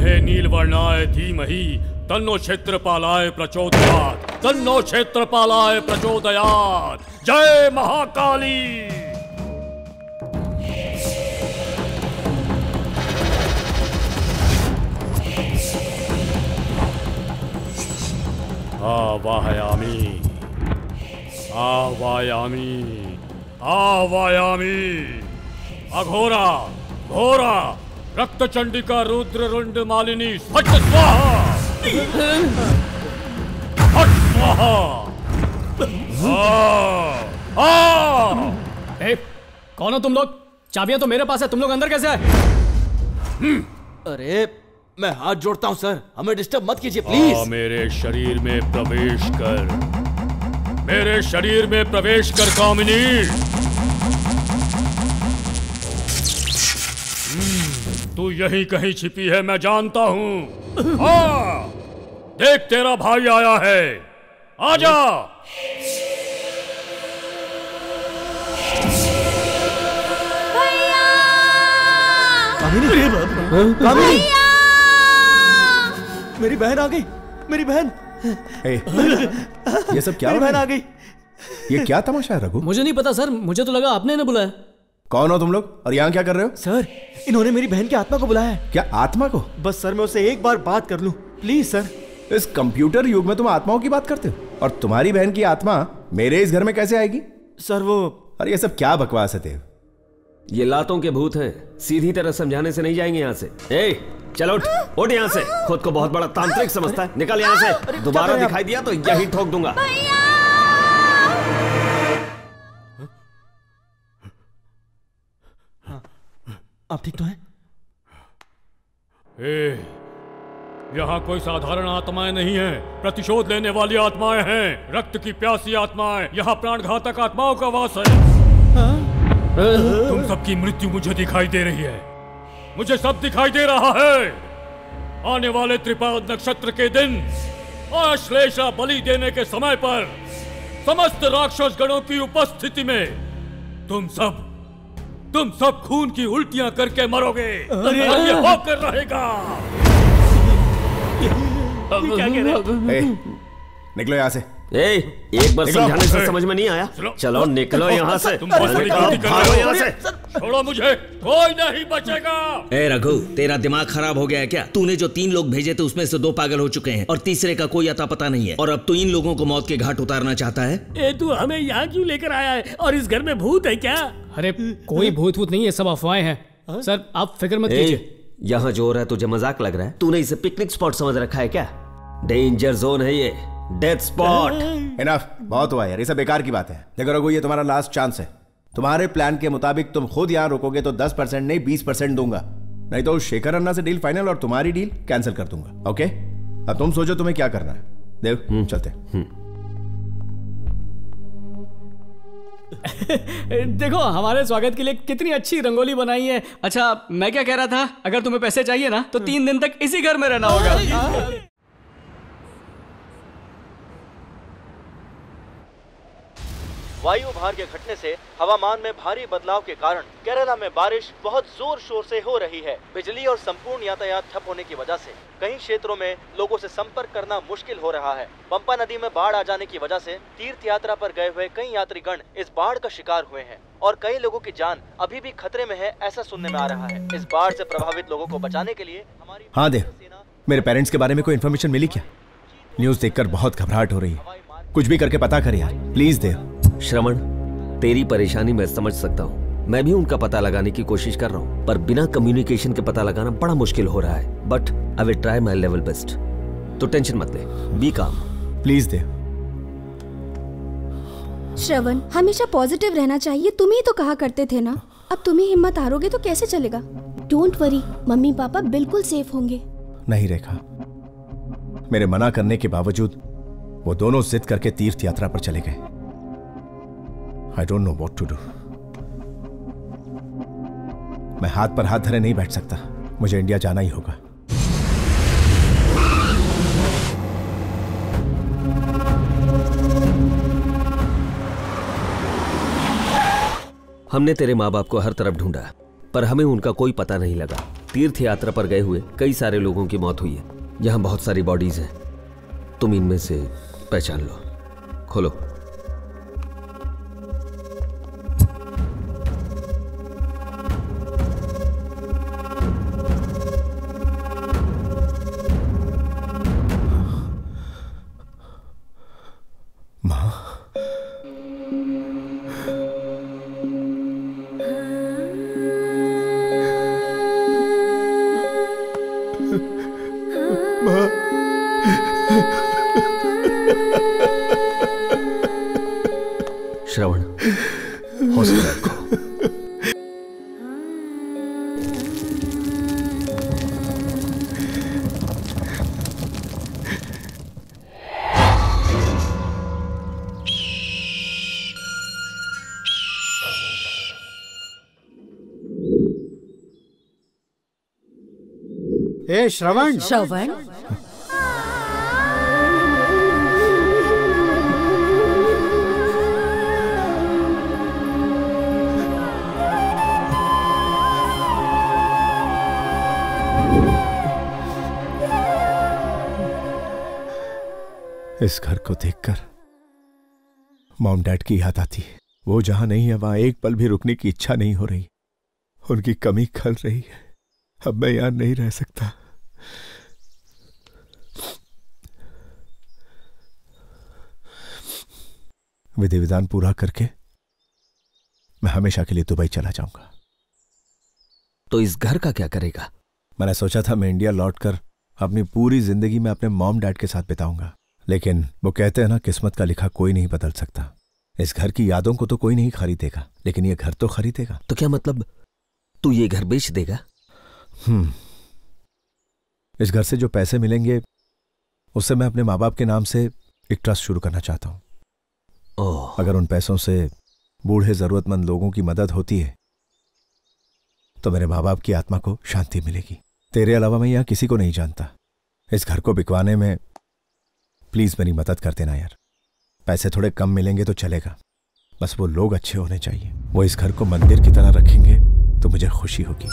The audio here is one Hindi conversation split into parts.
विद्महे नीलवर्णाय धीमहि तन्नो क्षेत्रपालाय प्रचोदयात्, तन्नो क्षेत्रपालाय प्रचोदयात्। जय महाकाली। आवाहयामि, आवाहयामि, आवाहयामि। अघोरा घोरा रक्तचंडिका रुद्र रुंड मालिनी फट स्वाहा, फट स्वाहा। कौन हो तुम लोग? चाबियां तो मेरे पास है, तुम लोग अंदर कैसे आए? अरे मैं हाथ जोड़ता हूं सर, हमें डिस्टर्ब मत कीजिए प्लीज। मेरे शरीर में प्रवेश कर, मेरे शरीर में प्रवेश कर कामिनी। तू यहीं कहीं छिपी है, मैं जानता हूं। हाँ, देख तेरा भाई आया है, आजा। कामिनी, कामिनी, मेरी बहन आ गई, मेरी बहन। ये सब क्या मेरी बहन आ गई। ये क्या तमाशा है रघु? मुझे नहीं पता सर, मुझे तो लगा आपने ना बुलाया। कौन हो तुम लोग और यहाँ क्या कर रहे हो? सर इन्होंने मेरी बहन की आत्मा को बुलाया है। क्या आत्मा को? बस सर मैं उससे एक बार बात कर लूं प्लीज सर। इस कंप्यूटर युग में तुम आत्माओं की बात करते हो, और तुम्हारी बहन की आत्मा मेरे इस घर में कैसे आएगी? सर वो, अरे ये सब क्या बकवास है देव? ये लातों के भूत हैं, सीधी तरह समझाने से नहीं जाएंगे यहाँ से। ए, चलो उठ, उठ यहाँ से। खुद को बहुत बड़ा तांत्रिक समझता है, निकल यहाँ से। दोबारा दिखाई दिया तो यही ठोक दूंगा। आप ठीक तो हैं? यहाँ कोई साधारण आत्माएं नहीं हैं, प्रतिशोध लेने वाली आत्माएं हैं, रक्त की प्यासी आत्माएं। यहाँ प्राणघातक आत्माओं का वास है। तुम सबकी मृत्यु मुझे दिखाई दे रही है, मुझे सब दिखाई दे रहा है। आने वाले त्रिपाद नक्षत्र के दिन आश्लेषा बलि देने के समय पर समस्त राक्षस गणों की उपस्थिति में तुम सब खून की उल्टियां करके मरोगे। और ये होकर रहेगा। क्या कह रहे? निकलो यहाँ से। एक बार समझाने से समझ में नहीं आया? चलो निकलो यहाँ से। भागो यहाँ से। छोड़ो मुझे, कोई नहीं बचेगा। ए रघु, तेरा दिमाग खराब हो गया है क्या? तूने जो 3 लोग भेजे थे उसमें से 2 पागल हो चुके हैं और तीसरे का कोई अता पता नहीं है, और अब तू इन लोगों को मौत के घाट उतारना चाहता है? तू हमें यहाँ क्यों लेकर आया है? और इस घर में भूत है क्या? अरे कोई भूत नहीं है, सब अफवाहें हैं। सर आप फिक्र मत कीजिए। यहाँ जो हो रहा है तुझे मजाक लग रहा है? तूने इसे पिकनिक स्पॉट समझ रखा है क्या? डेंजर जोन है ये, डेथ स्पॉट। इनफ, बहुत हुआ यार, ये सब बेकार की बात है। देखो रघु, ये तुम्हारा लास्ट चांस है। तुम्हारे प्लान के मुताबिक तुम खुद यहाँ रुकोगे तो 10% नहीं 20% दूंगा, नहीं तो शेखर अन्ना से डील फाइनल और तुम्हारी डील कैंसिल कर दूंगा। ओके, अब तुम सोचो तुम्हें क्या करना है। देव चलते। देखो हमारे स्वागत के लिए कितनी अच्छी रंगोली बनाई है। अच्छा मैं क्या कह रहा था, अगर तुम्हें पैसे चाहिए ना तो 3 दिन तक इसी घर में रहना होगा। वायु भार के घटने से हवामान में भारी बदलाव के कारण केरला में बारिश बहुत जोर शोर से हो रही है। बिजली और संपूर्ण यातायात ठप होने की वजह से कई क्षेत्रों में लोगों से संपर्क करना मुश्किल हो रहा है। पंपा नदी में बाढ़ आ जाने की वजह से तीर्थ यात्रा पर गए हुए कई यात्रीगण इस बाढ़ का शिकार हुए हैं और कई लोगों की जान अभी भी खतरे में है, ऐसा सुनने में आ रहा है। इस बाढ़ से प्रभावित लोगों को बचाने के लिए हमारी हाँ देव, मेरे पेरेंट्स के बारे में कोई इन्फॉर्मेशन मिली क्या? न्यूज देखकर बहुत घबराहट हो रही है, कुछ भी करके पता कर यार प्लीज देव। श्रवण, तेरी परेशानी मैं समझ सकता हूँ, मैं भी उनका पता लगाने की कोशिश कर रहा हूँ, पर बिना कम्युनिकेशन के पता लगाना बड़ा मुश्किल हो रहा है। But I will try my level best. तो टेंशन मत ले, बी काम प्लीज देव। श्रवण, हमेशा पॉजिटिव रहना चाहिए, तुम ही तो कहा करते थे ना। अब तुम ही हिम्मत हारोगे तो कैसे चलेगा? डोंट वरी, मम्मी पापा बिल्कुल सेफ होंगे। नहीं रेखा, मेरे मना करने के बावजूद वो दोनों जिद करके तीर्थ यात्रा पर चले गए। I don't know what to do. मैं हाथ पर हाथ धरे नहीं बैठ सकता, मुझे इंडिया जाना ही होगा। हमने तेरे माँ बाप को हर तरफ ढूंढा पर हमें उनका कोई पता नहीं लगा। तीर्थ यात्रा पर गए हुए कई सारे लोगों की मौत हुई है। यहाँ बहुत सारी बॉडीज हैं, तुम इनमें से पहचान लो। खोलो। श्रवण, हौसला रखो। ए श्रवण, श्रवण, इस घर को देखकर मॉम डैड की याद आती है। वो जहां नहीं है वहां एक पल भी रुकने की इच्छा नहीं हो रही। उनकी कमी खल रही है। अब मैं यहां नहीं रह सकता। विधि विधान पूरा करके मैं हमेशा के लिए दुबई चला जाऊंगा। तो इस घर का क्या करेगा? मैंने सोचा था मैं इंडिया लौटकर अपनी पूरी जिंदगी में अपने मॉम डैड के साथ बिताऊंगा, लेकिन वो कहते हैं ना, किस्मत का लिखा कोई नहीं बदल सकता। इस घर की यादों को तो कोई नहीं खरीदेगा, लेकिन ये घर तो खरीदेगा। तो क्या मतलब तू ये घर बेच देगा? इस घर से जो पैसे मिलेंगे उससे मैं अपने माँ बाप के नाम से एक ट्रस्ट शुरू करना चाहता हूं। अगर उन पैसों से बूढ़े जरूरतमंद लोगों की मदद होती है तो मेरे माँ बाप की आत्मा को शांति मिलेगी। तेरे अलावा मैं यहां किसी को नहीं जानता। इस घर को बिकवाने में प्लीज मेरी मदद कर देना यार। पैसे थोड़े कम मिलेंगे तो चलेगा, बस वो लोग अच्छे होने चाहिए। वो इस घर को मंदिर की तरह रखेंगे तो मुझे खुशी होगी।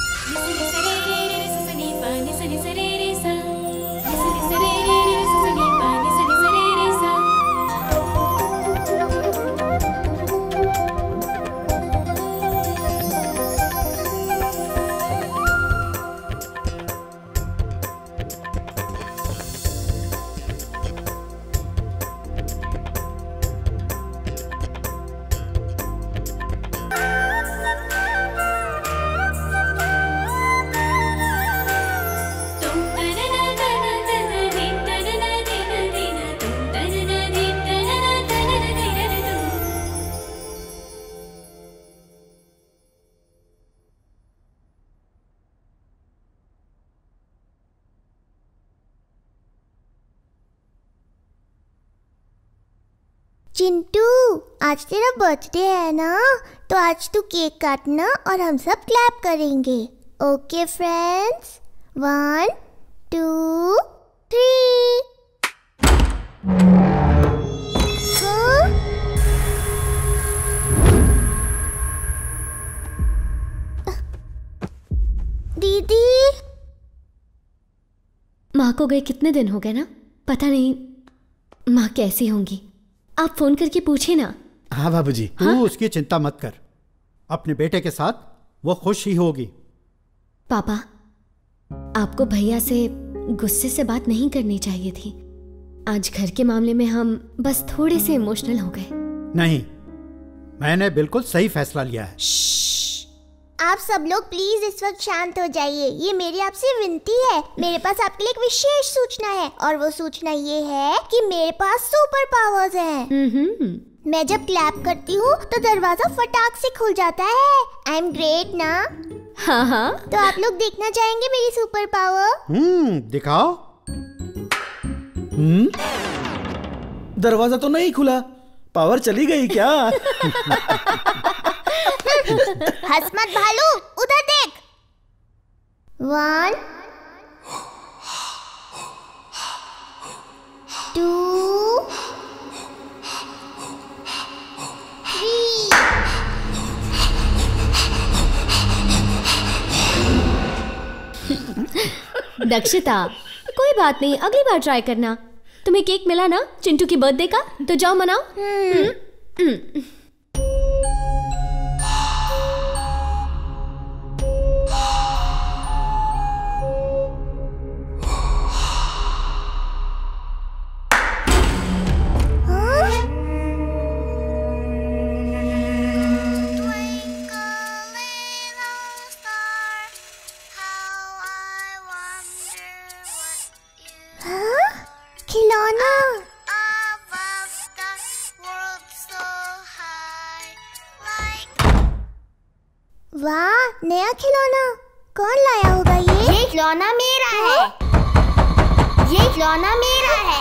चिंटू, आज तेरा बर्थडे है ना, तो आज तू केक काटना और हम सब क्लैप करेंगे। Okay friends, 1 2 3। दीदी, माँ को गए कितने दिन हो गए ना, पता नहीं माँ कैसी होंगी। आप फोन करके पूछे ना। हाँ बाबूजी, तू उसकी चिंता मत कर। अपने बेटे के साथ वो खुश ही होगी। पापा, आपको भैया से गुस्से से बात नहीं करनी चाहिए थी। आज घर के मामले में हम बस थोड़े से इमोशनल हो गए। नहीं, मैंने बिल्कुल सही फैसला लिया है। आप सब लोग प्लीज इस वक्त शांत हो जाइए। ये मेरी आपसे विनती है। मेरे पास आपके लिए एक विशेष सूचना है, और वो सूचना ये है कि मेरे पास सुपर पावर्स हैं। मैं जब क्लैप करती हूँ तो दरवाजा फटाक से खुल जाता है। आई एम ग्रेट ना? हाँ हाँ। तो आप लोग देखना चाहेंगे मेरी सुपर पावर? दिखाओ। दरवाजा तो नहीं खुला, पावर चली गई क्या? हंस मत भालू, उधर देख। 1 2 3। दक्षिता, कोई बात नहीं, अगली बार ट्राई करना। तुम्हें केक मिला ना चिंटू की बर्थडे का, तो जाओ मनाओ। खिलौना। वाह, नया खिलौना। कौन लाया होगा ये खिलौना मेरा है। ये खिलौना मेरा है।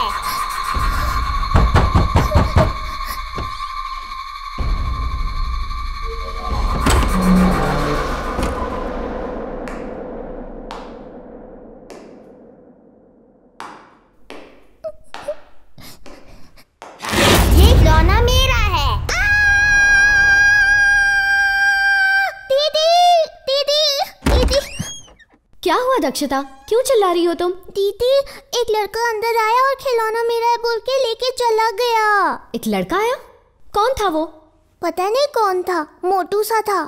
क्या हुआ दक्षिता, क्यों चिल्ला रही हो तुम? दीदी, एक लड़का अंदर आया और खिलौना मेरा है बोल के लेके चला गया। एक लड़का आया? कौन था वो? पता नहीं कौन था, मोटू सा था।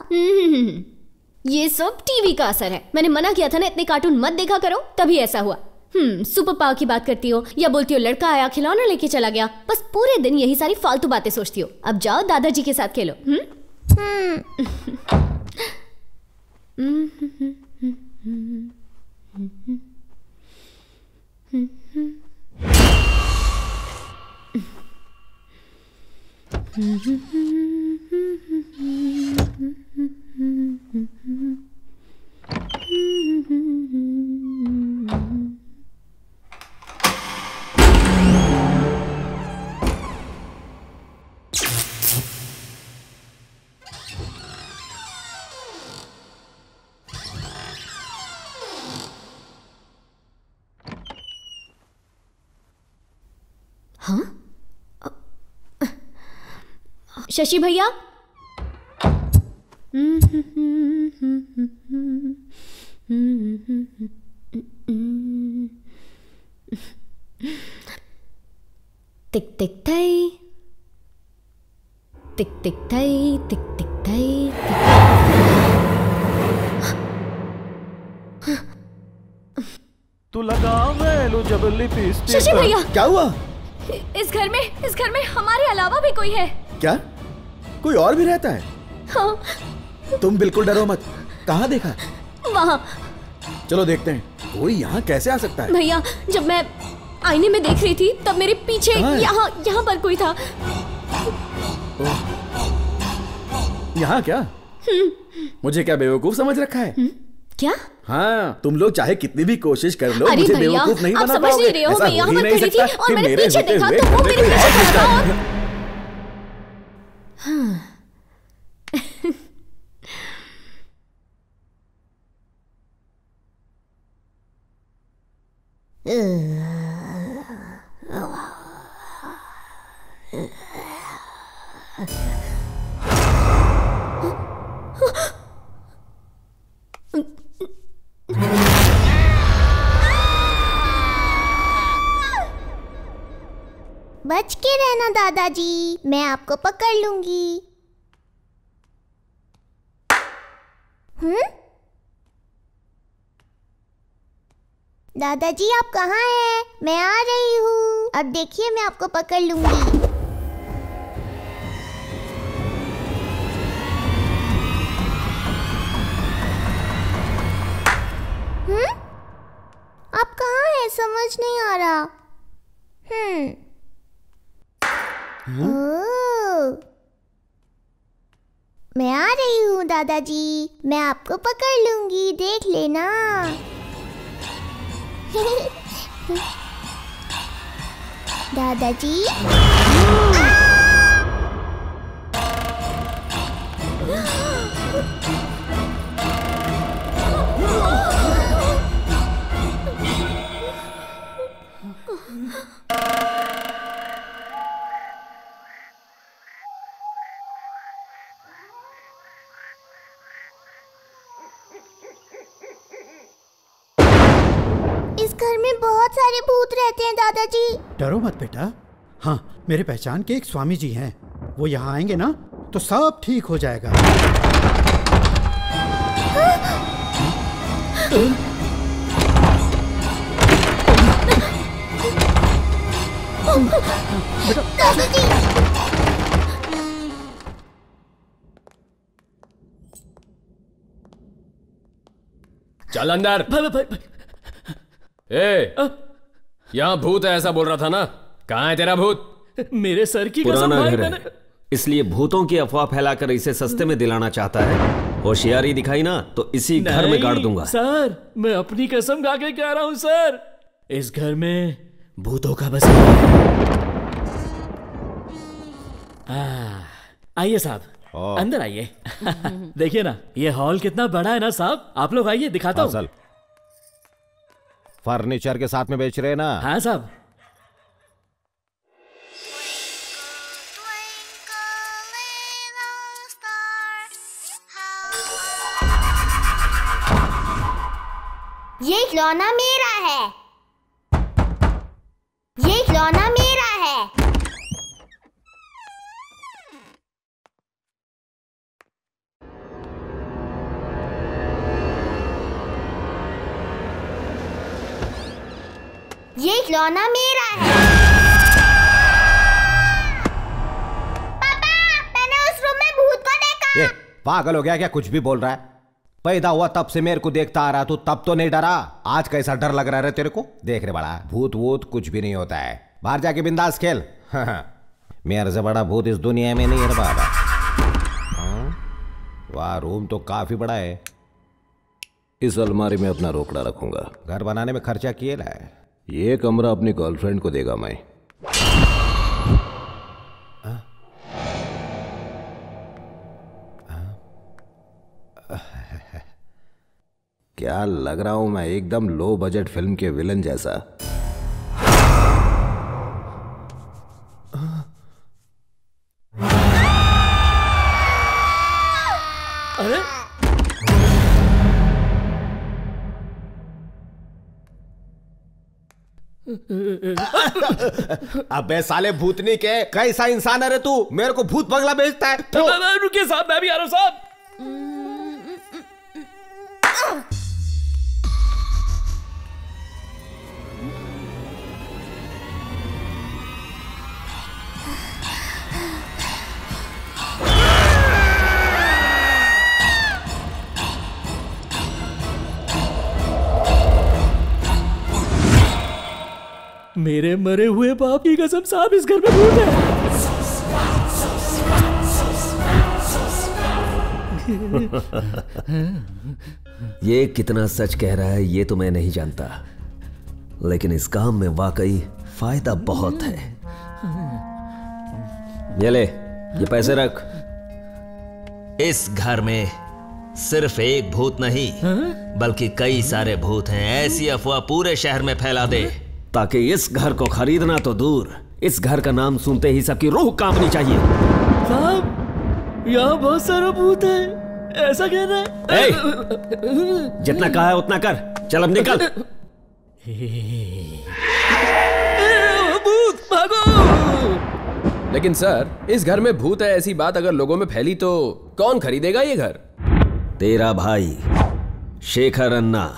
ये सब टीवी का असर है। मैंने मना किया था ना इतने कार्टून मत देखा करो, तभी ऐसा हुआ। सुपर पावर की बात करती हो या बोलती हो लड़का आया खिलौना लेके चला गया, बस पूरे दिन यही सारी फालतू बातें सोचती हो। अब जाओ दादाजी के साथ खेलो। हाँ? शशि भैया, टिक टिक थई, टिक टिक थई, टिक टिक थई। तू लगावे लो जब लिपस्टिक। शशि भैया, क्या हुआ? इस घर में हमारे अलावा भी कोई है। क्या? कोई और भी रहता है? हाँ। तुम बिल्कुल डरो मत। कहाँ देखा? वहाँ। चलो देखते हैं, कोई यहाँ कैसे आ सकता है? भैया, जब मैं आईने में देख रही थी तब मेरे पीछे यहाँ पर कोई था। यहाँ क्या? मुझे क्या बेवकूफ समझ रखा है? क्या? हाँ, तुम लोग चाहे कितनी भी कोशिश कर लो, अरे मुझे भैया, बेवकूफ नहीं आप बना समझ पाओगे। नहीं रहे हो, ऐसा मैं यहाँ हो ही पर नहीं खड़ी थी सकता और कि मैंने मेरे पीछे होते देखा हुए तो वो घर में मेरे कोई पीछे और खड़ा था घुसता है। बच के रहना दादाजी, मैं आपको पकड़ लूंगी। दादाजी आप कहाँ हैं? मैं आ रही हूँ। अब देखिए मैं आपको पकड़ लूंगी। आप कहाँ हैं? समझ नहीं आ रहा। ओह, मैं आ रही हूँ दादाजी, मैं आपको पकड़ लूंगी, देख लेना। दादाजी। में बहुत सारे भूत रहते हैं दादाजी। डरो मत बेटा। हाँ, मेरे पहचान के एक स्वामी जी हैं, वो यहाँ आएंगे ना तो सब ठीक हो जाएगा। दादाजी चल अंदर। ए, यहाँ भूत है ऐसा बोल रहा था ना, कहाँ है तेरा भूत? मेरे सर की कसम पुराना भाई, घर है, इसलिए भूतों की अफवाह फैलाकर इसे सस्ते में दिलाना चाहता है। होशियारी दिखाई ना तो इसी घर में गाड़ दूंगा। सर, मैं अपनी कसम खा के कह रहा हूँ सर, इस घर में भूतों का बसेरा है। आइए साहब, अंदर आइए। देखिए ना, ये हॉल कितना बड़ा है ना साहब। आप लोग आइए, दिखाता हूँ। फर्नीचर के साथ में बेच रहे हैं ना? हाँ साहब। ये खिलौना मेरा है, ये खिलौना मेरा है। ये खिलौना मेरा है। पापा, मैंने उस रूम में भूत को देखा। ये पागल हो गया क्या? कुछ भी बोल रहा है। पैदा हुआ तब से मेरे को देखता आ रहा, तू तब तो नहीं डरा, आज कैसा डर लग रहा है तेरे को? देख रे बड़ा, भूत वूत कुछ भी नहीं होता है, बाहर जाके बिंदास खेल। मेरे से बड़ा भूत इस दुनिया में नहीं है बाबा। वाह, रूम तो काफी बड़ा है। इस अलमारी में अपना रोकड़ा रखूंगा। घर बनाने में खर्चा किए ला है। ये कमरा अपनी गर्लफ्रेंड को देगा मैं। क्या लग रहा हूं मैं एकदम लो बजट फिल्म के विलन जैसा। अरे अबे साले भूतनी के, कैसा इंसान है रे तू? मेरे को भूत बंगला भेजता है। रुकिए साहब, मैं भी आ रहा हूं साहब। मेरे मरे हुए बाप की कसम साहब, इस घर में भूत है। ये कितना सच कह रहा है ये तो मैं नहीं जानता, लेकिन इस काम में वाकई फायदा बहुत है। ये ले, ये पैसे रख। इस घर में सिर्फ एक भूत नहीं बल्कि कई सारे भूत हैं। ऐसी अफवाह पूरे शहर में फैला दे ताकि इस घर को खरीदना तो दूर, इस घर का नाम सुनते ही सबकी रूह कांपनी चाहिए। साहब, यहाँ बहुत सारा भूत है, ऐसा कहना है? जितना कहा है उतना कर, चल अब निकल। भूत भागो। लेकिन सर, इस घर में भूत है ऐसी बात अगर लोगों में फैली तो कौन खरीदेगा ये घर? तेरा भाई शेखर अन्ना।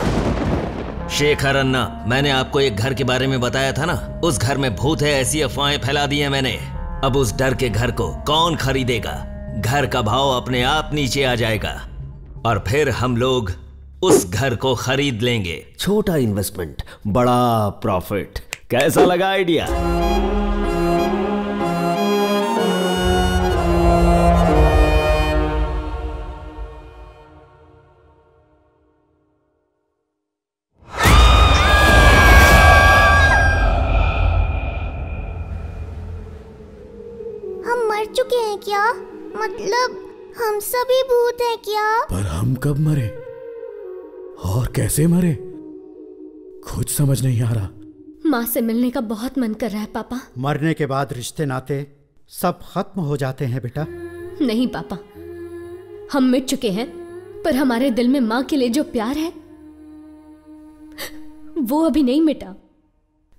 शेखर अन्ना, मैंने आपको एक घर के बारे में बताया था ना, उस घर में भूत है ऐसी अफवाहें फैला दी है मैंने। अब उस डर के घर को कौन खरीदेगा? घर का भाव अपने आप नीचे आ जाएगा और फिर हम लोग उस घर को खरीद लेंगे। छोटा इन्वेस्टमेंट, बड़ा प्रॉफिट। कैसा लगा आइडिया? चुके हैं क्या? मतलब हम सभी भूत हैं क्या? पर हम कब मरे और कैसे मरे, कुछ समझ नहीं आ रहा। माँ से मिलने का बहुत मन कर रहा है पापा। मरने के बाद रिश्ते नाते सब खत्म हो जाते हैं बेटा। नहीं पापा, हम मिट चुके हैं, पर हमारे दिल में माँ के लिए जो प्यार है वो अभी नहीं मिटा।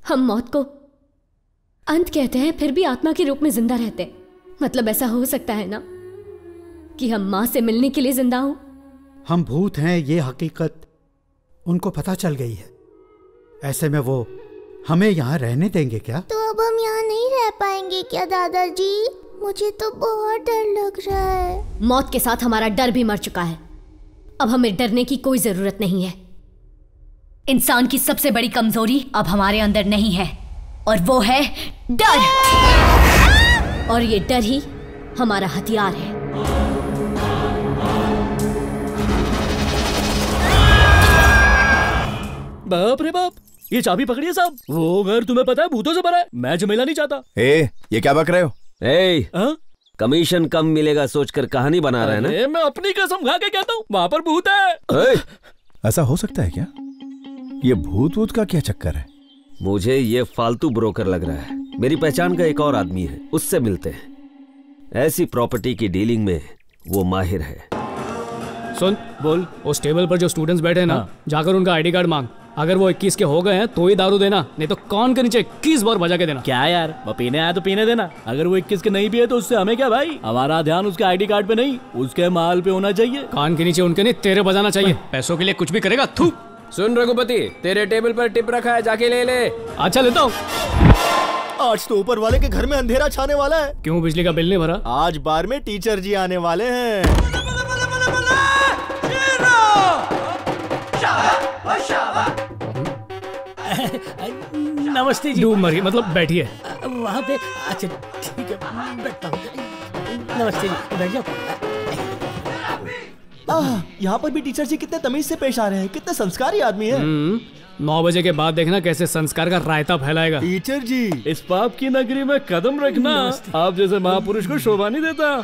हम मौत को अंत कहते हैं, फिर भी आत्मा के रूप में जिंदा रहते हैं। मतलब ऐसा हो सकता है ना कि हम माँ से मिलने के लिए जिंदा हो। हम भूत हैं, ये हकीकत उनको पता चल गई है। ऐसे में वो हमें यहाँ रहने देंगे क्या? तो अब हम यहाँ नहीं रह पाएंगे क्या दादाजी? मुझे तो बहुत डर लग रहा है। मौत के साथ हमारा डर भी मर चुका है। अब हमें डरने की कोई जरूरत नहीं है। इंसान की सबसे बड़ी कमजोरी अब हमारे अंदर नहीं है, और वो है डर। और ये डर ही हमारा हथियार है। बाप रे बाप, ये चाबी पकड़िए साहब। वो घर तुम्हें पता है भूतों से भरा है। मैं झमेला नहीं चाहता। ये क्या बक रहे हो? कमीशन कम मिलेगा सोचकर कहानी बना रहे हैं ना? मैं अपनी कसम खा के कहता हूँ, वहाँ पर भूत है। ऐसा हो सकता है क्या? ये भूत वूत का क्या चक्कर है? मुझे ये फालतू ब्रोकर लग रहा है। मेरी पहचान का एक और आदमी है, उससे मिलते हैं। ऐसी प्रॉपर्टी की डीलिंग में वो माहिर है। सुन, बोल। उस टेबल पर जो स्टूडेंट्स बैठे हैं ना, जाकर उनका आईडी कार्ड मांग। अगर वो 21 के हो गए हैं तो ही दारू देना, नहीं तो कान के नीचे 21 बार बजा के देना। क्या यार, वो पीने आया तो पीने देना। अगर वो 21 के नहीं पिए तो उससे हमें क्या भाई? हमारा ध्यान उसके आईडी कार्ड पे नहीं, उसके माल पे होना चाहिए। कान के नीचे उनके नहीं, तेरे बजाना चाहिए। पैसों के लिए कुछ भी करेगा। थू। सुन रघुपति, तेरे टेबल पर टिप रखा है, जाके ले ले। अच्छा, लेता हूँ। आज तो ऊपर वाले के घर में अंधेरा छाने वाला है। क्यों, बिजली का बिल नहीं भरा? आज बार में टीचर जी आने वाले हैं। नमस्ते जी। डूब मरी, मतलब बैठिए। वहाँ पे अच्छा ठीक है, बैठता हूँ। नमस्ते जी, बैठ जाओ। यहाँ पर भी टीचर जी कितने तमीज से पेश आ रहे हैं, कितने संस्कारी आदमी है। 9 बजे के बाद देखना कैसे संस्कार का रायता फैलाएगा। टीचर जी, इस पाप की नगरी में कदम रखना। आप जैसे महापुरुष को शोभा नहीं देता।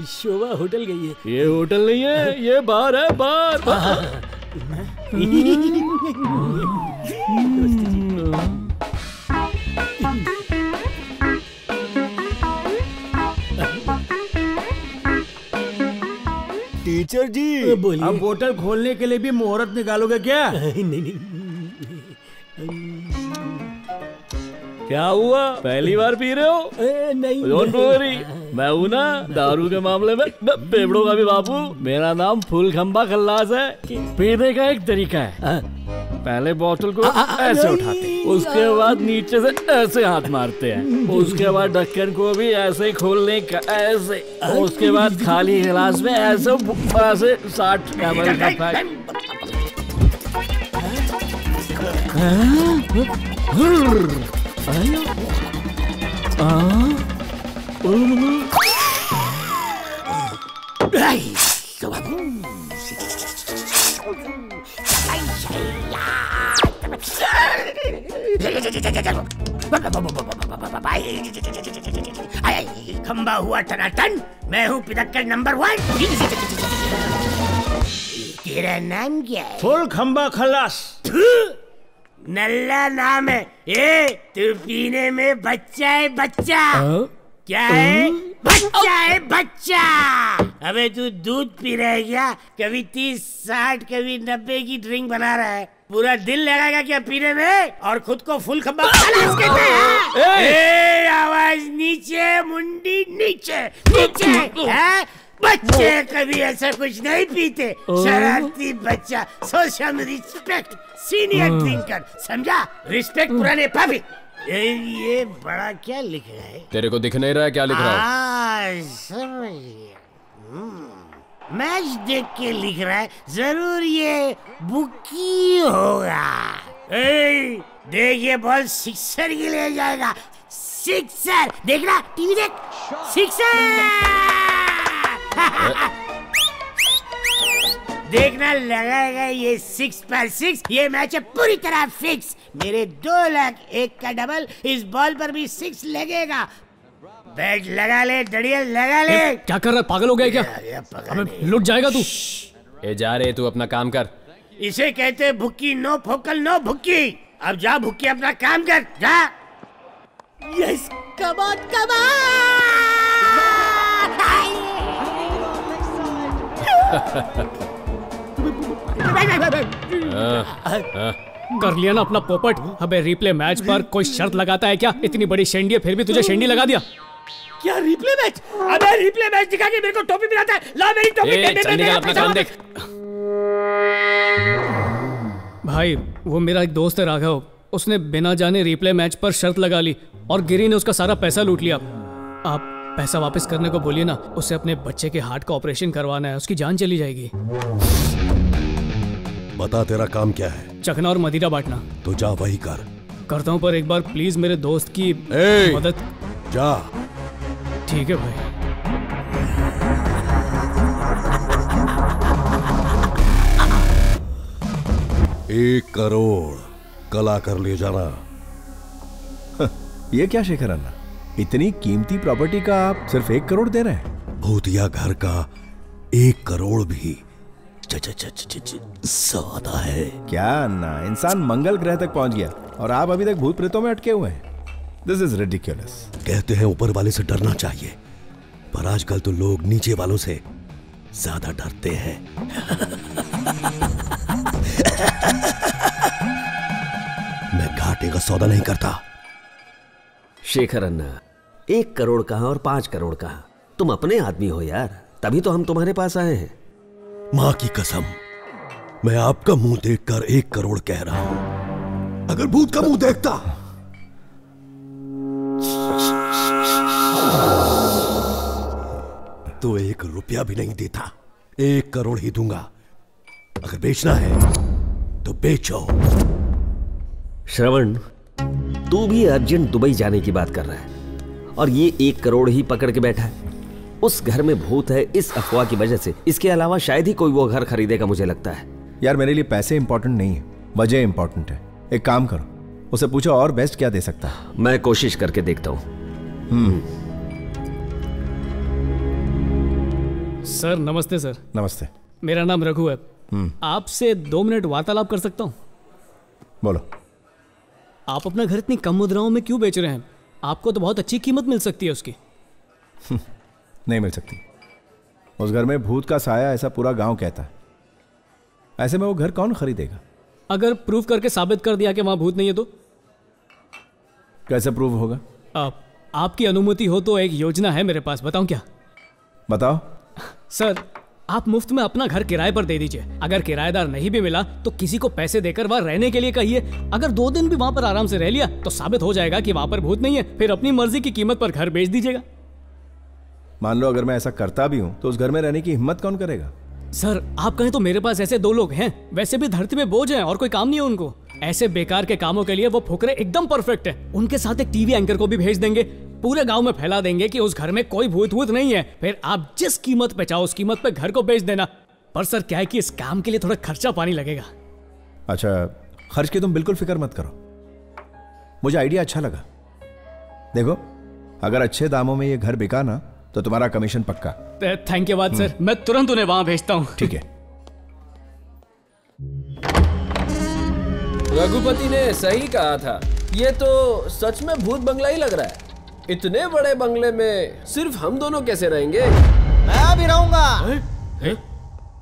शोभा होटल गई है। ये होटल नहीं है, ये बार है, बार। टीचर जी, बोलिए। अब होटल खोलने के लिए भी मुहूर्त निकालोगे क्या? नहीं। क्या हुआ, पहली बार पी रहे हो? नहीं। डोंट वरी, मैं हूँ ना दारू के मामले में पेपड़ों का भी बापू। मेरा नाम फूलखंबा खल्लास है। पीने का एक तरीका है, पहले बोतल को ऐसे उठाते हैं, उसके बाद नीचे से ऐसे हाथ मारते हैं, उसके बाद ढक्कन को भी ऐसे ही खोलने का, ऐसे। उसके बाद खाली गिलास में ऐसे 60 ml का पैक। खंबा हुआ टनाटन, मैं हूँ पिदक्कड़ नंबर 1। तेरा नाम क्या है? फुल खंबा खल्लास। नल्ला नाम है। तू पीने में बच्चा है, बच्चा। क्या है? बच्चा है, बच्चा। अबे तू दूध पी रहा है क्या? कभी 30, 60, कभी 90 की ड्रिंक बना रहा है। पूरा दिल लगाएगा क्या पीने में? और खुद को फुल खंबा खल्लास कहता है। आवाज नीचे, मुंडी नीचे, नीचे। है? बच्चे कभी ऐसा कुछ नहीं पीते। शरारती बच्चा। Show some respect, senior drinker, समझा? रिस्पेक्ट पुराने पापी। ये बड़ा क्या लिख रहा है? तेरे को दिख नहीं रहा है क्या लिख रहा है? समझ गया। मैच देख के लिख रहा है, जरूर ये बुकी होगा। देख ये बॉल सिक्सर के लिए जाएगा। सिक्सर, देखना टीवी देख। सिक्सर देखना, लगाएगा ये 6 पर 6। ये मैच है पूरी तरह फिक्स। मेरे 2 लाख 1 का डबल, इस बॉल पर भी 6 लगेगा। बैट लगा ले, डड़िया लगा ले। क्या कर रहा है, पागल हो गया क्या? अबे लुट जाएगा तू। ए जा रे, तू अपना काम कर। इसे कहते हैं भुक्की, नो फोकल नो भुक्की। अब जा भुक्की, अपना काम कर, जा। यस, कबाद कर लिया ना अपना पोपट। अबे रिप्ले मैच पर कोई शर्त लगाता है क्या? इतनी बड़ी शेंडी है फिर भी तुझे शेंडी लगा दिया। क्या रिप्ले मैच? अबे रिप्ले मैच दिखा के मेरे को टोपी पिलाता है। ला मेरी टोपी अपना काम देख। भाई वो मेरा एक दोस्त है राघव, उसने बिना जाने रिप्ले मैच पर शर्त लगा ली और गिरी ने उसका सारा पैसा लूट लिया। आप पैसा वापस करने को बोलिए ना, उसे अपने बच्चे के हार्ट का ऑपरेशन करवाना है, उसकी जान चली जाएगी। बता तेरा काम क्या है? चखना और मदिरा बांटना। तो जा वही कर। करता हूँ पर एक बार प्लीज मेरे दोस्त की मदद। जा। ठीक है भाई। 1 करोड़ कल आकर ले जाना। ये क्या शेखर अन्ना, इतनी कीमती प्रॉपर्टी का आप सिर्फ 1 करोड़ दे रहे हैं? भूतिया घर का 1 करोड़ भी ज्यादा है। क्या अन्ना, इंसान मंगल ग्रह तक पहुंच गया और आप अभी तक भूत प्रेतों में अटके हुए हैं। This is ridiculous. कहते हैं ऊपर वाले से डरना चाहिए, पर आजकल तो लोग नीचे वालों से ज्यादा डरते हैं। मैं घाटे का सौदा नहीं करता। शेखर अन्ना, 1 करोड़ कहां और 5 करोड़ कहां? तुम अपने आदमी हो यार, तभी तो हम तुम्हारे पास आए हैं। मां की कसम, मैं आपका मुंह देखकर 1 करोड़ कह रहा हूं। अगर भूत का मुंह देखता तो 1 रुपया भी नहीं देता। 1 करोड़ ही दूंगा। अगर बेचना है तो बेचो। श्रवण, तू भी अर्जेंट दुबई जाने की बात कर रहा है और ये 1 करोड़ ही पकड़ के बैठा है। उस घर में भूत है इस अफवाह की वजह से। इसके अलावा शायद ही कोई वो घर खरीदेगा, मुझे लगता है। यार मेरे लिए पैसे इंपॉर्टेंट नहीं है, वजह इंपॉर्टेंट है। एक काम करो, उसे पूछो और बेस्ट क्या दे सकता है। मैं कोशिश करके देखता हूं। सर नमस्ते। सर नमस्ते। मेरा नाम रघु है। आपसे 2 मिनट वार्तालाप कर सकता हूं? बोलो। आप अपना घर इतनी कम मुद्राओं में क्यों बेच रहे हैं? आपको तो बहुत अच्छी कीमत मिल सकती है उसकी। नहीं मिल सकती। उस घर में भूत का साया, ऐसा पूरा गांव कहता है। ऐसे में वो घर कौन खरीदेगा? अगर प्रूफ करके साबित कर दिया कि वहां भूत नहीं है तो? कैसे प्रूफ होगा? आपकी अनुमति हो तो एक योजना है मेरे पास, बताऊं क्या? बताओ। सर आप मुफ्त में अपना घर किराए पर दे दीजिए। अगर किराएदार नहीं भी मिला तो किसी को पैसे देकर वहां रहने के लिए कहिए। अगर 2 दिन भी वहां पर आराम से रह लिया तो साबित हो जाएगा कि वहां पर भूत नहीं है। फिर अपनी मर्जी की कीमत पर घर बेच दीजिएगा। मान लो अगर मैं ऐसा करता भी हूं तो उस घर में रहने की हिम्मत कौन करेगा? सर आप कहें तो मेरे पास ऐसे 2 लोग हैं, वैसे भी धरती में बोझ हैं और कोई काम नहीं है उनको। ऐसे बेकार के कामों के लिए वो फुकरे एकदम परफेक्ट है। उनके साथ एक टीवी एंकर को भी भेज देंगे, पूरे गांव में फैला देंगे कि उस घर में कोई भूत भूत नहीं है। फिर आप जिस कीमत पे चाहो उस कीमत पे घर को बेच देना। पर सर क्या है कि इस काम के लिए थोड़ा खर्चा पानी लगेगा। अच्छा, खर्च की तुम बिल्कुल फिक्र मत करो, मुझे आइडिया अच्छा लगा। देखो अगर अच्छे दामों में ये घर बिका ना तो तुम्हारा कमीशन पक्का। धन्यवाद सर, मैं तुरंत उन्हें वहां भेजता हूँ। ठीक है। रघुपति ने सही कहा था, ये तो सच में भूत बंगला ही लग रहा है। इतने बड़े बंगले में सिर्फ हम दोनों कैसे रहेंगे? मैं भी रहूंगा।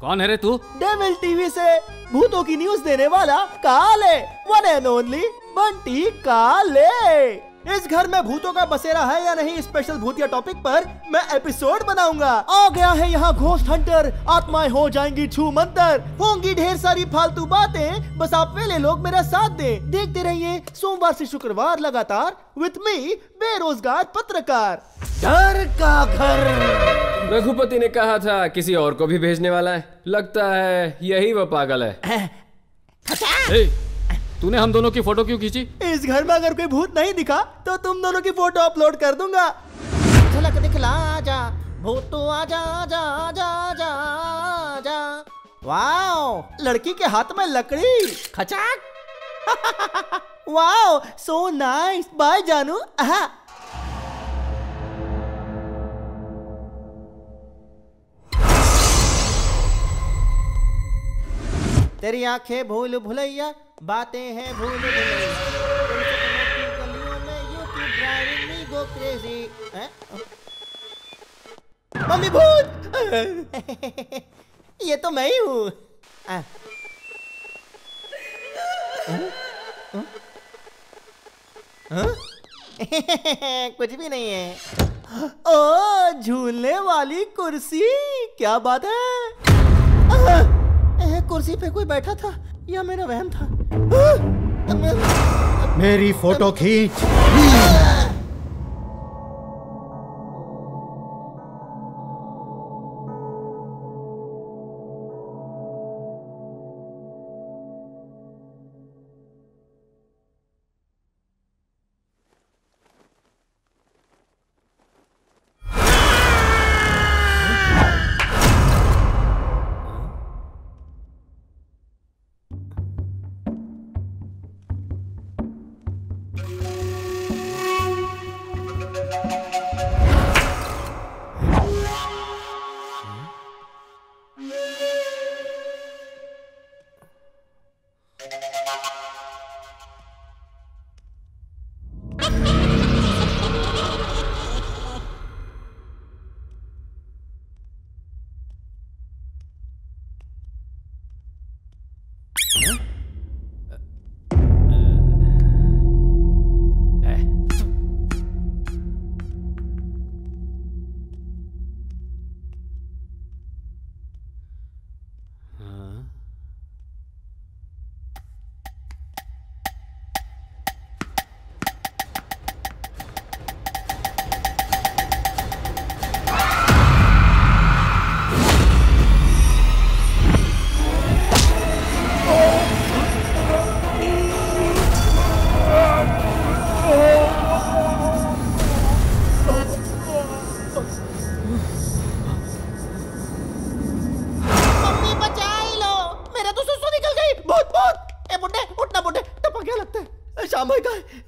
कौन है रे तू? डेविल टीवी से भूतों की न्यूज देने वाला काले, वन एंड ओनली बंटी काले। इस घर में भूतों का बसेरा है या नहीं, स्पेशल भूतिया टॉपिक पर मैं एपिसोड बनाऊंगा। आ गया है यहाँ घोस्ट हंटर, आत्माएं हो जाएंगी छू मंतर, होंगी ढेर सारी फालतू बातें, बस आप वेले लोग मेरा साथ दें। देखते रहिए सोमवार से शुक्रवार लगातार विथ मी बेरोजगार पत्रकार। डर का घर। रघुपति ने कहा था किसी और को भी भेजने वाला है, लगता है यही वो पागल है। तूने हम दोनों की फोटो क्यों खींची? इस घर में अगर कोई भूत नहीं दिखा तो तुम दोनों की फोटो अपलोड कर दूंगा। झलक दिखला जा भूतो, आजा आजा आजा आजा आजा। वाओ, लड़की के हाथ में लकड़ी, खचाक। Wow, so nice. बाय जानू। तेरी आंखें भूल भुलैया, बातें हैं भूल भुलैया, गलियों में you keep driving me go crazy। Mummy भूत। ये तो मैं ही हूँ। कुछ भी नहीं है। ओ झूलने वाली कुर्सी, क्या बात है? कुर्सी पे कोई बैठा था या मेरा वहम था? मेरी फोटो खींच।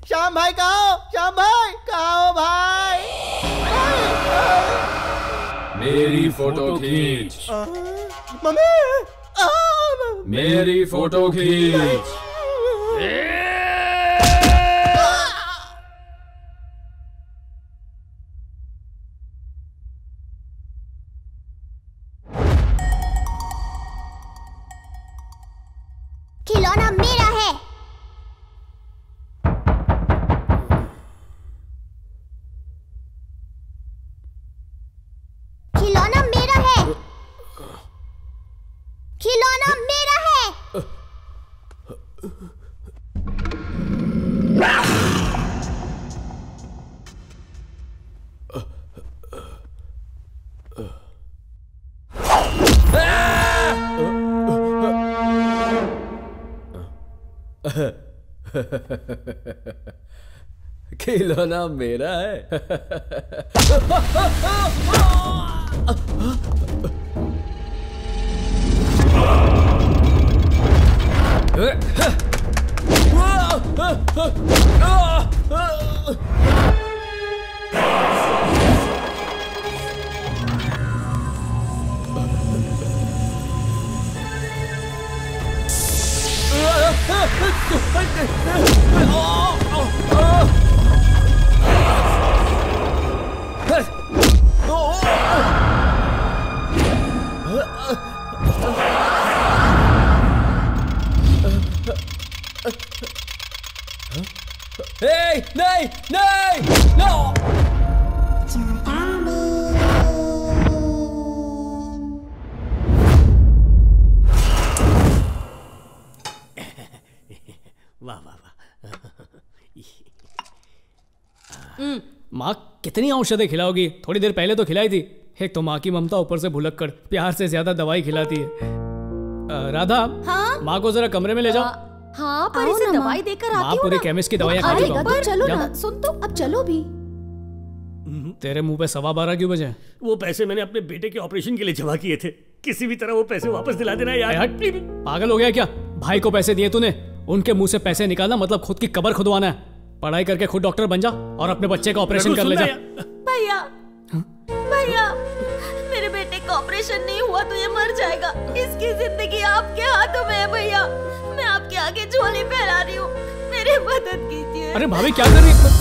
श्याम भाई कहाँ? श्याम भाई कहाँ हो भाई? मेरी फोटो खींच। मम्मी मेरी फोटो खींच। खिलौना मेरा है। खिलौना मेरा है। खिलौना मेरा है। खिलौना मेरा है। नहीं नहीं नो। वाह वाह वाह। माँ कितनी औषधें खिलाओगी? थोड़ी देर पहले तो खिलाई थी। एक तो माँ की ममता, ऊपर से भुलक्कड़ प्यार से ज्यादा दवाई खिलाती है। राधा, हाँ? माँ को जरा कमरे में ले जाओ। हाँ पर इसे दवाई देकर माँ आती हूँ पूरी ना। केमिस्ट की दवाइयाँ खा चुका हूँ। चलो जा। ना, सुन तो अब चलो भी। तेरे मुंह पे 12:15 क्यों बजे? वो पैसे मैंने अपने बेटे के ऑपरेशन के लिए जमा किए थे। किसी भी तरह वो पैसे वापस दिला देना यार। पागल हो गया क्या? भाई को पैसे दिए तूने, उनके मुंह से पैसे निकालना मतलब खुद की कब्र खुदवाना है। पढ़ाई करके खुद डॉक्टर बन जा और अपने बच्चे का ऑपरेशन कर ले जा। भैया भैया, मेरे बेटे का ऑपरेशन नहीं हुआ तो ये मर जाएगा। इसकी जिंदगी आपके हाथों में है भैया। मैं आपके आगे झोली फैला रही हूँ, मेरी मदद कीजिए। अरे भाभी क्या कर रही है?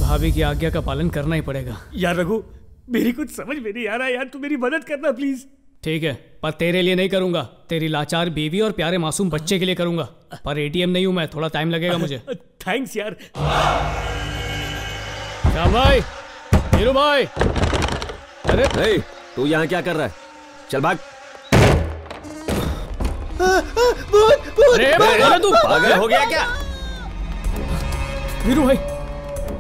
भाभी की आज्ञा का पालन करना ही पड़ेगा। यार रघु, मेरी कुछ समझ में नहीं आ रहा यार, तू मेरी मदद करना प्लीज। ठीक है, पर तेरे लिए नहीं करूंगा, तेरी लाचार बीवी और प्यारे मासूम बच्चे के लिए करूंगा। पर एटीएम नहीं हूं मैं, थोड़ा टाइम लगेगा मुझे। थैंक्स यार। श्याम भाई, हीरू भाई। अरे तू यहाँ क्या कर रहा है? चल भाग। अरे तू पागल हो गया क्या? वीरू भाई,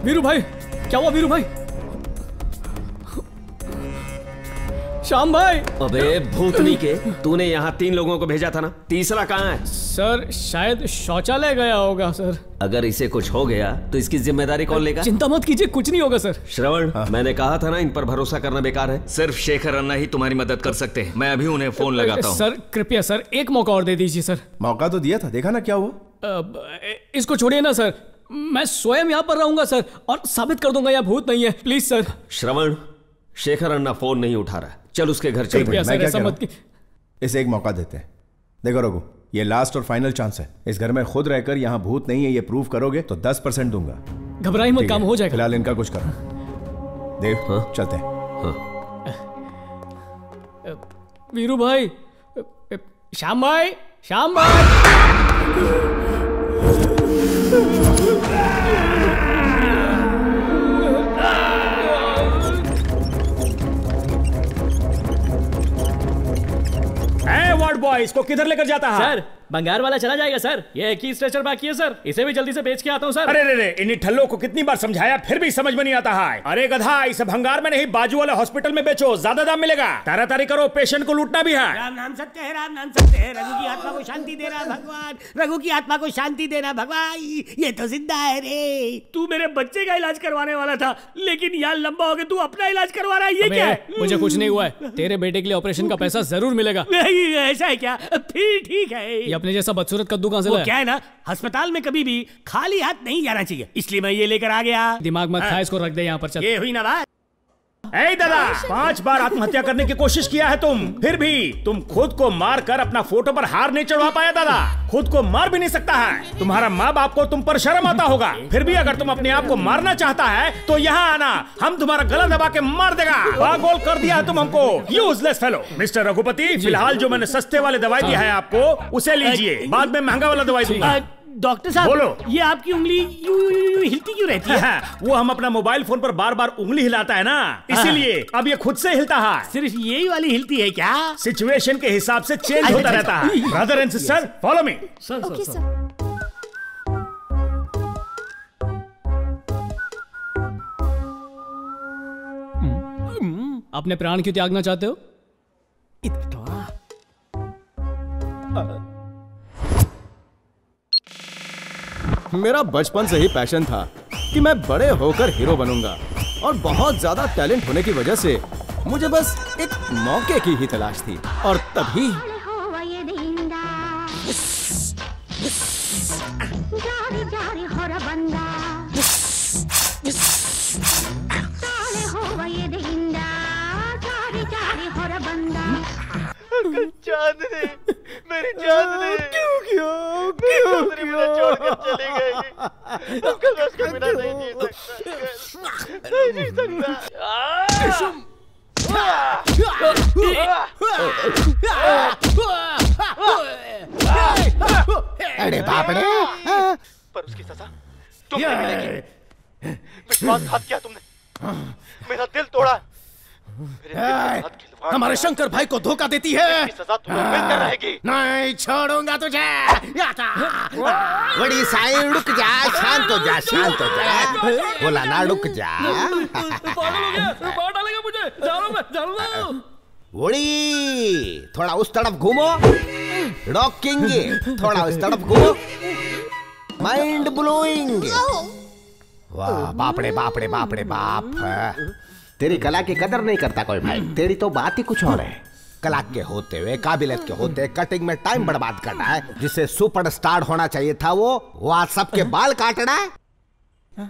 वीरू भाई, क्या हुआ वीरू भाई? श्याम भाई। अबे भूतनी के, तूने यहाँ 3 लोगों को भेजा था ना, तीसरा कहाँ है? सर शायद शौचालय गया होगा सर। अगर इसे कुछ हो गया तो इसकी जिम्मेदारी कौन लेगा? चिंता मत कीजिए, कुछ नहीं होगा सर। श्रवण, मैंने कहा था ना इन पर भरोसा करना बेकार है। सिर्फ शेखर अन्ना ही तुम्हारी मदद कर सकते हैं। मैं अभी उन्हें फोन लगाता हूँ। सर कृपया सर, एक मौका और दे दीजिए सर। मौका तो दिया था, देखा ना क्या हुआ। इसको छोड़िए ना सर, मैं स्वयं यहाँ पर रहूंगा सर और साबित कर दूंगा यहाँ भूत नहीं है। Please sir. Shravan, Shekhar Anna phone नहीं उठा रहा है, चल उसके घर चल। इसे एक मौका देते हैं। देखो रघु, ये लास्ट और फाइनल चांस है। इस घर में खुद रहकर यहाँ भूत नहीं है ये प्रूव करोगे तो 10% दूंगा। घबराई मत, काम हो जाएगा। फिलहाल इनका कुछ करो। देव, चलते हैं। वीरू भाई, श्याम भाई, श्याम भाई। वार्ड बॉय, इसको किधर लेकर जाता है? सर बंगार वाला चला जाएगा सर, ये एक ही स्ट्रेचर बाकी है सर, इसे भी जल्दी से बेच के आता हूँ सर। अरे रे, इन्हीं ठल्लों को कितनी बार समझाया फिर भी समझ में नहीं आता है। अरे गधा, इसे भंगार में नहीं बाजू वाले हॉस्पिटल में बेचो, ज्यादा दाम मिलेगा। तारी करो, पेशेंट को लूटना भी है। राम नाम सत्य है, राम नाम सत्य है। रघु की आत्मा को शांति देना भगवान, रघु की आत्मा को शांति देना भगवान। ये तो जिंदा है रे। तू मेरे बच्चे का इलाज करवाने वाला था, लेकिन यार लंबा हो गया, तू अपना इलाज करवा रहा है। ये क्या है? मुझे कुछ नहीं हुआ है, तेरे बेटे के लिए ऑपरेशन का पैसा जरूर मिलेगा। नहीं ऐसा है क्या? फिर ठीक है। ये अपने जैसा बदसूरत कद्दू कहां से लाया? क्या है ना, अस्पताल में कभी भी खाली हाथ नहीं जाना चाहिए, इसलिए मैं ये लेकर आ गया। दिमाग मत खा, इसको रख दे यहाँ पर। चल। ये हुई ना बात। ए दादा, 5 बार आत्महत्या करने की कोशिश किया है तुम, फिर भी तुम खुद को मार कर अपना फोटो पर हार नहीं चढ़वा पाया। दादा खुद को मार भी नहीं सकता है। तुम्हारा माँ बाप को तुम पर शर्म आता होगा, फिर भी अगर तुम अपने आप को मारना चाहता है तो यहाँ आना, हम तुम्हारा गला दबा के मार देगा। पागल कर दिया है तुम हमको, यूजलेस फेलो। मिस्टर रघुपति, फिलहाल जो मैंने सस्ते वाले दवाई दिया है आपको, उसे लीजिए, बाद में महंगा वाला दवाई दूंगा। डॉक्टर साहब, बोलो, ये आपकी उंगली यूं हिलती क्यों रहती है? वो हम अपना मोबाइल फोन पर बार बार उंगली हिलाता है ना, इसीलिए अब ये खुद से हिलता है। सिर्फ यही वाली हिलती है क्या? सिचुएशन के हिसाब से चेंज होता रहता है। Brother and sister, follow me. अपने प्राण क्यों त्यागना चाहते हो? मेरा बचपन से ही पैशन था कि मैं बड़े होकर हीरो बनूंगा, और बहुत ज्यादा टैलेंट होने की वजह से मुझे बस एक मौके की ही तलाश थी। और तभी चांदनी, मेरी चांदनी, क्यों बिना छोड़कर चली गई? अंकल मैं उसके बिना नहीं जी सकता, नहीं जी सकता। अरे बाप रे! पर उसकी सजा तुमने मिलेगी। विश्वासघात किया तुमने, मेरा दिल तोड़ा। हमारे शंकर भाई को धोखा देती है। सजा तुम्हें मिलकर रहेगी। नहीं छोड़ूंगा तुझे। बड़ी साई, रुक जा, शांत हो जा, शांत हो जा। बोला ना रुक जा। बड़ी थोड़ा उस तरफ घूमो, रॉकिंग, थोड़ा उस तरफ घूमो, माइंड ब्लोइंग। वाह, बाप रे बाप रे बाप रे बाप। तेरी कला की कदर नहीं करता कोई भाई, तेरी तो बात ही कुछ और है। कला के होते हुए, काबिलियत के होते कटिंग में टाइम बर्बाद करना है। जिसे सुपरस्टार होना चाहिए था वो आज सबके बाल काट रहा है।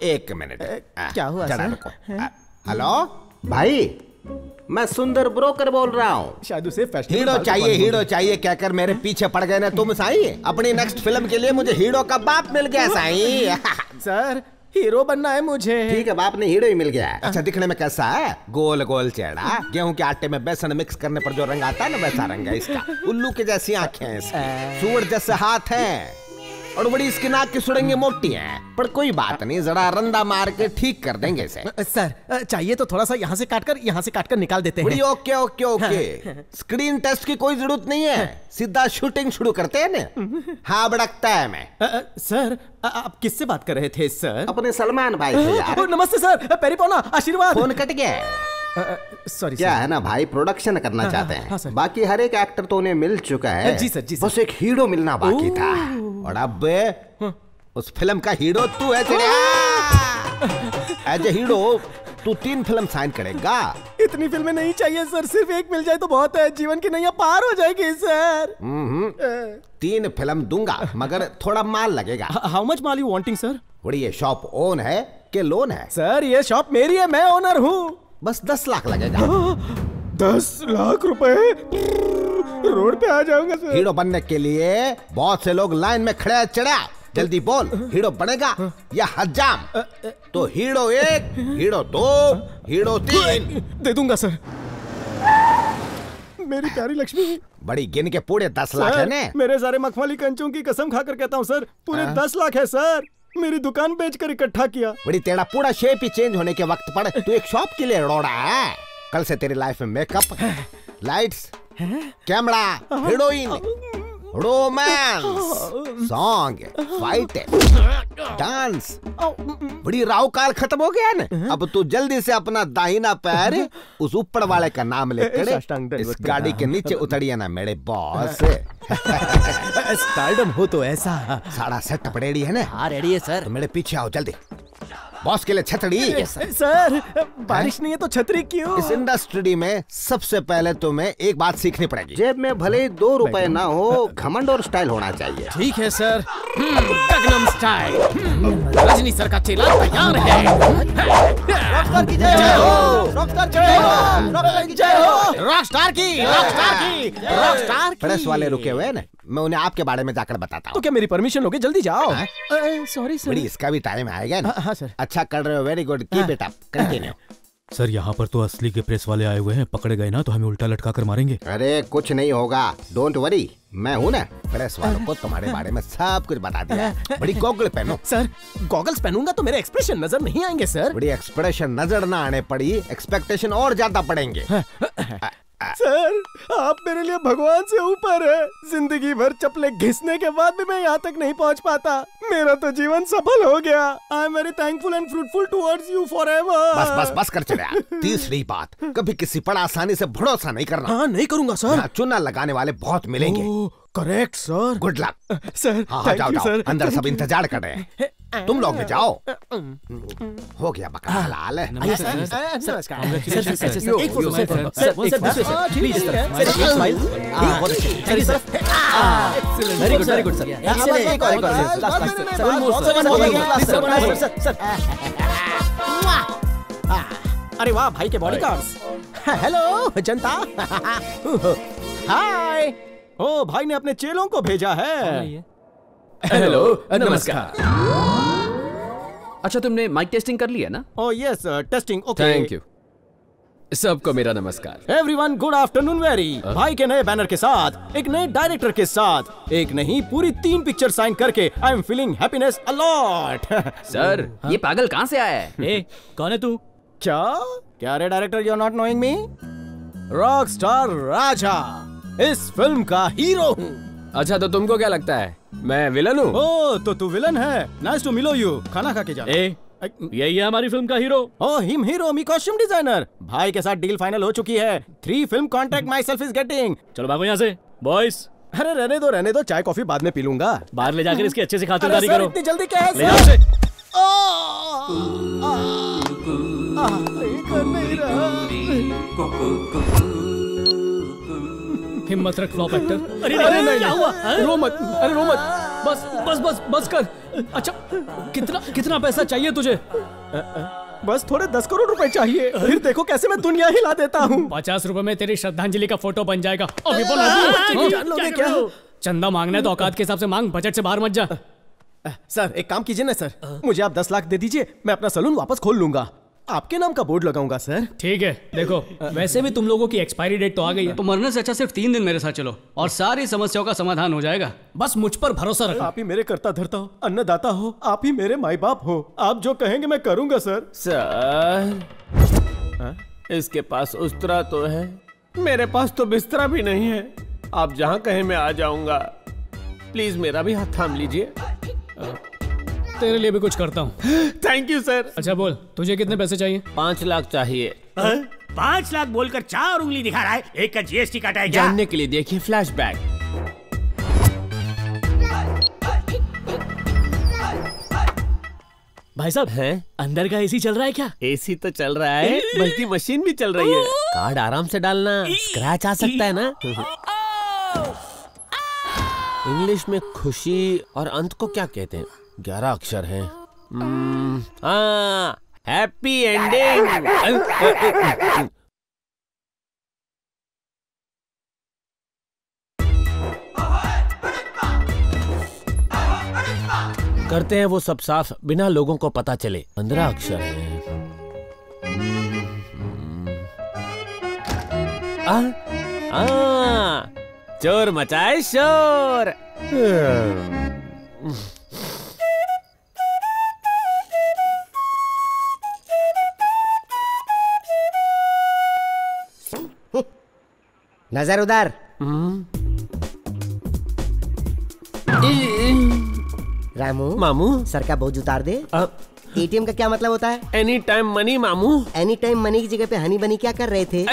एक मिनट, क्या हुआ सर? हेलो भाई, मैं सुंदर ब्रोकर बोल रहा हूँ। शायद उसे हीरो चाहिए, हीरो चाहिए कहकर मेरे पीछे पड़ गए ना तुम साईं। अपनी नेक्स्ट फिल्म के लिए मुझे हीरो का बाप मिल गया साईं। सर हीरो बनना है मुझे। ठीक है, बाप ने हीरो ही मिल गया है। अच्छा, दिखने में कैसा है? गोल गोल चेहरा, गेहूं के आटे में बेसन मिक्स करने पर जो रंग आता है ना, वैसा रंग है इसका। उल्लू की जैसी आंखें हैं इसकी, सूअर जैसे हाथ हैं, और बड़ी इसकी नाक की सुड़ंगे मोटी हैं। पर कोई बात नहीं, जरा रंदा मार के ठीक कर देंगे इसे। सर चाहिए तो थोड़ा सा यहाँ से काटकर निकाल देते हैं। Okay okay okay. Screen test की कोई जरूरत नहीं है, सीधा शूटिंग शुरू करते हैं ना। हाँ, बड़कता है मैं। सर आप किससे बात कर रहे थे सर? अपने सलमान भाई से यार। नमस्ते सर, पैरी पौना, आशीर्वाद। फोन कट गया। सॉरी क्या है ना भाई, प्रोडक्शन करना चाहते हैं। हाँ सर। बाकी हर एक एक्टर तो उन्हें मिल चुका है। जी सर, जी सर। बस एक हीरो मिलना बाकी था, और अब उस फिल्म का हीरो तू है। एज ए हीरो तू 3 फिल्म साइन करेगा। इतनी फिल्में नहीं चाहिए सर, सिर्फ एक मिल जाए तो बहुत है। जीवन की नैया पार हो जाएगी सर। 3 फिल्म दूंगा, मगर थोड़ा माल लगेगा। How much mall you wanting sir? बड़ी ये शॉप ओन है कि लोन है? सर ये शॉप मेरी है, मैं ओनर हूँ। बस 10 लाख लगेगा। 10 लाख रुपए? रोड पे आ जाऊंगा सर। हीरो बनने के लिए बहुत से लोग लाइन में खड़े हैं। चढ़ा, जल्दी बोल, हीरो बनेगा या हज्जाम? तो हीरो 1, हीरो 2, हीरो 3 दे दूंगा सर। मेरी प्यारी लक्ष्मी। बड़ी गिन के पूरे 10 लाख है ने? मेरे सारे मखमली कंचों की कसम खाकर कहता हूँ सर, पूरे 10 लाख है सर। मेरी दुकान बेचकर इकट्ठा किया। बड़ी तेरा पूरा शेप ही चेंज होने के वक्त पर तू एक शॉप के लिए रोड़ा है। कल से तेरी लाइफ में makeup, lights, camera, heroine, romance, song, fight, dance, बड़ी राव काल खत्म हो गया ना। अब तू जल्दी से अपना दाहिना पैर उस ऊपर वाले का नाम लेकर इस गाड़ी के नीचे उतरिए ना मेरे बॉस। स्टारडम हो तो ऐसा। सारा सेटअप रेडी है ना? हाँ रेडी है सर। तो मेरे पीछे आओ जल्दी। बॉस के लिए छतरी। सर बारिश नहीं है तो छतरी क्यों? इस इंडस्ट्री में सबसे पहले तुम्हें एक बात सीखनी पड़ेगी। जेब में भले 2 रुपए ना हो, घमंड और स्टाइल होना चाहिए। ठीक है sir. Gangnam style. Rajni sir का चेला तैयार है। रॉकस्टार की जय हो, रॉकस्टार की जय हो, रॉकस्टार की जय हो, रॉकस्टार की, रॉकस्टार की, रॉकस्टार की। प्रेस वाले रुके हुए हैं ना, मैं उन्हें आपके बारे में जाकर बताता हूँ। तो क्या मेरी परमिशन होगी? जल्दी जाओ। Sorry sir. बड़ी इसका भी टाइम आएगा ना। हाँ सर। अच्छा कर रहे हो, very good, keep it up, continue. Sir यहाँ पर तो असली के प्रेस वाले आए हुए हैं, पकड़े गए ना तो हमें उल्टा लटका कर मारेंगे। अरे कुछ नहीं होगा, डोंट वरी, मैं हूँ ना। प्रेस वालों को तुम्हारे बारे में सब कुछ बता दिया। बड़ी गॉगल पहनो। सर गॉगल्स पहनूंगा तो मेरे एक्सप्रेशन नजर नहीं आएंगे सर। बड़ी एक्सप्रेशन नजर ना आने पड़ी, एक्सपेक्टेशन और ज्यादा पड़ेंगे। सर आप मेरे लिए भगवान से ऊपर है। जिंदगी भर चप्पलें घिसने के बाद भी मैं यहाँ तक नहीं पहुँच पाता। मेरा तो जीवन सफल हो गया। I am very thankful and fruitful towards you forever. बस बस बस कर चला। तीसरी बात, कभी किसी पर आसानी से भरोसा नहीं करना। हाँ नहीं करूँगा सर। चुना लगाने वाले बहुत मिलेंगे। Correct sir. Good luck sir. हाँ जाओ जाओ, अंदर सब इंतजार कर रहे हैं। तुम लोग भी जाओ। हो गया बकरा हलाल। Very good sir. अरे वाह भाई के बॉडीगार्ड्स। हेलो जनता। हाय। ओ भाई ने अपने चेलों को भेजा है। हेलो नमस्कार। अच्छा तुमने माइक टेस्टिंग कर लिया ना? Oh yes testing. Okay thank you. सबको मेरा नमस्कार। Everyone good afternoon. वेरी भाई के नए बैनर के साथ, एक नए डायरेक्टर के साथ, एक नहीं पूरी 3 पिक्चर साइन करके I am feeling happiness a lot. Sir ये पागल कहाँ से आया है? ए, कौन है तू? क्या रे director, you are not knowing me? Rockstar Raja इस फिल्म का हीरो हूँ। अच्छा तो तुमको क्या लगता है मैं विलन हूँ? ओ तो तू विलन है। नाइस टू मिलो यू। खाना खा के जा। यही है हमारी फिल्म का हीरो। ओ हिम हीरो, मी कॉस्ट्यूम डिजाइनर। भाई के साथ डील फाइनल हो चुकी है। 3 film contract my self is getting. चलो भागो यहाँ से बॉयज। अरे रहने दो, चाय कॉफी बाद में पी लूंगा। बाहर ले जाकर इसकी अच्छे से खातिरदारी करो। इतनी जल्दी क्या है? ले जाओ से। हिम्मत रख फ्लॉप एक्टर। अरे नहीं, क्या हुआ? रो मत, अरे रो मत। बस बस बस बस कर। अच्छा कितना पैसा चाहिए तुझे? बस थोड़े 10 करोड़ रुपए चाहिए, फिर देखो कैसे मैं दुनिया हिला देता हूँ। 50 रुपए में तेरी श्रद्धांजलि का फोटो बन जाएगा। अभी बोला जान लोगे क्या? चंदा मांगना है तो औकात के हिसाब से मांग, बजट से बाहर मत जा। सर एक काम कीजिए ना सर, मुझे आप 10 लाख दे दीजिए, मैं अपना सलून वापस खोल लूंगा, आपके नाम का बोर्ड लगाऊंगा सर। ठीक है, देखो वैसे भी तुम लोगों की एक्सपायरी डेट तो आ गई है, तो मरने से अच्छा सिर्फ 3 दिन मेरे साथ चलो और सारी समस्याओं का समाधान हो जाएगा। बस मुझ पर भरोसा रखो। आप ही मेरे कर्ता धर्ता हो, अन्नदाता हो, आप ही मेरे माई बाप हो, आप जो कहेंगे मैं करूंगा सर। सर इसके पास उस्तरा तो है, मेरे पास तो बिस्तरा भी नहीं है। आप जहाँ कहें मैं आ जाऊंगा, प्लीज मेरा भी हाथ थाम लीजिए। तेरे लिए भी कुछ करता हूँ। Thank you sir. अच्छा बोल, तुझे कितने पैसे चाहिए? 5 लाख चाहिए। 5 लाख बोलकर 4 उंगली दिखा रहा है, एक का जीएसटी काटा है क्या? जानने के लिए देखिए फ्लैशबैक। भाई साहब हैं अंदर का एसी चल रहा है क्या? एसी तो चल रहा है, बल्कि मशीन भी चल रही है। कार्ड आराम से डालना, स्क्रैच आ सकता है ना। इंग्लिश में खुशी और अंत को क्या कहते हैं? 11 अक्षर हैं। Happy ending. करते हैं वो सब साफ, बिना लोगों को पता चले। 15 अक्षर हैं। चोर मचाए शोर। नजर उधर। रामू मामू सर का बोझ उतार दे। एटीएम का क्या मतलब होता है? एनी टाइम मनी मामू। एनी टाइम मनी की जगह पे हनी बनी क्या कर रहे थे?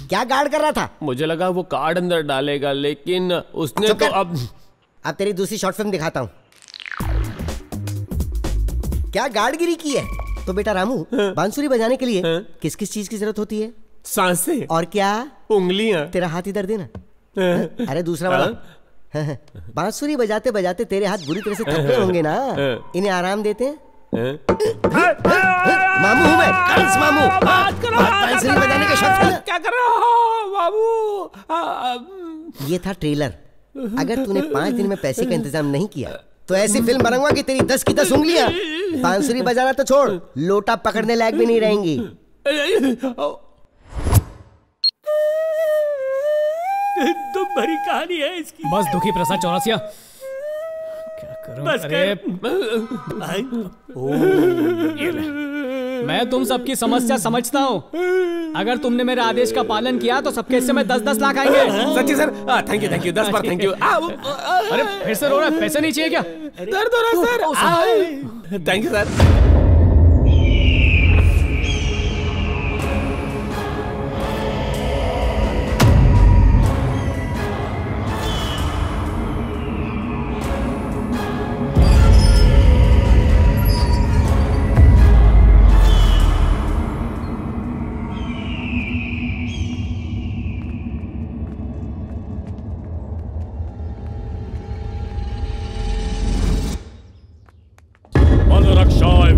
क्या गार्ड कर रहा था? मुझे लगा वो कार्ड अंदर डालेगा, लेकिन उसने तो अब तेरी दूसरी शॉर्ट फिल्म दिखाता हूँ। क्या गार्डगिरी की है? तो बेटा रामू, बांसुरी बजाने के लिए किस किस चीज की जरूरत होती है? सांसें। और क्या? उंगलियां। तेरा हाथ इधर देना। अरे दूसरा वाला। बांसुरी बजाते बजाते तेरे हाथ बुरी तरह से थक गए होंगे ना, इन्हें आराम देते हैं। मामू हूँ मैं, कंस मामू। बांसुरी बजाने का शौक है। क्या कर रहे हो बाबू? ये था ट्रेलर। अगर तूने 5 दिन में पैसे का इंतजाम नहीं किया तो ऐसी फिल्म बनाऊंगा कि तेरी 10 की 10 उंगलियां बांसुरी बजाना तो छोड़, लोटा पकड़ने लायक भी नहीं रहेंगी। दुख भरी कहानी है इसकी। बस दुखी प्रसाद चौरसिया, क्या करूं? बस अरे मैं तुम सबकी समस्या समझता हूँ। अगर तुमने मेरे आदेश का पालन किया तो सबके हिस्से में 10-10 लाख आएंगे। सच्ची sir? Thank you 10 bar thank you. अरे फिर से रो रहा है? पैसे नहीं चाहिए क्या? दर्द हो रहा है सर। Thank you sir.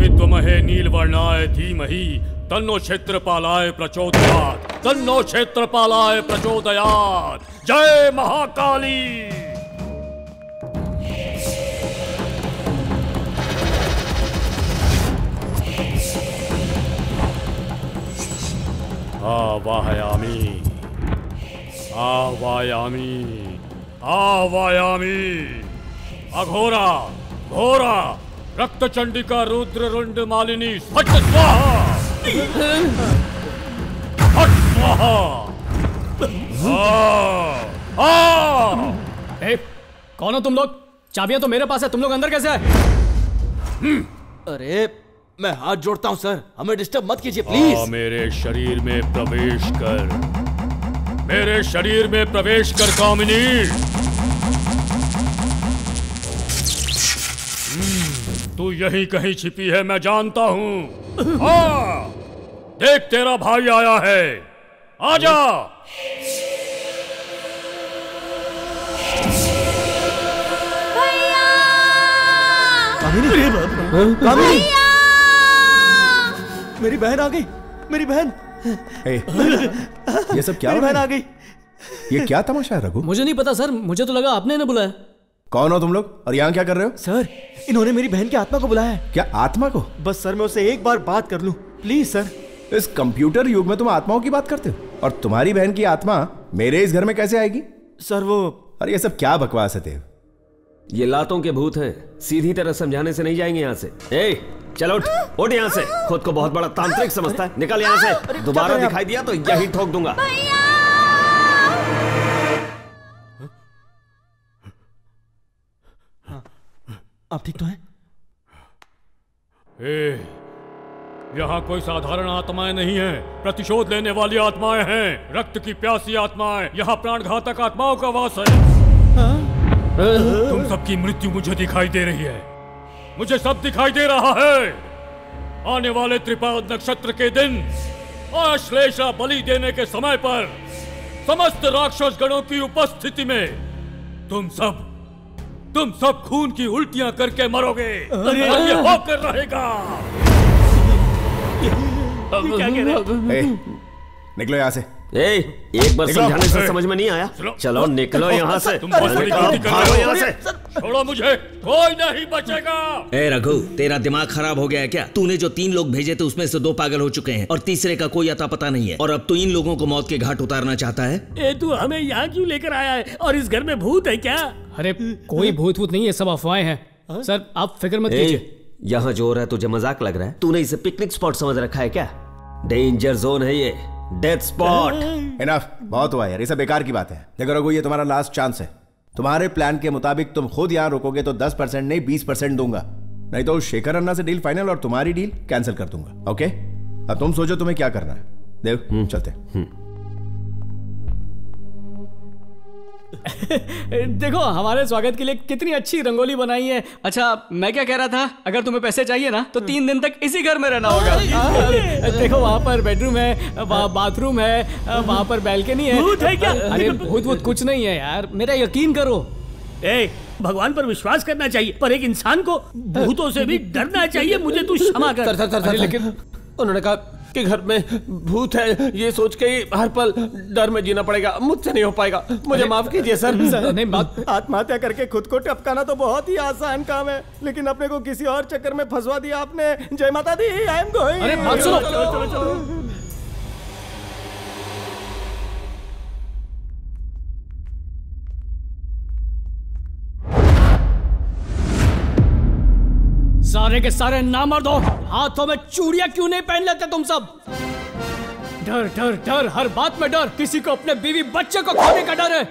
विद्महे नीलवर्णाय धीमहि तन्नो क्षेत्रपालाय प्रचोदयात्, तन्नो क्षेत्रपालाय प्रचोदयात्। जय महाकाली। आवाहयामि आवाहयामि आवाहयामि। अघोरा घोरा रक्त चंडिका रुद्र रुंड मालिनी फट स्वाहा फट स्वाहा। कौन हो तुम लोग? चाबियां तो मेरे पास है, तुम लोग अंदर कैसे आए? अरे मैं हाथ जोड़ता हूं सर, हमें डिस्टर्ब मत कीजिए प्लीज। मेरे शरीर में प्रवेश कर, मेरे शरीर में प्रवेश कर कामिनी। तू यहीं कहीं छिपी है, मैं जानता हूं। देख तेरा भाई आया है, आजा। कामिनी, मेरी बहन आ गई, मेरी बहन। ये सब क्या? मेरी बहन आ गई। ये क्या तमाशा है रघु? मुझे नहीं पता सर, मुझे तो लगा आपने ना बुलाया। कौन हो तुम लोग और यहाँ क्या कर रहे हो? सर, इन्होंने मेरी बहन की आत्मा को बुलाया है। क्या आत्मा को? बस सर मैं उससे एक बार बात कर लूं, प्लीज सर। इस कंप्यूटर युग में तुम आत्माओं की बात करते हो? और तुम्हारी बहन की आत्मा मेरे इस घर में कैसे आएगी? सर वो... अरे ये सब क्या बकवास है देव? ये लातों के भूत हैं, सीधी तरह समझाने से नहीं जाएंगे यहाँ से। ए, चलो उठ यहाँ से। खुद को बहुत बड़ा तांत्रिक समझता है, निकल यहाँ से। दोबारा दिखाई दिया तो यही ठोक दूंगा। आप ठीक तो हैं? यहाँ कोई साधारण आत्माएं नहीं हैं, प्रतिशोध लेने वाली आत्माएं हैं, रक्त की प्यासी आत्माएं। यहाँ प्राणघातक आत्माओं का वास है। तुम सबकी मृत्यु मुझे दिखाई दे रही है, मुझे सब दिखाई दे रहा है। आने वाले त्रिपाद नक्षत्र के दिन आश्लेषा बलि देने के समय पर समस्त राक्षस गणों की उपस्थिति में तुम सब खून की उल्टियां करके मरोगे। और ये होकर रहेगा। क्या कह रहे? निकलो यहाँ से। एक बार समझाने से समझ में नहीं आया? चलो निकलो यहाँ से। भागो यहाँ से। छोड़ो मुझे, कोई नहीं बचेगा। ए रघु, तेरा दिमाग खराब हो गया है क्या? तूने जो 3 लोग भेजे थे उसमें से 2 पागल हो चुके हैं और तीसरे का कोई अता पता नहीं है। और अब तू इन लोगों को मौत के घाट उतारना चाहता है? तू हमें यहाँ क्यों लेकर आया है? और इस घर में भूत है क्या? अरे कोई भूत नहीं है, सब अफवाहें हैं। सर आप फिक्र मत कीजिए। यहाँ जो हो रहा है तुझे मजाक लग रहा है? तूने इसे पिकनिक स्पॉट समझ रखा है क्या? डेंजर जोन है ये, डेथ स्पॉट। इनफ, बहुत हुआ यार, ये सब बेकार की बात है। देखो रघु, ये तुम्हारा लास्ट चांस है। तुम्हारे प्लान के मुताबिक तुम खुद यहाँ रुकोगे तो 10% नहीं 20% दूंगा, नहीं तो शेखर अन्ना से डील फाइनल और तुम्हारी डील कैंसिल कर दूंगा। ओके, अब तुम सोचो तुम्हें क्या करना है। देव चलते। देखो हमारे स्वागत के लिए कितनी अच्छी रंगोली बनाई है। अच्छा मैं क्या कह रहा था, अगर तुम्हें पैसे चाहिए ना तो 3 दिन तक इसी घर में रहना होगा। देखो वहाँ पर बेडरूम है, वहाँ बाथरूम है, वहाँ पर बैल्कनी है। भूत है क्या? अरे भूत कुछ नहीं है यार, मेरा यकीन करो। भगवान पर विश्वास करना चाहिए, पर एक इंसान को भूतों से भी डरना चाहिए। मुझे तू क्षमा कर। लेकिन उन्होंने कहा कि घर में भूत है, ये सोच के ही हर पल डर में जीना पड़ेगा। मुझसे नहीं हो पाएगा, मुझे माफ कीजिए सर। नहीं, आत्महत्या करके खुद को टपकाना तो बहुत ही आसान काम है, लेकिन अपने को किसी और चक्कर में फंसवा दिया आपने। जय माता दी, आई एम गोइंग। अरे बात सुनो। चलो। सारे के सारे नामर्द हो, हाथों में चूड़ियां क्यों नहीं पहन लेते तुम सब? डर डर डर, हर बात में डर। किसी को अपने बीवी बच्चे को खोने का डर है,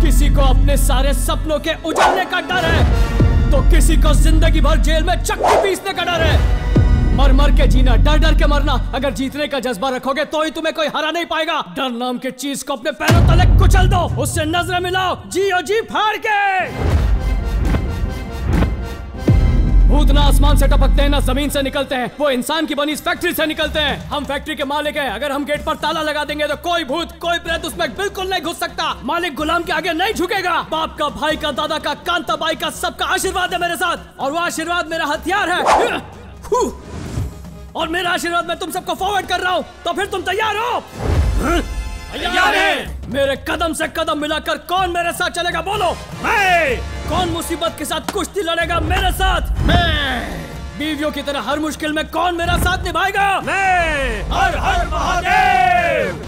किसी को अपने सारे सपनों के उजड़ने का डर है, तो किसी को जिंदगी भर जेल में चक्की पीसने का डर है। मर मर के जीना, डर डर के मरना। अगर जीतने का जज्बा रखोगे तो ही तुम्हें कोई हरा नहीं पाएगा। डर नाम की चीज को अपने पैरों तले कुचल दो, उससे नजरें मिलाओ, जियो जी फाड़ के। भूत ना आसमान से टपकते हैं ना जमीन से निकलते हैं, वो इंसान की बनी इस फैक्ट्री से निकलते हैं। हम फैक्ट्री के मालिक हैं, अगर हम गेट पर ताला लगा देंगे तो कोई भूत कोई प्रेत उसमें बिल्कुल नहीं घुस सकता। मालिक गुलाम के आगे नहीं झुकेगा। बाप का, भाई का, दादा का, कांता बाई का, सबका आशीर्वाद है मेरे साथ, और वो आशीर्वाद मेरा हथियार है। और मेरा आशीर्वाद मैं तुम सबको फॉरवर्ड कर रहा हूँ, तो फिर तुम तैयार हो? तैयार है। मेरे कदम से कदम मिलाकर कौन मेरे साथ चलेगा बोलो? मैं। कौन मुसीबत के साथ कुश्ती लड़ेगा मेरे साथ? मैं। बीवियों की तरह हर मुश्किल में कौन मेरा साथ निभाएगा? मैं। हर हर महादेव।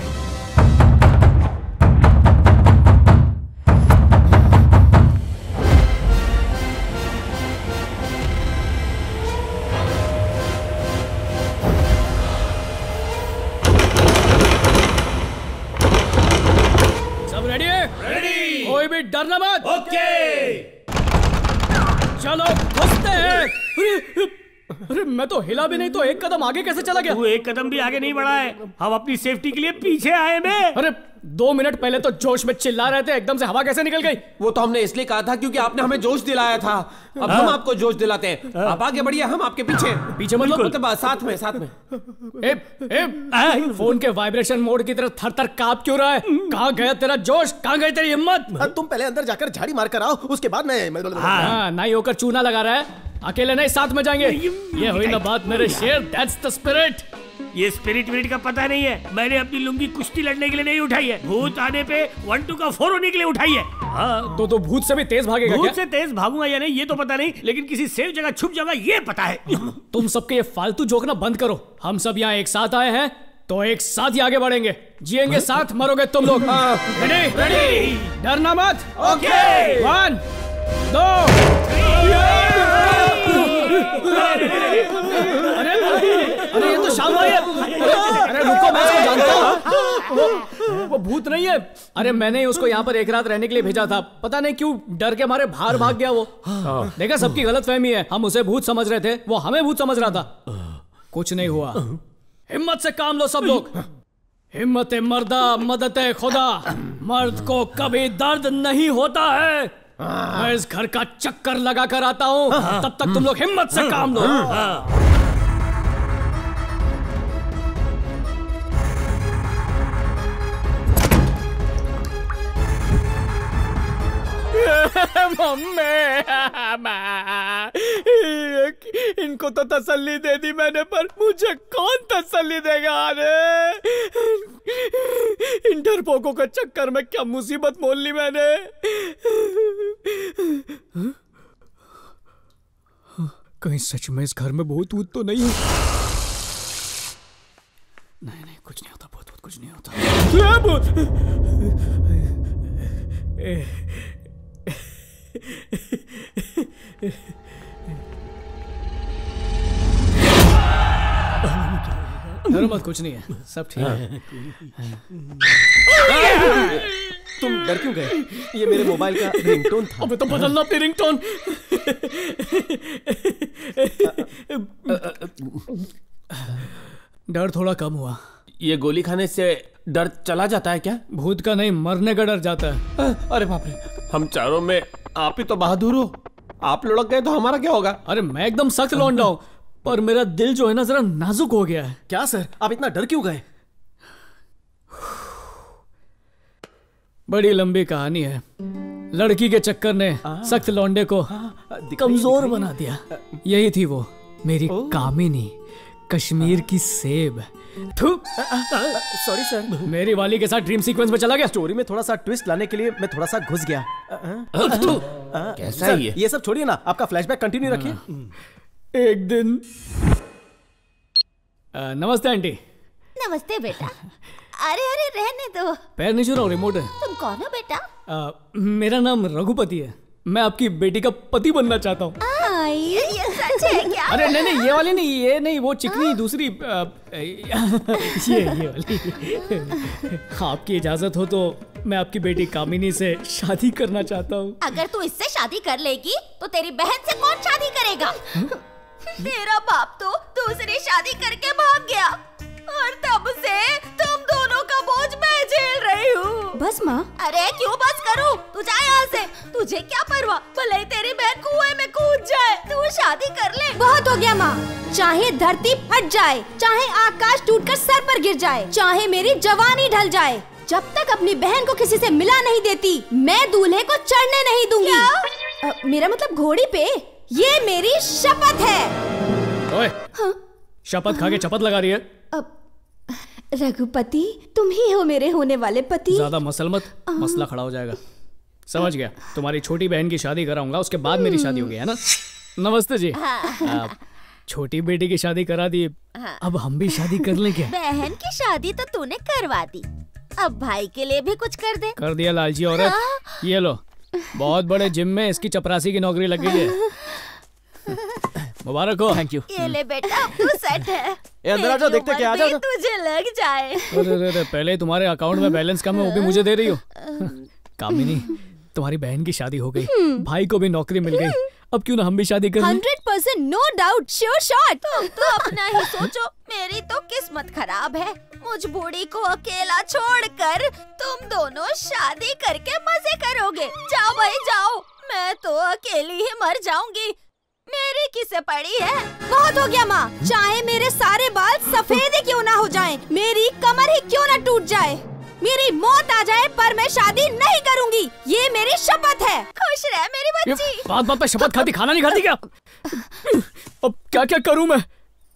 कोई भी डरना मत। ओके चलो घुसते हैं। अरे मैं तो हिला भी नहीं तो एक कदम आगे कैसे चला गया? तू एक कदम भी आगे नहीं बढ़ा है, हम अपनी सेफ्टी के लिए पीछे आए हैं। अरे 2 मिनट पहले तो जोश में चिल्ला रहे थे, एकदम से हवा कैसे निकल गई? वो तो हमने इसलिए कहा था क्योंकि आपने हमें जोश दिलाया था। अब हम आपको जोश दिलाते हैं। आप आगे बढ़िए, हम आपके पीछे। पीछे मतलब साथ में साथ में। फोन के वाइब्रेशन मोड की तरह थर थर कांप क्यों रहा है? कहाँ गया तेरा जोश, कहाँ गई तेरी हिम्मत? तुम पहले अंदर जाकर झाड़ी मार कर आओ, उसके बाद मैं नहीं होकर चूना लगा रहा है। अकेले नहीं, साथ में जाएंगे। ये हुई ना बात मेरे शेर, दैट्स द स्पिरिट। ये स्पिरिट विरिट का पता नहीं है। मैंने अपनी लुंगी कुश्ती लड़ने के लिए नहीं उठाई है, भूत आने पे 1-2 का 4 होने के लिए उठाई है। हाँ तो भूत से भी तेज भागेगा क्या? भूत से तेज भागूंगा या नहीं ये तो पता नहीं, लेकिन किसी सेफ जगह छुप जाऊंगा ये पता है। तुम सबके ये फालतू जोक ना बंद करो। हम सब यहाँ एक साथ आए हैं तो एक साथ ही आगे बढ़ेंगे, जिएंगे साथ, मरोगे तुम लोग। रेडी? रेडी। डरना मत। ओके। 1 2 अरे ये तो शाम भाई है। अरे रुको, मैं इसको जानता हूँ, वो भूत नहीं है। अरे मैंने ही उसको यहाँ पर एक रात रहने के लिए भेजा था, पता नहीं क्यों डर के हमारे बाहर भाग गया वो। देखा, सबकी गलतफहमी है, हम उसे भूत समझ रहे थे, वो हमें भूत समझ रहा था। कुछ नहीं हुआ। हिम्मत से काम लो सब लोग। हिम्मत मर्दा मदद खुदा। मर्द को कभी दर्द नहीं होता है। मैं इस घर का चक्कर लगा कर आता हूँ, तब तक तुम लोग हिम्मत से काम लो। इनको तो तसल्ली दे दी मैंने, पर मुझे कौन तसल्ली देगा? अरे इन डरपोकों के चक्कर में क्या मुसीबत मोल ली मैंने। कहीं सच में इस घर में भूत वूत तो नहीं है? नहीं, कुछ नहीं होता, भूत कुछ नहीं होता। डरो मत, कुछ नहीं है, सब ठीक है। तुम डर क्यों गए? ये मेरे मोबाइल का रिंगटोन था। अबे तो बदलना अपनी रिंगटोन। डर थोड़ा कम हुआ। ये गोली खाने से डर चला जाता है क्या? भूत का नहीं, मरने का डर जाता है। अरे बाप रे, हम चारों में आप ही तो बहादुर हो। आप लुढ़क गए तो हमारा क्या होगा? अरे मैं एकदम सख्त लौंडा हूं, पर मेरा दिल जो है ना जरा नाजुक हो गया है। क्या सर, आप इतना डर क्यों गए? बड़ी लंबी कहानी है। लड़की के चक्कर ने सख्त लौंडे को कमजोर बना दिया। यही थी वो, मेरी कामिनी, कश्मीर की सेब। सॉरी सर, मेरी वाली के साथ ड्रीम सीक्वेंस में चला गया। स्टोरी में थोड़ा सा ट्विस्ट लाने के लिए मैं थोड़ा सा घुस गया। कैसा है ये सब छोड़िए ना, आपका फ्लैशबैक कंटिन्यू रखिए। एक दिन नमस्ते आंटी। नमस्ते बेटा। अरे अरे रहने दो, पैर नहीं छू रहा हूँ, रिमोट है। तुम कौन हो बेटा? मेरा नाम रघुपति है, मैं आपकी बेटी का पति बनना चाहता हूँ। ये सच है क्या? अरे नहीं, ये वाली नहीं, ये नहीं, वो चिकनी दूसरी, ये वाली। आपकी इजाजत हो तो मैं आपकी बेटी कामिनी से शादी करना चाहता हूँ। अगर तू इससे शादी कर लेगी तो तेरी बहन से कौन शादी करेगा? तेरा बाप तो दूसरी शादी करके भाग गया और तब से तुम दोनों का बोझ मैं झेल रही हूँ। बस माँ। अरे क्यों बस करूँ? तू जा यहाँ से। तुझे क्या परवाह, भले ही तेरी बहन कुएं में कूद जाए, तू शादी कर ले। बहुत हो गया माँ, चाहे धरती फट जाए, चाहे आकाश टूटकर सर पर गिर जाए, चाहे मेरी जवानी ढल जाए, जब तक अपनी बहन को किसी से मिला नहीं देती, मैं दूल्हे को चढ़ने नहीं दूंगी। मेरा मतलब घोड़ी पे। ये मेरी शपथ है। ओए, शपथ खा के चपत लगा रही है। रघुपति, तुम ही हो मेरे होने वाले पति। ज्यादा मसल मत, मसला खड़ा हो जाएगा। समझ गया, तुम्हारी छोटी बहन की शादी कराऊंगा, उसके बाद मेरी शादी होगी, है ना? नमस्ते जी। छोटी बेटी की शादी करा दी, अब हम भी शादी कर लें क्या? बहन की शादी तो तूने करवा दी, अब भाई के लिए भी कुछ कर दे। कर दिया लालची औरत। ये लो, बहुत बड़े जिम में इसकी चपरासी की नौकरी लग गई है। मुबारक हो। Thank you. ये ले बेटा, अब तू सेट है। अंदर आ जाओ, देखते क्या आ जाओ। तुझे लग जाए। अरे पहले तुम्हारे अकाउंट में बैलेंस कम है, वो भी मुझे दे रही हो। कामिनी, तुम्हारी बहन की शादी हो गई, भाई को भी नौकरी मिल गई, अब क्यों ना हम भी शादी कर लें? 100% नो डाउट, श्योर शॉट। तुम तो अपना ही सोचो, मेरी तो किस्मत खराब है। मुझ बूढ़ी को अकेला छोड़कर तुम दोनों शादी करके मजे करोगे। जाओ भाई जाओ, मैं तो अकेली ही मर जाऊंगी। मेरी किसे पड़ी है? बहुत हो गया माँ, चाहे मेरे सारे बाल सफेद ही क्यों ना हो जाएं, मेरी कमर ही क्यों ना टूट जाए, मेरी मौत आ जाए, पर मैं शादी नहीं करूंगी। ये मेरी शपथ है। खुश रह मेरी बच्ची। बात बात पे शपथ खाती, खाना नहीं खाती क्या? अब क्या क्या करूं मैं?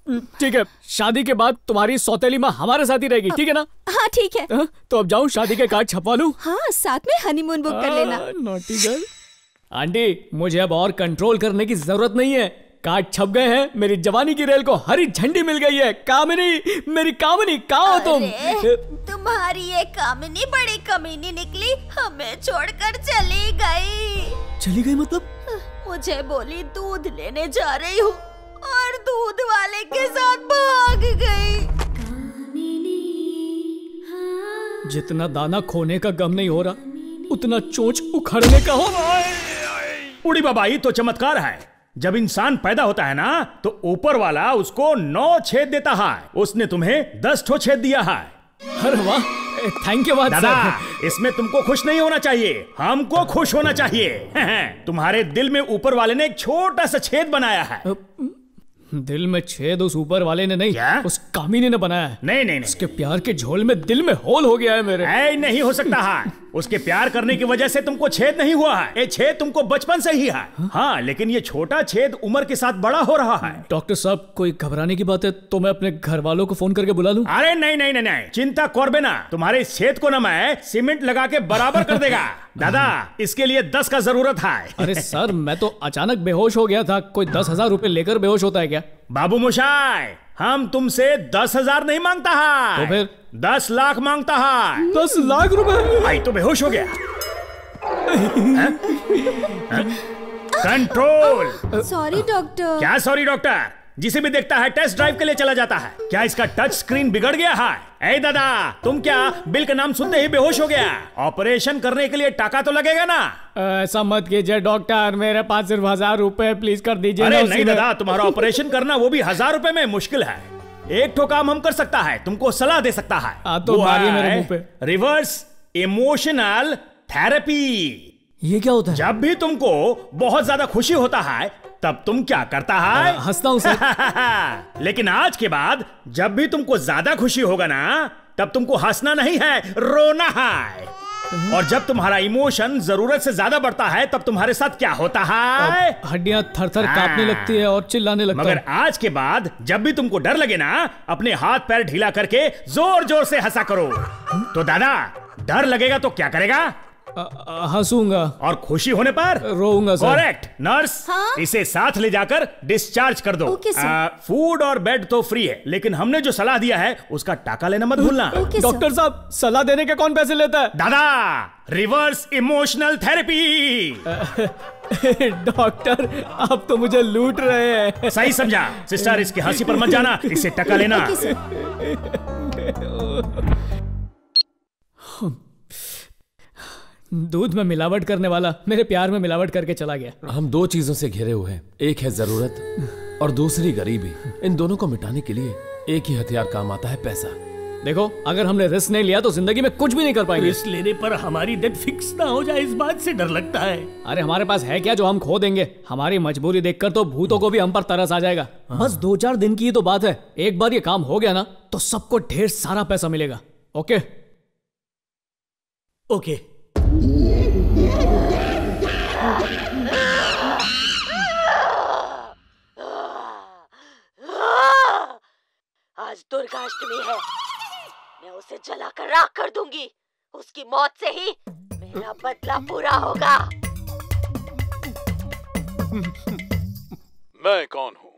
ठीक है, शादी के बाद तुम्हारी सौतेली माँ हमारे साथ ही रहेगी, ठीक है ना? हाँ ठीक है। तो अब जाऊँ शादी के कार्ड छपवा लूँ? हाँ, साथ में हनीमून बुक कर लेना। Naughty girl. आंटी, मुझे अब और कंट्रोल करने की जरूरत नहीं है। कार्ड छप गए हैं, मेरी जवानी की रेल को हरी झंडी मिल गई है। कामिनी, मेरी कामिनी, कहाँ हो तुम? तुम्हारी ये कामिनी बड़ी कमीनी निकली, हमें छोड़कर चली गई। चली गई मतलब? मुझे बोली दूध लेने जा रही हूँ और दूध वाले के साथ भाग गई। जितना दाना खोने का गम नहीं हो रहा, उतना चोंच उखड़ने का हो रहा है। उड़ी बाबा, ये तो चमत्कार है। जब इंसान पैदा होता है ना, तो ऊपर वाला उसको 9 छेद देता है। उसने तुम्हें 10 ठो छेद दिया है। अरे वाह, थैंक यू दादा। इसमें तुमको खुश नहीं होना चाहिए, हमको खुश होना चाहिए। तुम्हारे दिल में ऊपर वाले ने एक छोटा सा छेद बनाया है। दिल में छेद उस ऊपर वाले ने नहीं, उस कामिनी ने बनाया है। नहीं। उसके प्यार के झोल में दिल में होल हो गया है मेरे। नहीं हो सकता है। उसके प्यार करने की वजह से तुमको छेद नहीं हुआ है। ये छेद तुमको बचपन से ही है। हाँ, लेकिन ये छोटा छेद उम्र के साथ बड़ा हो रहा है। डॉक्टर साहब, कोई घबराने की बात है तो मैं अपने घर वालों को फोन करके बुला लूं? अरे नहीं, चिंता करबे ना। तुम्हारे इस छेद को ना मैं सीमेंट लगा के बराबर कर देगा। दादा, इसके लिए 10 का जरूरत है। अरे सर, मैं तो अचानक बेहोश हो गया था। कोई 10,000 रुपए लेकर बेहोश होता है क्या? बाबू मोशाय, हम तुमसे 10,000 नहीं मांगता है। तो फिर 10 लाख मांगता है। 10 लाख रुपए? भाई तो बेहोश हो गया। कंट्रोल। Sorry doctor. क्या सॉरी डॉक्टर? जिसे भी देखता है टेस्ट ड्राइव के लिए चला जाता है। क्या इसका टच स्क्रीन बिगड़ गया है? ए दादा, तुम क्या बिल का नाम सुनते ही बेहोश हो गया? ऑपरेशन करने के लिए टाका तो लगेगा ना? ऐसा मत कीजिए डॉक्टर, मेरे पास सिर्फ 1,000 रुपए प्लीज कर दीजिए। अरे नहीं दादा, तुम्हारा ऑपरेशन करना वो भी 1,000 रुपए में मुश्किल है। एक ठो काम हम कर सकता है, तुमको सलाह दे सकता है। तो मारिए मेरे मुंह पे। Reverse emotional therapy. ये क्या होता है? जब भी तुमको बहुत ज्यादा खुशी होता है, तब तुम क्या करता है? हंसता हूं सर। लेकिन आज के बाद जब भी तुमको ज्यादा खुशी होगा ना, तब तुमको हंसना नहीं है, रोना है। और जब तुम्हारा इमोशन जरूरत से ज्यादा बढ़ता है, तब तुम्हारे साथ क्या होता है? हड्डियां थर-थर कांपने लगती है और चिल्लाने लगता है। मगर आज के बाद जब भी तुमको डर लगे ना, अपने हाथ पैर ढीला करके जोर जोर से हंसा करो। तो दादा, डर लगेगा तो क्या करेगा? हंसूंगा। और खुशी होने पर रोऊंगा सर। करेक्ट। नर्स, इसे साथ ले जाकर डिस्चार्ज कर दो। फूड और बेड तो फ्री है, लेकिन हमने जो सलाह दिया है उसका टाका लेना मत भूलना। डॉक्टर साहब, सलाह देने के कौन पैसे लेता है? दादा, रिवर्स इमोशनल थेरेपी। डॉक्टर, आप तो मुझे लूट रहे हैं। सही समझा। सिस्टर, इसकी हंसी पर मत जाना, इससे टका लेना। दूध में मिलावट करने वाला मेरे प्यार में मिलावट करके चला गया। हम 2 चीजों से घिरे हुए हैं, एक है जरूरत और दूसरी गरीबी। इन दोनों को मिटाने के लिए एक ही हथियार काम आता है, पैसा। देखो, अगर हमने रिस्क नहीं लिया तो जिंदगी में कुछ भी नहीं कर पाएंगे। रिस्क लेने पर हमारी डेथ फिक्स ना हो जाए, इस बात से डर लगता है। अरे हमारे पास है क्या जो हम खो देंगे? हमारी मजबूरी देखकर तो भूतों को भी हम पर तरस आ जाएगा। बस 2-4 दिन की ही तो बात है। एक बार ये काम हो गया ना, तो सबको ढेर सारा पैसा मिलेगा। Okay okay. आज दुर्गाष्टमी है, मैं उसे जलाकर राख कर दूंगी। उसकी मौत से ही मेरा बदला पूरा होगा। मैं कौन हूँ?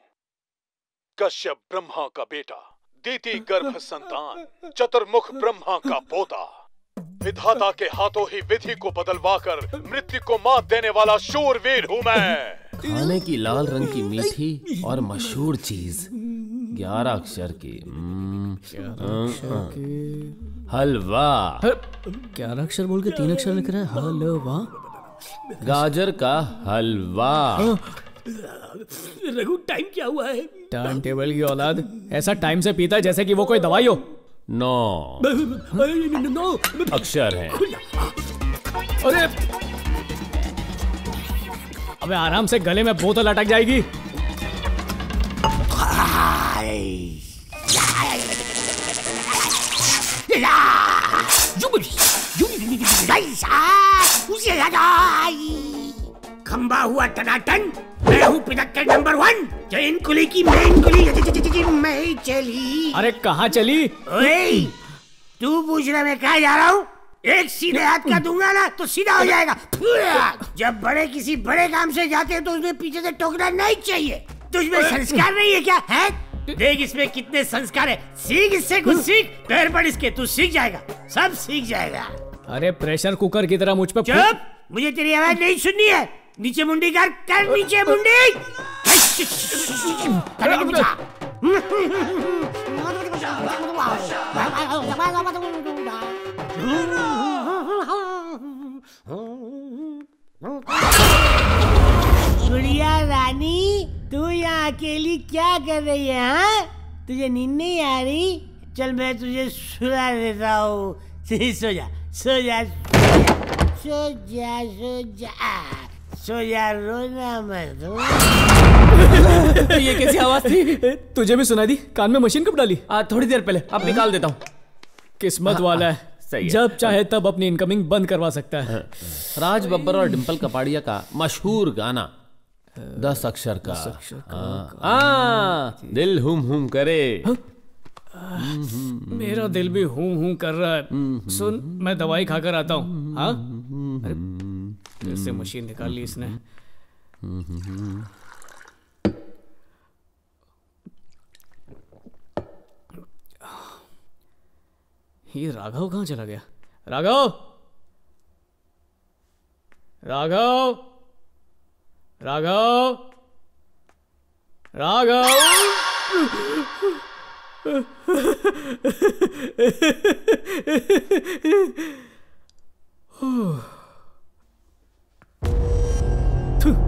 कश्यप ब्रह्मा का बेटा, दीति गर्भ संतान, चतुर्मुख ब्रह्मा का पोता। विधाता के हाथों ही विधि को बदलवाकर मृत्यु को मात देने वाला शूरवीर हूँ मैं। खाने की लाल रंग की मीठी और मशहूर चीज, 11 अक्षर की हलवा। 11 अक्षर बोल के 3 अक्षर लिख रहा है, हलवा। गाजर का हलवा। रघु, टाइम क्या हुआ है? टाइम टेबल की औलाद, ऐसा टाइम से पीता है जैसे कि वो कोई दवाई हो। 9 अक्षर हैं। अरे अबे, आराम से, गले में बोतल अटक जाएगी। खंबा हुआ टनाटन। मैं हूँ पिटक्कर नंबर 1। जो इन कुली की मेन कुली मैं ही चली। अरे कहाँ चली? ओए, तू पूछ रहा मैं कहाँ जा रहा हूँ? एक सीधे हाथ का दूंगा ना तो सीधा हो जाएगा। जब बड़े किसी बड़े काम से जाते हैं तो उसमें पीछे से टोकना नहीं चाहिए। तुझमें संस्कार नहीं है क्या? है? देख इसमें कितने संस्कार है। सीख इससे कुछ सीख। पैर पड़ इसके, तू सीख जाएगा, सब सीख जाएगा। अरे प्रेशर कुकर की तरह मुझ पे चुप, मुझे तेरी आवाज नहीं सुननी है। नीचे मुंडी कर नीचे मुंडी। गुड़िया रानी, तू यहाँ अकेली क्या कर रही है? हाँ, तुझे नींद नहीं आ रही? चल मैं तुझे सुला देता हूँ। सो जा सो जा सो जा सो जा सो जा, रोना मत। ये कैसी आवाज थी? तुझे भी सुनाई दी? कान में मशीन कब डाली? थोड़ी देर पहले। अब निकाल देता हूँ। किस्मत वाला है, सही है। जब चाहे तब अपनी इनकमिंग बंद करवा सकता है। राज बब्बर और डिम्पल कपाड़िया का मशहूर गाना 10 अक्षर का। दिल हुम करे। मेरा दिल भी हूं कर रहा है। सुन, मैं दवाई खाकर आता हूँ। हाँ, अरे फिर से मशीन निकाल ली इसने। ये राघव कहाँ चला गया? राघव, राघव, राघव, राघव।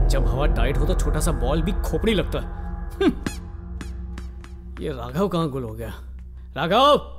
जब हवा टाइट हो तो छोटा सा बॉल भी खोपड़ी लगता है। ये राघव कहाँ गुल हो गया? राघव!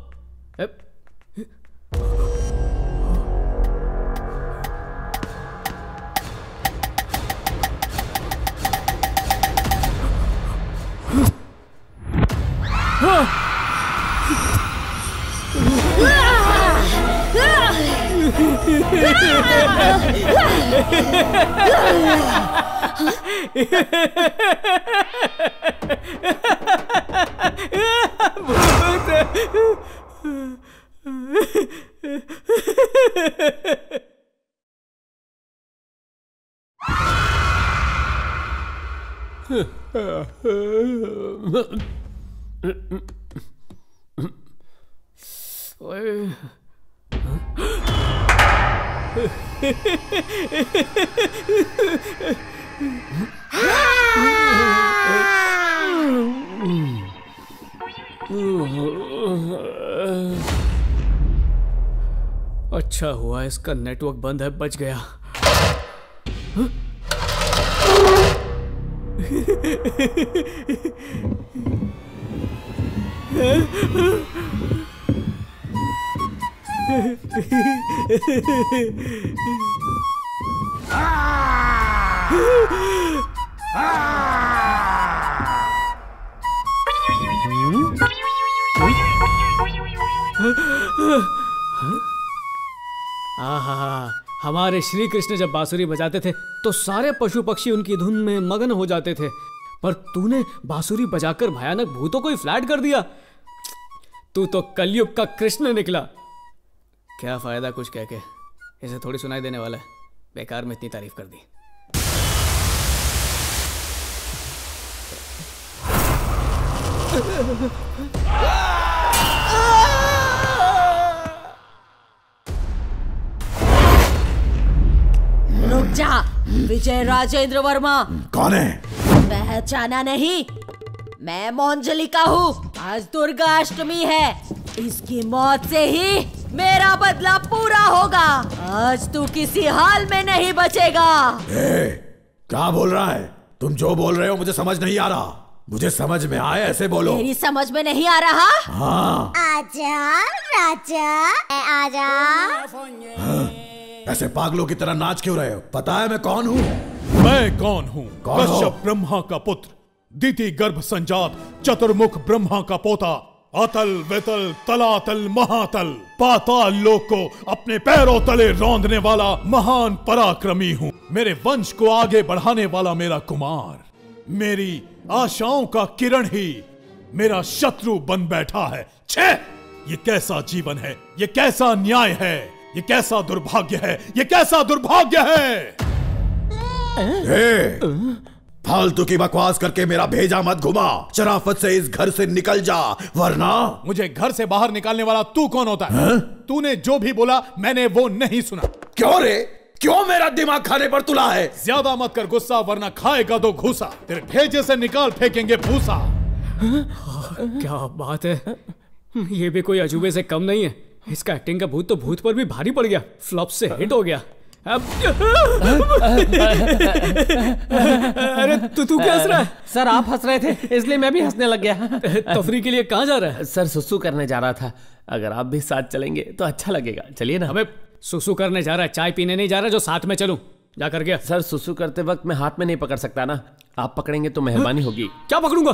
अच्छा हुआ इसका नेटवर्क बंद है, बच गया। हमारे श्री कृष्ण जब बांसुरी बजाते थे तो सारे पशु पक्षी उनकी धुन में मगन हो जाते थे, पर तूने बांसुरी बजाकर भयानक भूतों को ही फ्लैट कर दिया। तू तो कलयुग का कृष्ण निकला। क्या फायदा कुछ कह के, इसे थोड़ी सुनाई देने वाला है। बेकार में इतनी तारीफ कर दी। रुक जा, विजय राजेंद्र वर्मा। कौन है? पहचाना नहीं? मैं मोंजलिका हूँ। आज दुर्गा अष्टमी है, इसकी मौत से ही मेरा बदला पूरा होगा। आज तू किसी हाल में नहीं बचेगा। क्या बोल रहा है? तुम जो बोल रहे हो मुझे समझ नहीं आ रहा। मुझे समझ में आए ऐसे बोलो। तेरी समझ में नहीं आ रहा? हाँ। आजा राजा, आजा। ऐसे पागलों की तरह नाच क्यों रहे हो? पता है मैं कौन हूँ? मैं कौन हूँ? कश्यप ब्रह्मा का पुत्र, दिति गर्भ संजात, चतुर्मुख ब्रह्मा का पोता, अतल वितल तलातल महातल पाताल लोक को अपने पैरों तले रौंदने वाला महान पराक्रमी हूँ। मेरे वंश को आगे बढ़ाने वाला मेरा कुमार, मेरी आशाओं का किरण ही मेरा शत्रु बन बैठा है। छे! ये कैसा जीवन है, ये कैसा न्याय है, ये कैसा दुर्भाग्य है, ये कैसा दुर्भाग्य है। फालतू की बकवास करके मेरा भेजा मत घुमा। शराफत से इस घर से निकल जा, वरना मुझे घर से बाहर निकालने वाला तू कौन होता है? तूने जो भी बोला मैंने वो नहीं सुना। क्यों रे? क्यों मेरा दिमाग खाने पर तुला है? ज्यादा मत कर गुस्सा, वरना खाएगा तो घूसा। तेरे भेजे से निकाल फेंकेंगे भूसा। क्या बात है, ये भी कोई अजूबे से कम नहीं है। इसका एक्टिंग का भूत तो भूत पर भी भारी पड़ गया, फ्लॉप से हिट हो गया। अरे तू क्या हंस रहा है? सर आप हंस रहे थे इसलिए मैं भी हंसने लग गया। तफरी के लिए कहाँ जा रहा है? सर सुसु करने जा रहा था, अगर आप भी साथ चलेंगे तो अच्छा लगेगा। चलिए ना। अबे सुसु करने जा रहा है, चाय पीने नहीं जा रहा जो साथ में चलूं? जा कर गया। सर सुसु करते वक्त मैं हाथ में नहीं पकड़ सकता ना, आप पकड़ेंगे तो मेहरबानी होगी। क्या पकड़ूंगा?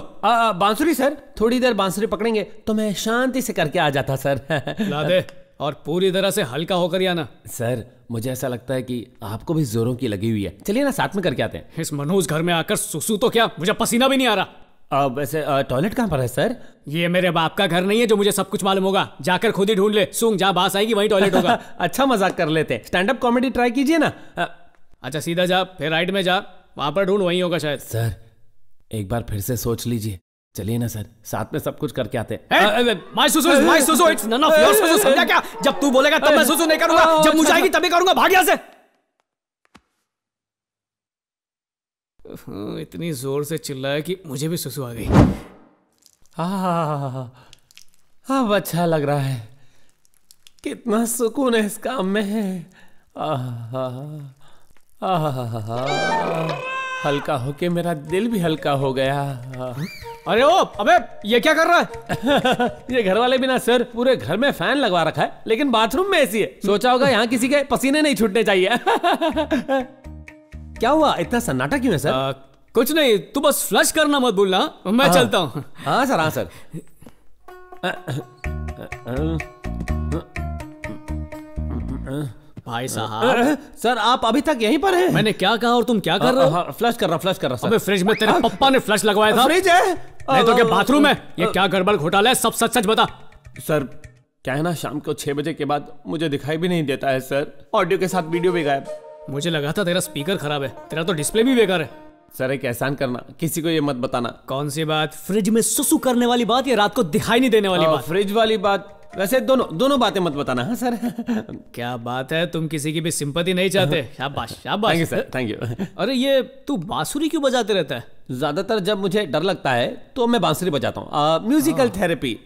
बांसुरी सर, थोड़ी देर बांसुरी पकड़ेंगे तो मैं शांति से करके आ जाता सर। ला दे और पूरी तरह से हल्का होकर ही आना। सर मुझे ऐसा लगता है कि आपको भी जोरों की लगी हुई है, चलिए ना साथ में करके आते हैं। इस मनहूस घर में आकर सुसु तो क्या, मुझे पसीना भी नहीं आ रहा। वैसे टॉयलेट कहाँ पर है सर? ये मेरे बाप का घर नहीं है जो मुझे सब कुछ मालूम होगा, जाकर खुद ही ढूंढ ले। सूंघ जहाँ बास आएगी वहीं टॉयलेट होगा। अच्छा मजाक कर लेते, स्टैंड अप कॉमेडी ट्राई कीजिए ना। अच्छा सीधा जा, फिर राइट में जा, वहां पर ढूंढ, वहीं होगा शायद। सर एक बार फिर से सोच लीजिए, चलिए ना सर साथ में सब कुछ करके आते हैं। माय सुसु इट्स नन ऑफ योर सुसु, समझा क्या? जब तू बोलेगा तब मैं सुसु नहीं करूंगा, जब मुझे आएगी तभी करूंगा। भाग यहाँ से। इतनी जोर से चिल्लाया कि मुझे भी सुसु आ गई। अब अच्छा लग रहा है, कितना सुकून है इस काम में है। हल्का होके मेरा दिल भी हल्का हो गया। अरे ओ अबे ये क्या कर रहा है? ये घर वाले भी ना सर, पूरे घर में फैन लगवा रखा है लेकिन बाथरूम में ऐसी है, सोचा होगा यहाँ किसी के पसीने नहीं छूटने चाहिए। क्या हुआ, इतना सन्नाटा क्यों है सर? कुछ नहीं, तू बस फ्लश करना मत भूलना, मैं चलता हूँ। हाँ सर, हाँ सर। भाई साहब। सर आप अभी तक यहीं पर हैं? मैंने क्या कहा और तुम क्या कर रहे हो? फ्लश कर रहा सर। अबे फ्रिज में तेरे पप्पा ने फ्लश लगवाया था। फ्रिज है? नहीं तो क्या बाथरूम है? ये क्या गड़बड़ घोटाला है, सब सच सच बता। सर क्या है ना, शाम को 6 बजे के बाद मुझे दिखाई भी नहीं देता है सर, ऑडियो के साथ वीडियो भी गायब। मुझे लगा था तेरा स्पीकर खराब है, तेरा तो डिस्प्ले भी बेकार है। सर एक एहसान करना, किसी को ये मत बताना। कौन सी बात? फ्रिज में सुसु करने वाली बात या रात को दिखाई नहीं देने वाली बात? फ्रिज वाली बात, वैसे दोनों बातें मत बताना। हाँ सर। क्या बात है, तुम किसी की भी सिंपैथी नहीं चाहते। शाबाश शाबाश। Thank you sir, thank you. अरे ये तू बांसुरी क्यों बजाते रहता है? ज्यादातर जब मुझे डर लगता है तो मैं बांसुरी बजाता हूँ, म्यूजिकल थेरेपी।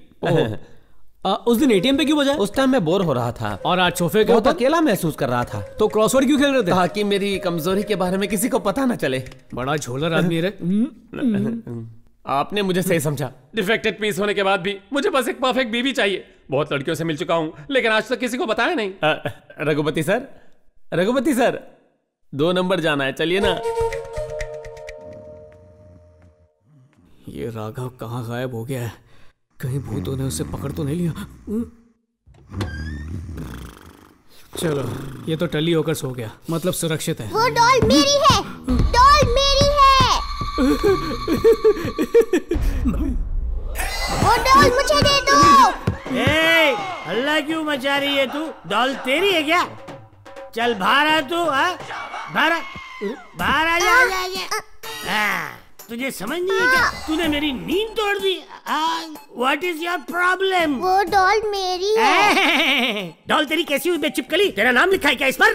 उस दिन एटीएम पे क्यों बजाया? उस टाइम मैं बोर हो रहा था और आज सोफे के ऊपर अकेला महसूस कर रहा था। तो क्रॉसवर्ड क्यों खेल रहे थे? ताकि मेरी कमजोरी के बारे में किसी को पता न चले। बड़ा झोलर आदमी है। आपने मुझे सही समझा, डिफेक्टेड पीस होने के बाद भी मुझे बस एक परफेक्ट बीवी चाहिए। बहुत लड़कियों से मिल चुका हूं लेकिन आज तक किसी को बताया नहीं। रघुपति सर 2 नंबर जाना है, चलिए ना। ये राघव कहाँ गायब हो गया है? कहीं भूतों ने उसे पकड़ तो नहीं लिया? चलो ये तो टली होकर सो गया, मतलब सुरक्षित है। वो डॉल मेरी है, डॉल मेरी है। वो डॉल मुझे दे दो। हल्ला क्यों मचा रही है तू? डॉल तेरी है क्या? चल बाहर आ तू, बाहर आ जा। तुझे समझ नहीं है क्या? तूने मेरी नींद तोड़ दी। What is your problem? वो डॉल मेरी है। डॉल तेरी कैसी हुई बेचिपकली? तेरा नाम लिखा है क्या इस पर?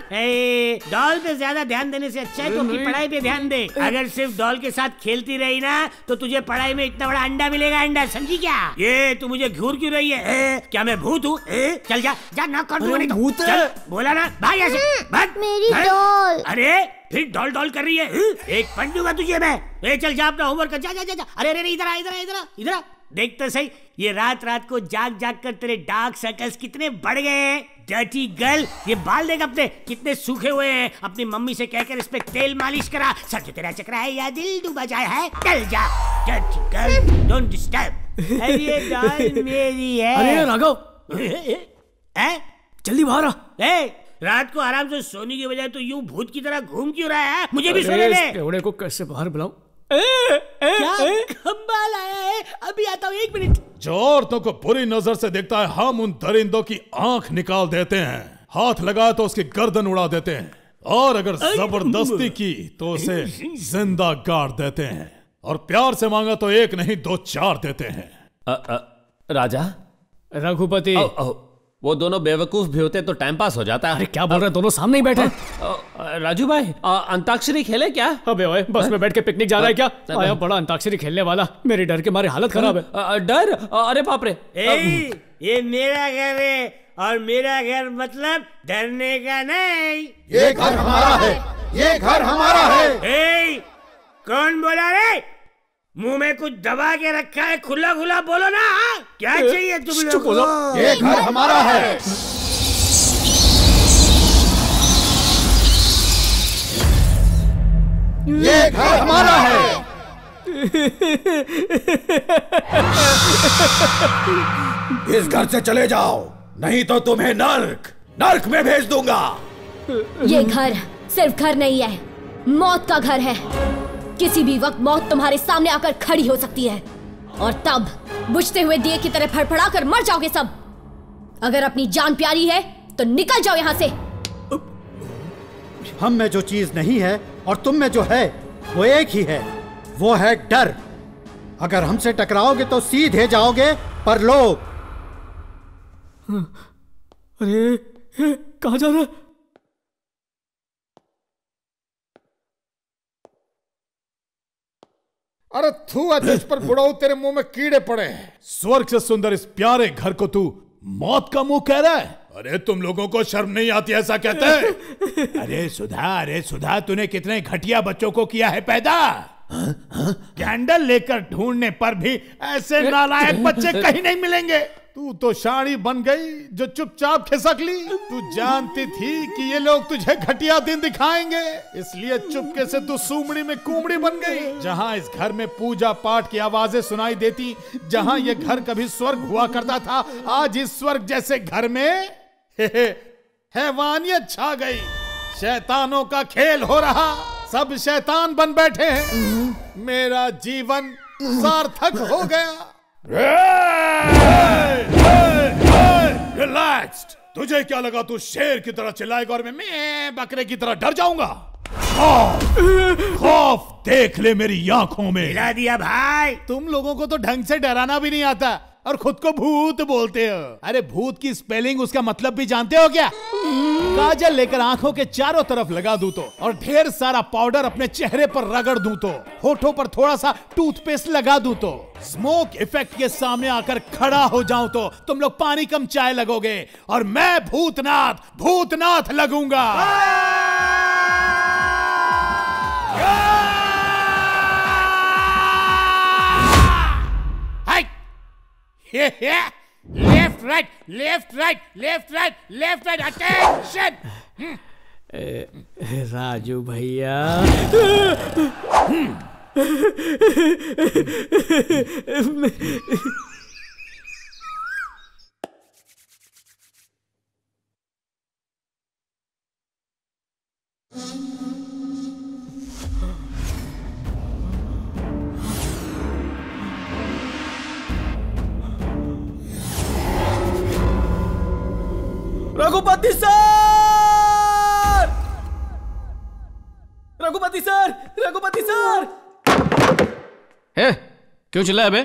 डॉल पे ज्यादा ध्यान देने से अच्छा है तो अपनी पढ़ाई पे ध्यान दे। अगर सिर्फ डॉल के साथ खेलती रही ना तो तुझे पढ़ाई में इतना बड़ा अंडा मिलेगा, अंडा, समझी क्या? ये तू मुझे घूर क्यों रही है? क्या मैं भूत हूँ? चल जा ना कर दूंगा। भूत बोला ना, भाग यहाँ से, भाग। मेरी डॉल। अरे फिर डॉल कर रही है? एक पंच दूंगा तुझे मैं। चल जा अपना होमवर्क कर, जा। अरे इधर आ। देख तो सही, ये रात को जाग कर तेरे डार्क सर्कल्स कितने बढ़ गए हैं। डर्टी गर्ल, ये बाल देख अपने कितने सूखे हुए हैं। अपनी मम्मी से कहकर इस पे तेल मालिश करा। सर जो तेरा चकरा है या दिल डूबा जाए है। चल जा डर्टी गर्ल, डोंट डिस्टर्ब। अरे डॉल मेरी है। अरे राघव, जल्दी बाहर आ। रात को आराम से सोने की बजाय तो यूं भूत की तरह घूम क्यों रहा है? मुझे भी सोने दे। केवड़े को कैसे बाहर बुलाऊं? क्या खंबा लाया है? अभी आता हूँ, 1 मिनट। जो औरतों को बुरी नजर से देखता है, हम उन दरिंदों की आंख निकाल देते हैं। हाथ लगाए तो उसकी गर्दन उड़ा देते हैं, और अगर जबरदस्ती की तो उसे जिंदा गाड़ देते हैं, और प्यार से मांगा तो 1 नहीं 2 4 देते हैं। राजा, रघुपति, वो दोनों बेवकूफ भी होते तो टाइम पास हो जाता है। अरे क्या बोल रहे हैं, दोनों सामने ही बैठे। राजू भाई, अंताक्षरी खेले क्या? अबे ओए, बस में बैठ के पिकनिक जा रहा है क्या? आया बड़ा अंताक्षरी खेलने वाला, मेरे डर के मारे हालत खराब है। डर? अरे बाप रे। ये मेरा घर है, और मेरा घर मतलब डरने का नहीं। ये घर हमारा है, ये घर हमारा है। कौन बोला रे? मुंह में कुछ दबा के रखा है, खुला खुला बोलो ना। क्या चाहिए तुम लोग को? ये घर हमारा है। ये घर हमारा है। इस घर से चले जाओ, नहीं तो तुम्हें नर्क में भेज दूंगा। ये घर सिर्फ घर नहीं है, मौत का घर है। किसी भी वक्त मौत तुम्हारे सामने आकर खड़ी हो सकती है, और तब बुझते हुए दिए की तरह फड़फड़ा कर मर जाओगे सब। अगर अपनी जान प्यारी है तो निकल जाओ यहाँ से। हम में जो चीज नहीं है और तुम में जो है वो एक ही है, वो है डर। अगर हमसे टकराओगे तो सीधे जाओगे परलोक। अरे कहाँ जा रहा है? अरे थू, तुझ पर बुढ़ाऊ, तेरे मुंह में कीड़े पड़े हैं। स्वर्ग से सुंदर इस प्यारे घर को तू मौत का मुंह कह रहा है? अरे तुम लोगों को शर्म नहीं आती ऐसा कहते हैं? अरे सुधा, तूने कितने घटिया बच्चों को किया है पैदा। कैंडल लेकर ढूंढने पर भी ऐसे नालायक बच्चे कहीं नहीं मिलेंगे। तू तो शाड़ी बन गई जो चुपचाप खिसक ली। तू जानती थी कि ये लोग तुझे घटिया दिन दिखाएंगे, इसलिए चुपके से तू सूमड़ी में कुमड़ी बन गई। जहां इस घर में पूजा पाठ की आवाजें सुनाई देती, जहां ये घर कभी स्वर्ग हुआ करता था, आज इस स्वर्ग जैसे घर में हैवानियत छा गई। शैतानों का खेल हो रहा, सब शैतान बन बैठे हैं। मेरा जीवन सार्थक हो गया। रिलैक्स्ड। तुझे क्या लगा तू शेर की तरह चिल्लाएगा और मैं बकरे की तरह डर जाऊंगा? खौफ देख ले मेरी आंखों में। हिला दिया भाई। तुम लोगों को तो ढंग से डराना भी नहीं आता और खुद को भूत बोलते हो। अरे भूत की स्पेलिंग, उसका मतलब भी जानते हो क्या? काजल लेकर आंखों के चारों तरफ लगा दूं तो, और ढेर सारा पाउडर अपने चेहरे पर रगड़ दूं तो, होठों पर थोड़ा सा टूथपेस्ट लगा दूं तो, स्मोक इफेक्ट के सामने आकर खड़ा हो जाऊं तो तुम लोग पानी कम चाय लगोगे, और मैं भूतनाथ लगूंगा। Left right attention. राजू भैया, Raghupati sir, Raghupati sir, Raghupati sir. है क्यों चिल्लाया बे?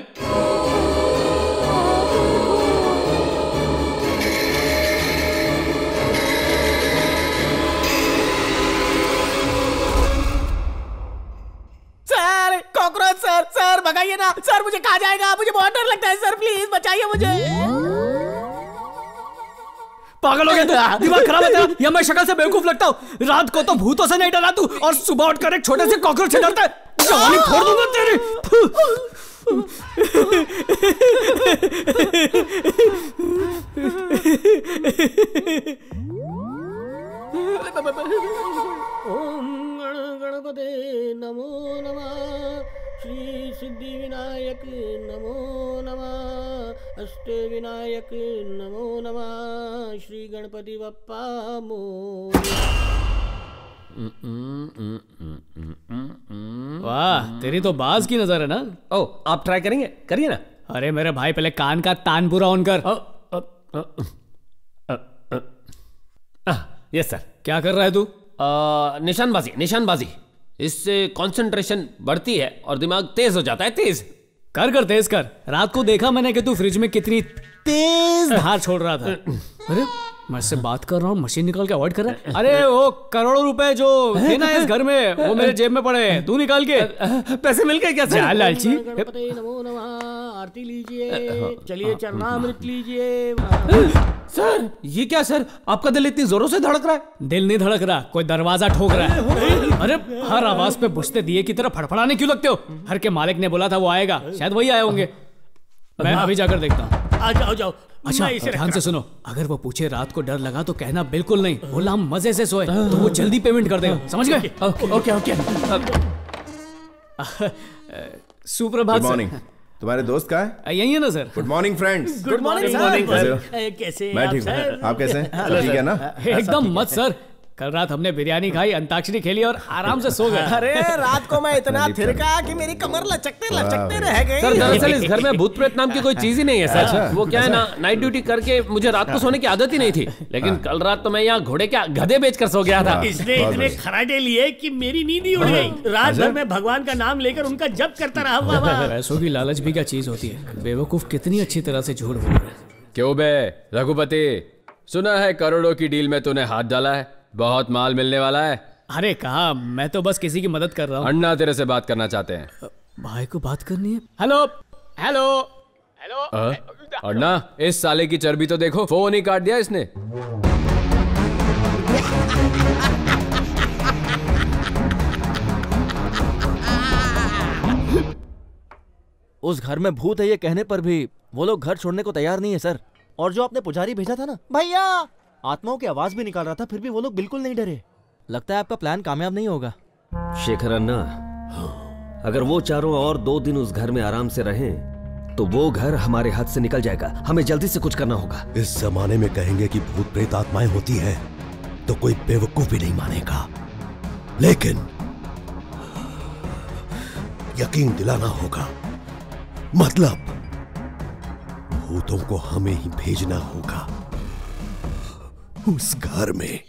सर कॉकरोच सर, सर भगाइए ना सर, मुझे कहा जाएगा, मुझे बहुत डर लगता है सर, प्लीज बचाइए मुझे। पागल हो गया तू? दिमाग खराब है तेरा? या मैं शक्ल से बेवकूफ लगता हूँ? रात को तो भूतों से नहीं डरा तू, और सुबह उठकर एक छोटे से कॉकरोच से डरता है। जवानी फोड़ दूंगा तेरी। ओम गणपते नमो नमः, श्री सिद्धि विनायक नमो नमः। नमो नमः श्री गणपति बप्पा मोरया। वाह, तेरी तो बाज की नजर है ना। ओ, आप ट्राई करेंगे? करिए ना। अरे मेरे भाई, पहले कान का तान पूरा ऑन कर। Yes sir. क्या कर रहा है तू? निशानबाजी, निशानबाजी। इससे कंसंट्रेशन बढ़ती है और दिमाग तेज हो जाता है। तेज कर तेज कर। रात को देखा मैंने कि तू फ्रिज में कितनी तेज धार छोड़ रहा था। अरे मैं इससे बात कर रहा हूँ, मशीन निकाल के अवॉइड कर रहा है। अरे वो करोड़ों रुपए जो थे ना इस घर में, वो मेरे जेब में पड़े हैं, तू निकाल के। पैसे मिल गए क्या सर? जा लालची। गणपति नमो नमः, आरती लीजिए, चलिए चरणामृत लीजिए। सर ये क्या सर, आपका दिल इतनी जोरों से धड़क रहा है? दिल नहीं धड़क रहा, कोई दरवाजा ठोक रहा है। अरे हर आवाज पे बुझते दिए की तरह फड़फड़ाने क्यों लगते हो? घर के मालिक ने बोला था वो आएगा, शायद वही आए होंगे। मैं अभी जाकर देखता हूँ। आ जाओ जाओ। अच्छा ध्यान से सुनो, अगर वो पूछे रात को डर लगा तो कहना बिल्कुल नहीं, बोला हम मजे से सोए, तो वो जल्दी पेमेंट कर देगा। समझ गए? Okay okay. सुप्रभात। Good morning. तुम्हारे दोस्त कहाँ है? यही है ना sir. Good morning friends. Good morning sir. कैसे? मैं ठीक हूँ, आप कैसे हैं? सब ठीक है ना? एकदम मत सर, कल रात हमने बिरयानी खाई, अंताक्षरी खेली और आराम से सो गए। अरे रात को मैं इतना थिरका कि मेरी कमर लचकते रह गई। सर दरअसल इस घर में भूत प्रेत नाम की कोई चीज ही नहीं है सर। वो क्या है ना, नाइट ड्यूटी करके मुझे रात को सोने की आदत ही नहीं थी, लेकिन कल रात तो मैं यहाँ घोड़े क्या गधे बेचकर सो गया था। इसने इतने खराटे लिए कि मेरी नींद ही उड़ गई। रात भर में भगवान का नाम लेकर उनका जप करता रहा। बाबा पैसों की लालच भी क्या चीज होती है, बेवकूफ कितनी अच्छी तरह से झूठ बोल रहे हैं। क्यों बे रघुपति, सुना है करोड़ों की डील में तूने हाथ डाला है, बहुत माल मिलने वाला है। अरे कहा, मैं तो बस किसी की मदद कर रहा हूँ। अन्ना तेरे से बात करना चाहते हैं। भाई को बात करनी है। Hello hello hello. अन्ना इस साले की चर्बी तो देखो, फोन ही काट दिया इसने। उस घर में भूत है ये कहने पर भी वो लोग घर छोड़ने को तैयार नहीं है सर। और जो आपने पुजारी भेजा था ना भैया, आत्माओं की आवाज भी निकाल रहा था, फिर भी वो लोग बिल्कुल नहीं डरे। लगता है आपका प्लान कामयाब नहीं होगा। शेखर अन्ना, अगर वो चारों और 2 दिन उस घर में आराम से रहें तो वो घर हमारे हाथ से निकल जाएगा। हमें जल्दी से कुछ करना होगा। इस जमाने में कहेंगे कि भूत प्रेत आत्माएं होती हैं तो कोई बेवकूफ भी नहीं मानेगा, लेकिन यकीन दिलाना होगा। मतलब भूतों को हमें ही भेजना होगा उस घर में।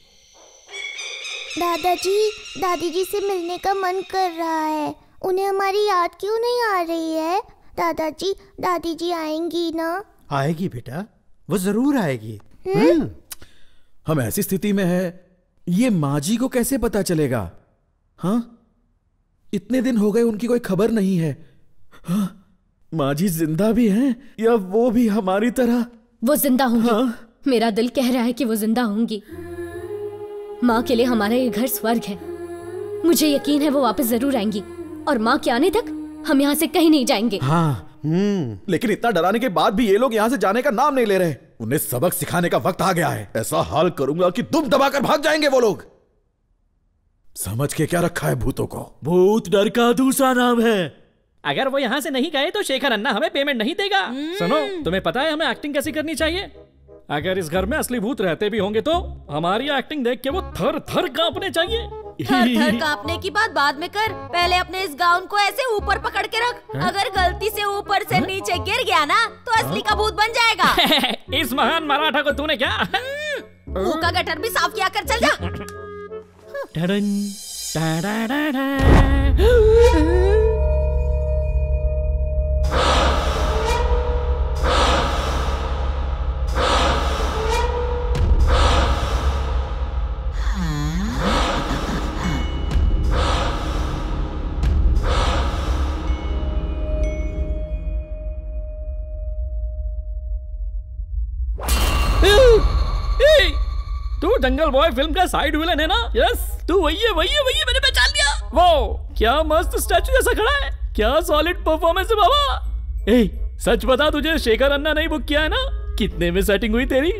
दादी जी से मिलने का मन कर रहा है। उन्हें हमारी याद क्यों नहीं आ रही है? दादी जी आएंगी ना? आएगी बेटा, वो जरूर आएगी। हम ऐसी स्थिति में है, ये माँ जी को कैसे पता चलेगा? हाँ, इतने दिन हो गए उनकी कोई खबर नहीं है। हाँ? माँ जी जिंदा भी हैं या वो भी हमारी तरह? वो जिंदा होंगी। हाँ? मेरा दिल कह रहा है कि वो जिंदा होंगी। माँ के लिए हमारा ये घर स्वर्ग है। मुझे यकीन है वो वापस जरूर आएंगी और माँ के आने तक हम यहाँ से कहीं नहीं जाएंगे। हाँ, लेकिन इतना डराने के बाद भी ये लोग यहाँ से जाने का नाम नहीं ले रहे। उन्हें सबक सिखाने का वक्त आ गया है। ऐसा हाल करूंगा कि दुम दबाकर भाग जाएंगे वो लोग। समझ के क्या रखा है भूतों को? भूत डर का दूसरा नाम है। अगर वो यहाँ से नहीं गए तो शेखर अन्ना हमें पेमेंट नहीं देगा। सुनो, तुम्हें पता है हमें एक्टिंग कैसी करनी चाहिए? अगर इस घर में असली भूत रहते भी होंगे तो हमारी एक्टिंग देख के वो थर थर कांपने चाहिए। थर थर कांपने की बात बाद में कर, पहले अपने इस गाउन को ऐसे ऊपर पकड़ के रख। अगर गलती से ऊपर से नीचे गिर गया ना तो असली का भूत बन जाएगा। इस महान मराठा को तूने क्या मुंह का गटर भी साफ किया कर, चल जा। तू जंगल बॉय फिल्म का साइड विलन है ना? यस, तू वही है मैंने पहचान लिया। वो क्या मस्त स्टैचू जैसा खड़ा है, क्या सॉलिड परफॉर्मेंस है बाबा। ए, सच बता, तुझे शेखर अन्ना नहीं बुक किया है ना? कितने में सेटिंग हुई तेरी?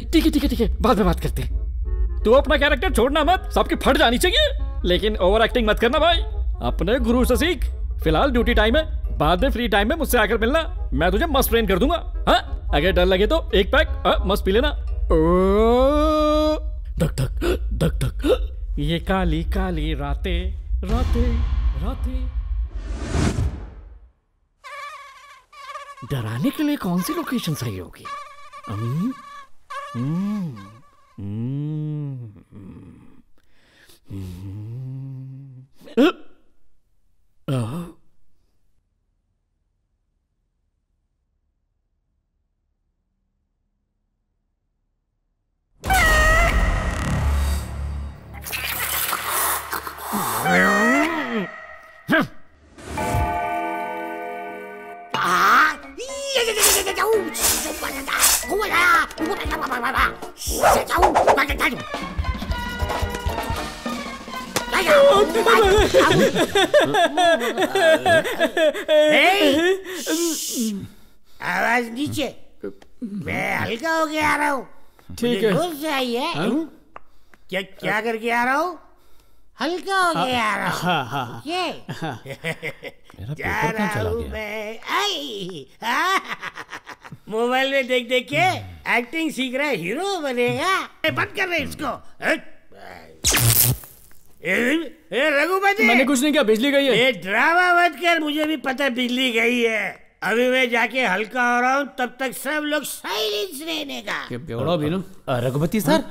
ठीक है, बाद में बात करते हैं। तू अपना कैरेक्टर छोड़ना मत, सबकी फट जानी चाहिए, लेकिन ओवर एक्टिंग मत करना भाई। अपने गुरु से सीख। फिलहाल ड्यूटी टाइम है, बाद में फ्री टाइम में मुझसे आकर मिलना, मैं तुझे मस्त ट्रेन कर दूंगा। हाँ? अगर डर लगे तो एक पैक मस्त पी लेना। धक धक धक धक। ये काली काली रातें रातें रातें। डराने के लिए कौन सी लोकेशन सही होगी? आवाज नीचे। मैं हल्का होके आ रहा हूँ। ठीक है। जोर से आई है। क्या क्या करके आ रहा हूँ? हल्का होके आ रहा हूँ। हाँ। जा रहा हूँ मैं। आई मोबाइल में देख देख के एक्टिंग सीख रहा है, हीरो बनेगा। बंद कर रहे इसको। रघुपति, मैंने कुछ नहीं किया, बिजली गई है। ये ड्रामा मत कर, मुझे भी पता बिजली गई है। अभी मैं जाके हल्का हो रहा हूँ, तब तक सब लोग साइलेंस रहने का। रघुपति सर,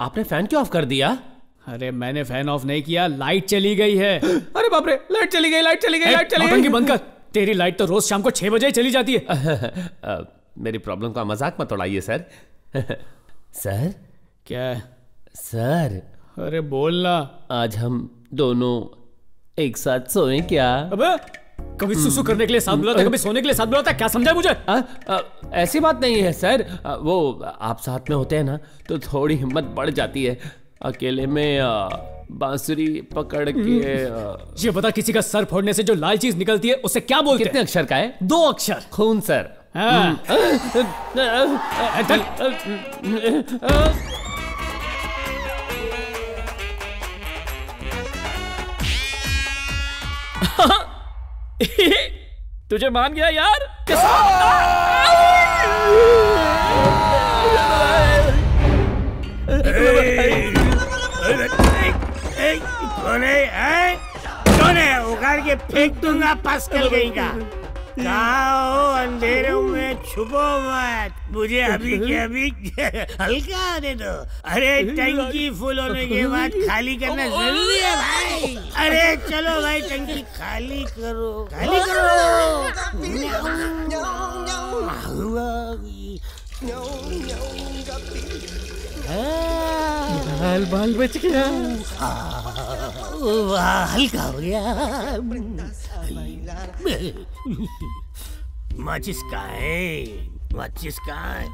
आपने फैन क्यों ऑफ कर दिया? अरे मैंने फैन ऑफ नहीं किया, लाइट चली गई है। अरे बाप रे, लाइट चली गई, लाइट चली गई, लाइट चली नौटंकी गई। बंद कर। तेरी लाइट तो रोज शाम को 6 बजे ही चली जाती है। मेरी प्रॉब्लम का मजाक मत उड़ाइए सर। सर क्या सर? अरे बोलना। आज हम दोनों एक साथ सोएं क्या? अबे कभी सुसु करने के लिए साथ बुलाता, कभी सोने के लिए साथ बुलाता, क्या समझा मुझे? ऐसी बात नहीं है सर। वो आप साथ में होते हैं ना तो थोड़ी हिम्मत बढ़ जाती है। अकेले में बांसुरी पकड़ के ये बता, किसी का सर फोड़ने से जो लाल चीज निकलती है उसे क्या बोलते हैं? कितने अक्षर का है? 2 अक्षर। खून सर। तुझे मान गया यार। कौन है? उखाड़ के फेंक दूंगा पास्कल गई का। कहाँ हो? अंधेरे में छुपो मत, मुझे अभी के अभी हल्का आने दो। अरे टंकी फुल होने के बाद खाली करना जरूरी है भाई। अरे चलो भाई, टंकी खाली करो, खाली करो। बाल बाल बच गया। हल्का हो गया। माचिस कहाँ है? माचिस कहाँ है?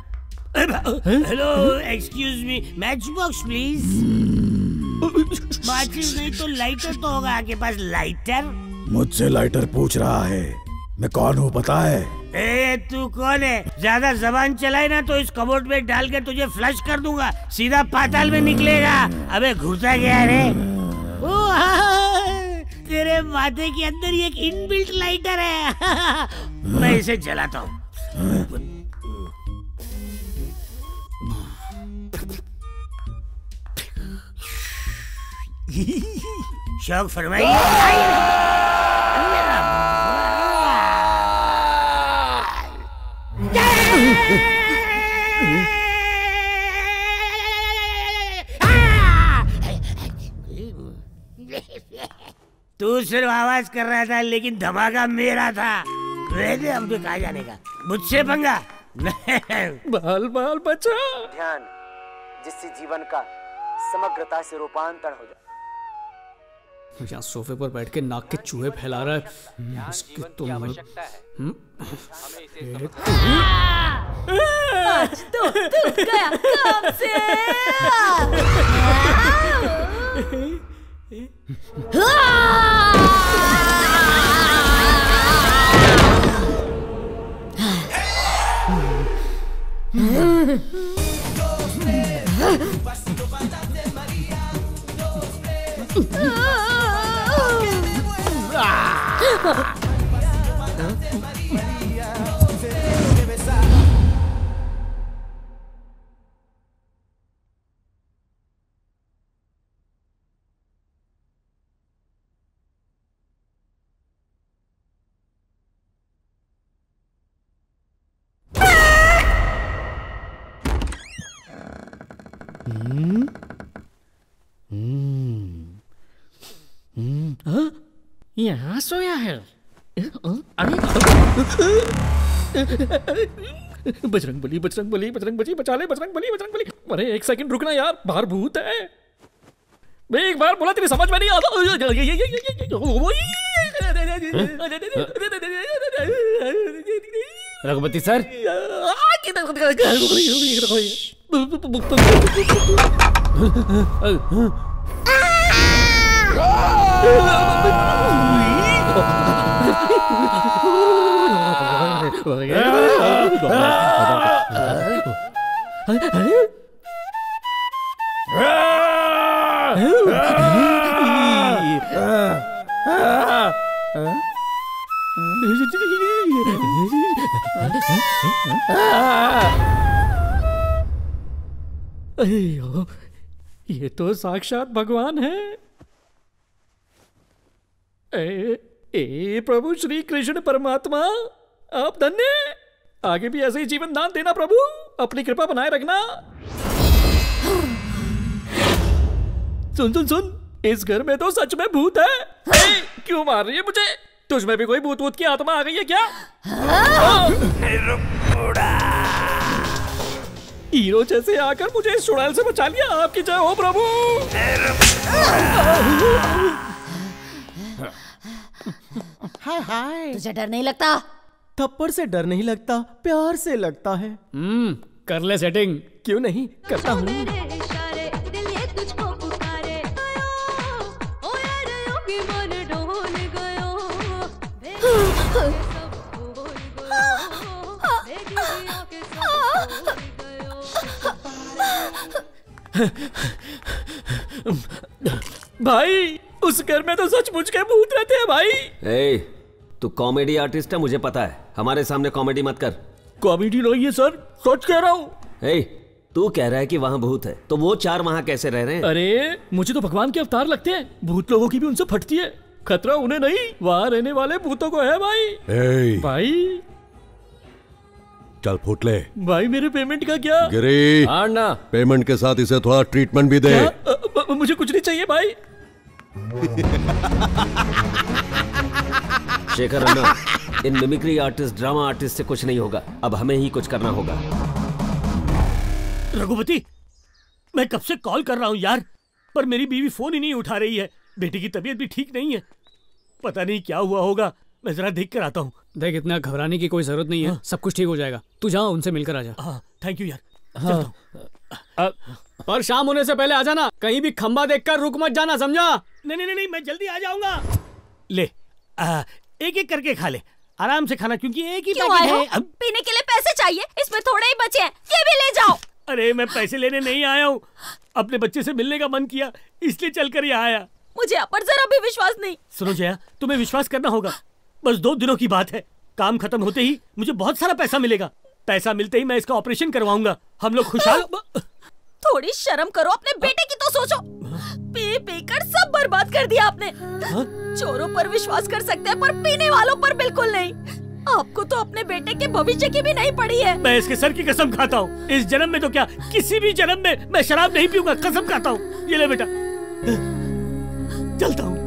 Hello, excuse me, match box please. माचिस नहीं तो लाइटर तो होगा आपके पास? लाइटर? मुझसे लाइटर पूछ रहा है, मैं कौन हूँ पता है? ए तू कौन है? ज्यादा जबान चलाए ना तो इस कबोर्ड में डाल के तुझे फ्लश कर दूंगा, सीधा पाताल में निकलेगा। अबे घुसा गया रे। तेरे माथे के अंदर एक इनबिल्ट लाइटर है। मैं इसे जलाता हूँ। शौक फरमाइए। तू सिर्फ आवाज कर रहा था, लेकिन धमाका मेरा था। वैसे अब तो कहाँ जाने का? मुझसे पंगा? बाल बाल बचा। ध्यान, जिससे जीवन का समग्रता से रूपांतरण हो जाए। यहाँ सोफे पर बैठ के नाक के चूहे फैला रहा है। इसकी तो आवश्यकता है। आज तो तू गया काम से। यहाँ सोया है। अरे बजरंग बली, बजरंग बली, बजरंग बली, बचा ले बजरंग बली, बजरंग बली। अरे एक सेकंड रुकना यार, बाहर भूत है। मैं एक बार बोला तेरी समझ में नहीं आता। रघुपति सर, अयो, ये तो साक्षात भगवान है। ए प्रभु श्री कृष्ण परमात्मा, आप धन्य। आगे भी ऐसे ही जीवन दान देना प्रभु, अपनी कृपा बनाए रखना। सुन सुन सुन, इस घर में तो सच में भूत है। क्यों मार रही है मुझे? तुझमें भी कोई भूत की आत्मा आ गई है क्या? हीरो जैसे आकर मुझे इस चुड़ैल से बचा लिया। आपकी जय हो प्रभु। हाय हाय। तुझे डर नहीं लगता? थप्पड़ से डर नहीं लगता, प्यार से लगता है। कर ले सेटिंग। क्यों नहीं, करता हूँ। भाई, उस घर में तो सचमुच के भूत रहते हैं भाई। ए, तू कॉमेडी आर्टिस्ट है, मुझे पता है। हमारे सामने कॉमेडी मत कर। कॉमेडी नहीं है सर, सच कह रहा हूँ। ए, तू कह रहा है कि वहाँ भूत है, तो वो चार वहाँ कैसे रह रहे हैं? अरे मुझे तो भगवान के अवतार लगते हैं। भूत लोगों की भी उनसे फटती है। खतरा उन्हें नहीं, वहाँ रहने वाले भूतों को है भाई। भाई चल फूट ले। भाई मेरे पेमेंट का क्या? गिरी, हाँ ना, पेमेंट के साथ इसे थोड़ा ट्रीटमेंट भी दे। मुझे कुछ नहीं चाहिए भाई। शेखर अन्ना, इन मिमिक्री आर्टिस्ट, ड्रामा आर्टिस्ट से कुछ नहीं होगा। अब हमें ही कुछ करना होगा। रघुपति, मैं कब से कॉल कर रहा हूँ यार, पर मेरी बीवी फोन ही नहीं उठा रही है। बेटी की तबीयत भी ठीक नहीं है, पता नहीं क्या हुआ होगा। मैं जरा देख कर आता हूँ। देख, इतना घबराने की कोई जरूरत नहीं है। सब कुछ ठीक हो जाएगा। तू जा, उनसे मिलकर आ जा। थैंक यू यार। पर शाम होने से पहले आ जाना। कहीं भी खंबा देखकर रुक मत जाना, समझा? नहीं, मैं जल्दी आ जाऊंगा। ले, एक एक करके खा ले, आराम से खाना, क्योंकि एक ही पैकेट है। अब पीने के लिए पैसे चाहिए, इसमें थोड़े ही बचे हैं, ये भी ले जाओ। अरे मैं पैसे लेने नहीं आया हूँ, अपने बच्चे से मिलने का मन किया, इसलिए चलकर यहाँ आया। मुझे आप पर जरा भी विश्वास नहीं। सुनो जया, तुम्हें विश्वास करना होगा। बस 2 दिनों की बात है, काम खत्म होते ही मुझे बहुत सारा पैसा मिलेगा। पैसा मिलते ही मैं इसका ऑपरेशन करवाऊंगा। हम लोग खुशहाल। थोड़ी शर्म करो, अपने बेटे की तो सोचो। पी पी कर सब बर्बाद कर दिया आपने। चोरों पर विश्वास कर सकते हैं, पर पीने वालों पर बिल्कुल नहीं। आपको तो अपने बेटे के भविष्य की भी नहीं पड़ी है। मैं इसके सर की कसम खाता हूँ, इस जन्म में तो क्या, किसी भी जन्म में मैं शराब नहीं पीऊंगा, कसम खाता हूँ। ये ले बेटा, चलता हूँ।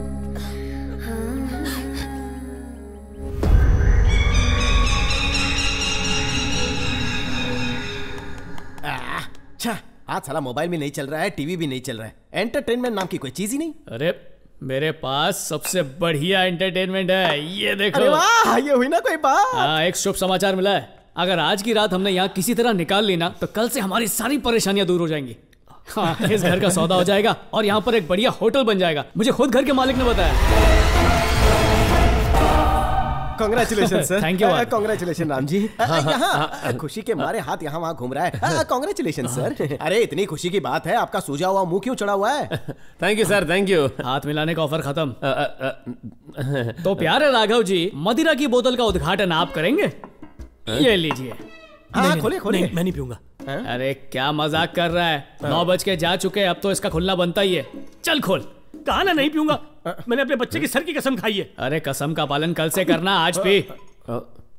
अच्छा, आज साला मोबाइल भी नहीं चल रहा है, टीवी भी नहीं चल रहा है, एंटरटेनमेंट नाम की कोई चीज ही नहीं। अरे मेरे पास सबसे बढ़िया एंटरटेनमेंट है, ये देखो। अरे वाह, ये हुई ना कोई बात। हाँ, एक शुभ समाचार मिला है। अगर आज की रात हमने यहाँ किसी तरह निकाल ली ना, तो कल से हमारी सारी परेशानियां दूर हो जाएंगी। हाँ, इस घर का सौदा हो जाएगा और यहाँ पर एक बढ़िया होटल बन जाएगा। मुझे खुद घर के मालिक ने बताया। Congratulation sir. Thank you. Congratulation Ram ji. यहाँ खुशी के मारे हाथ यहाँ वहाँ घूम रहा है। Congratulation sir. अरे इतनी खुशी की बात है, आपका सूजा हुआ मुंह क्यों चढ़ा हुआ है? Thank you sir, thank you. हाथ मिलाने का ऑफर खत्म। तो प्यारे राघव जी, मदिरा की बोतल का उद्घाटन आप करेंगे? ये लीजिए। हाँ, खोलिए खोलिए। मैं नहीं पीऊंगा। अरे क्या मजाक कर रहा है? 9 बज के जा चुके, अब तो इसका खुलना बनता ही है। चल खोल। कहा ना नहीं पीऊंगा, मैंने अपने बच्चे की सर की कसम खाई है। अरे कसम का पालन कल से करना, आज पी।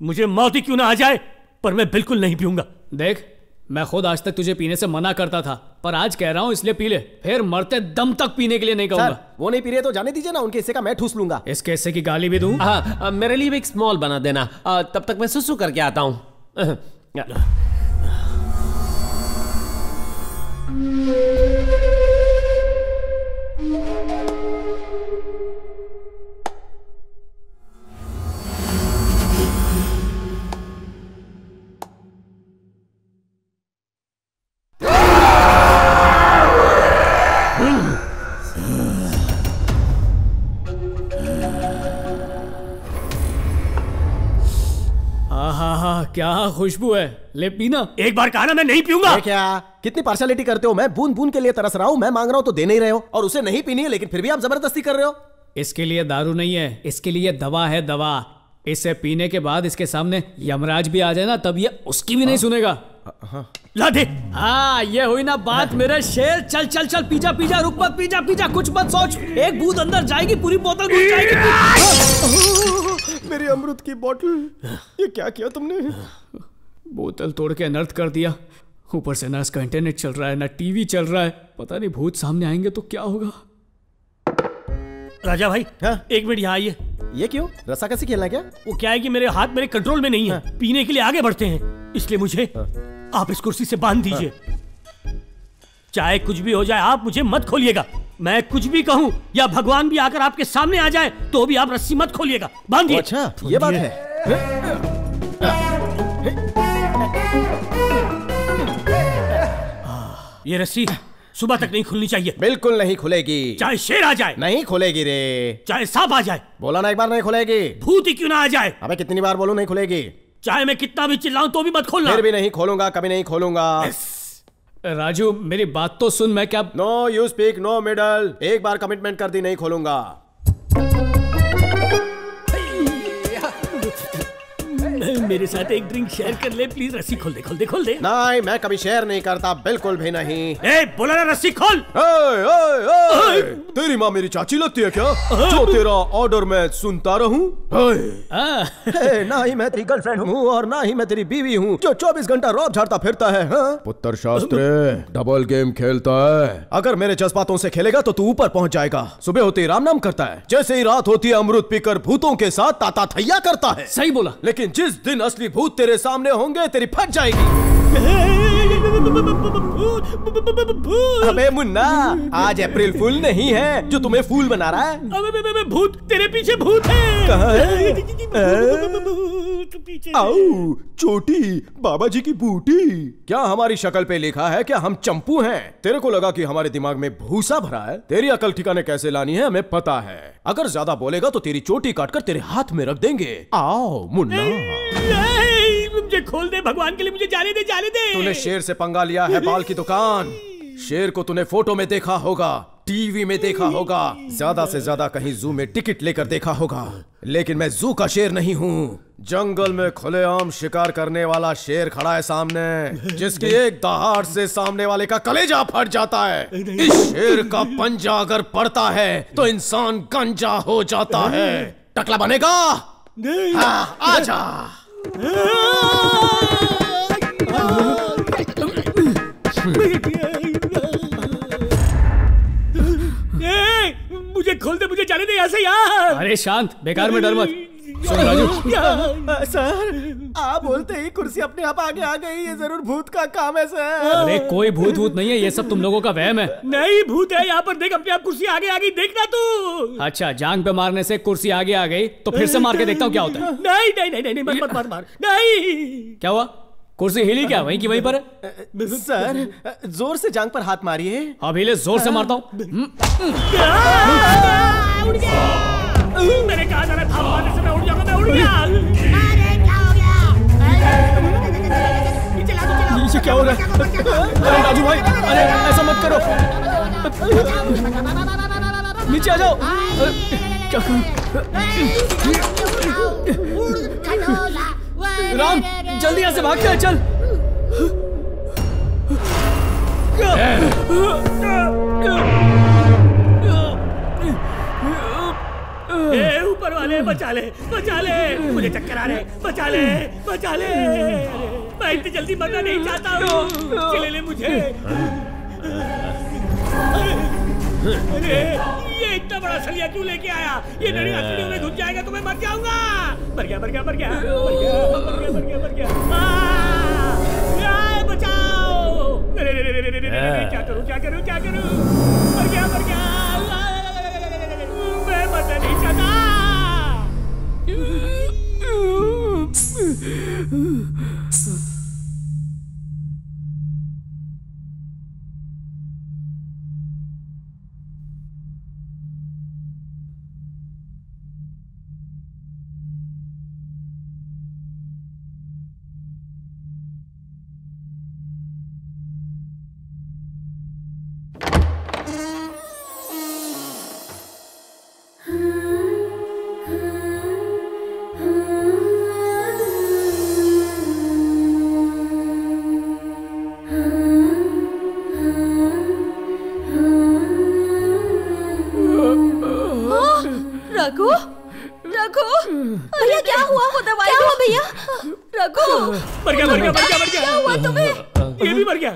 मुझे मौत ही क्यों ना आ जाए, पर मैं बिल्कुल नहीं पीऊंगा। देख, मैं खुद आज तक तुझे पीने से मना करता था, पर आज कह रहा हूँ इसलिए पी ले, फिर मरते दम तक पीने के लिए नहीं कहूंगा। वो नहीं पी रहे तो जाने दीजिए ना, उनके हिस्से का मैं ठूस लूंगा। इसके हिस्से की गाली भी दूं? हाँ, मेरे लिए भी एक स्मॉल बना देना, तब तक मैं सुसु करके आता हूँ। क्या खुशबू है, ले पीना। एक बार कहा ना मैं नहीं पीऊंगा। क्या कितनी पार्शलिटी करते हो? मैं बूंद बूंद के लिए तरस रहा हूँ, मैं मांग रहा हूँ तो दे नहीं रहे हो, और उसे नहीं पीनी है लेकिन फिर भी आप जबरदस्ती कर रहे हो। इसके लिए दारू नहीं है, इसके लिए दवा है, दवा। इसे पीने के बाद इसके सामने यमराज भी आ जाए ना, तब ये उसकी भी नहीं सुनेगा। ला दे। हाँ, ये हुई ना बात मेरे शेर। चल चल चल, पीजा पीजा, रुक मत, पीजा पीजा, कुछ मत सोच। एक बूंद अंदर जाएगी, पूरी बोतल घुस जाएगी। मेरी अमृत की बोतल, ये क्या किया तुमने? बोतल तोड़ के अनर्थ कर दिया। ऊपर से ना इसका इंटरनेट चल रहा है, ना टीवी चल रहा है। पता नहीं भूत सामने आएंगे तो क्या होगा। राजा भाई, एक मिनट यहाँ आइए। ये क्यों? रस्सा कैसे खेलना क्या? वो क्या है कि मेरे हाथ मेरे कंट्रोल में नहीं है, पीने के लिए आगे बढ़ते हैं, इसलिए मुझे आप इस कुर्सी से बांध दीजिए। चाहे कुछ भी हो जाए, आप मुझे मत खोलिएगा। मैं कुछ भी कहूँ या भगवान भी आकर आपके सामने आ जाए तो भी आप रस्सी मत खोलिएगा, बांधिए। अच्छा, ये बात है। ये रस्सी सुबह तक नहीं खुलनी चाहिए। बिल्कुल नहीं खुलेगी। चाहे शेर आ जाए नहीं खुलेगी रे। चाहे सांप आ जाए, बोला ना एक बार नहीं खुलेगी। भूत ही क्यों ना आ जाए। अबे कितनी बार बोलूं नहीं खुलेगी। चाहे मैं कितना भी चिल्लाऊं तो भी मत खोलना। फिर भी नहीं खोलूंगा, कभी नहीं खोलूंगा। राजू मेरी बात तो सुन, मैं क्या। No you speak no middle. एक बार कमिटमेंट कर दी, नहीं खोलूंगा। मेरे साथ एक ड्रिंक शेयर कर ले प्लीज। रस्सी खोल दे, खोल दे, खोल दे। नहीं, मैं कभी शेयर नहीं करता, बिल्कुल भी नहीं। ए, बोला ना रस्सी खोल। तेरी माँ मेरी चाची लगती है क्या, जो तेरा ऑर्डर मैं सुनता रहूं? ना ही मैं तेरी गर्लफ्रेंड हूँ और ना ही मैं तेरी बीवी हूँ जो 24 घंटा रौब झाड़ता फिरता है। पुत्र शास्त्री डबल गेम खेलता है। अगर मेरे जज्बातों से खेलेगा तो तू ऊपर पहुँच जाएगा। सुबह होते ही राम नाम करता है, जैसे ही रात होती है अमृत पीकर भूतों के साथ ताता थैया करता है। सही बोला। लेकिन जिस दिन असली भूत तेरे सामने होंगे तेरी फट जाएगी। अबे मुन्ना, आज अप्रैल फूल नहीं है जो तुम्हें फूल बना रहा है। अबे भूत, तेरे पीछे भूत है। कहाँ है? आओ चोटी, बाबा जी की बूटी। क्या हमारी शक्ल पे लिखा है क्या हम चंपू हैं? तेरे को लगा कि हमारे दिमाग में भूसा भरा है? तेरी अकल ठिकाने कैसे लानी है हमें पता है। अगर ज्यादा बोलेगा तो तेरी चोटी काटकर तेरे हाथ में रख देंगे। आओ मुन्ना। मुझे खोल दे, भगवान के लिए मुझे जाने दे, जाने दे। तूने शेर से पंगा लिया है, बाल की दुकान। शेर को तूने फोटो में देखा होगा, टीवी में देखा होगा, ज्यादा से ज्यादा कहीं जू में टिकट लेकर देखा होगा, लेकिन मैं जू का शेर नहीं हूँ। जंगल में खुलेआम शिकार करने वाला शेर खड़ा है सामने, जिसकी एक दहाड़ से सामने वाले का कलेजा फट जाता है। इस शेर का पंजा अगर पड़ता है तो इंसान गंजा हो जाता है। टकला बनेगा? हाँ, आजा। मुझे खोल दे, मुझे जाने दे यहाँ से यार। अरे शांत, बेकार में डर मत। सुन राजू। सर, आप बोलते ही कुर्सी अपने आप आगे आ गई, ये जरूर भूत का काम है सर। अरे कोई भूत भूत नहीं है, ये सब तुम लोगों का वहम है। नहीं भूत है, यहाँ पर देख, अपने आप कुर्सी आगे आ गई, देखना तू। अच्छा, जांग पे मारने से कुर्सी आगे आ गई तो फिर से मार के देखता हूँ क्या होता है। नहीं नहीं नहीं नहीं, मत मार मार। नहीं। क्या हुआ? कुर्सी हिली क्या? वहीं की वहीं पर है? सर जोर से जांग पर हाथ मारिए। अब हिले, जोर से मारता हूँ। मैंने कहा था ना, था मारने से मैं उड़ जाऊंगा, मैं उड़ गया। ये क्या हो रहा है? अरे राजू भाई, अरे ऐसा मत करो, नीचे आ जाओ। क्या करूं? राम, जल्दी यहाँ से भाग के चल। ऊपर वाले बचा ले, बचा ले, मुझे चक्कर आ रहे, बचा ले, बचा ले, मैं इतनी जल्दी मरना नहीं चाहता हूँ। चले ले मुझे। अरे ये इतना बड़ा सलिया क्यों लेके आया? ये मेरी हथेलियों में घुस जाएगा तो मैं मर जाऊंगा। मर गया, मर गया, मर गया, मर गया, मर गया, मर गया, मर गया। बचाओ! क्या करूं, क्या करूं, क्या करूं? मर गया, मर गया। मैं मरना नहीं चाहता। रघु, रघु, भैया क्या हुआ? वो दवाई क्या हुआ भैया? रघु, मर गया, मर गया, मर गया, मर गया। क्या हुआ तुम्हें? ये भी मर गया।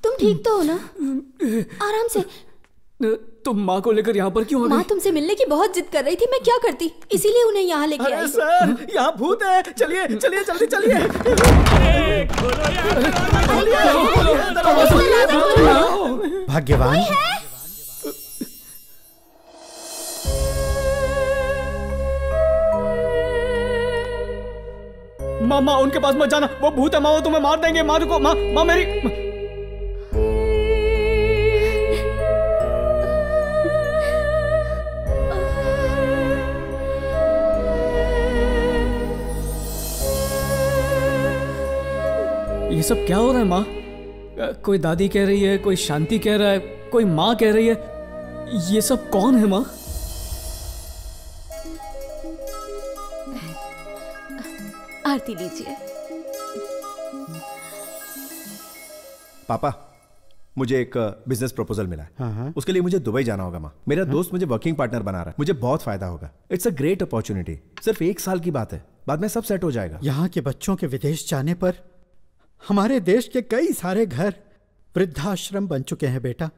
तुम ठीक तो हो ना? आराम से। तुम माँ को लेकर यहाँ पर क्यों आ गई? माँ तुमसे मिलने की बहुत जिद कर रही थी, मैं क्या करती, इसीलिए उन्हें यहाँ लेके आई। सर, यहाँ भूत है। चलिए, चलिए, जल्दी चलिए। भाग्यवान। माँ उनके पास मत जाना, वो भूत है। माँ वो तुम्हें मार देंगे। माँ रुको, माँ मेरी। ये सब क्या हो रहा है माँ? कोई दादी कह रही है, कोई शांति कह रहा है, कोई माँ कह रही है। ये सब कौन है माँ? आरती लीजिए। पापा, मुझे एक बिजनेस प्रपोजल मिला है। उसके लिए मुझे दुबई जाना होगा माँ। मेरा दोस्त मुझे वर्किंग पार्टनर बना रहा है। मुझे बहुत फायदा होगा। It's a great opportunity. सिर्फ 1 साल की बात है, बाद में सब सेट हो जाएगा। यहाँ के बच्चों के विदेश जाने पर हमारे देश के कई सारे घर वृद्धाश्रम बन चुके हैं। बेटा,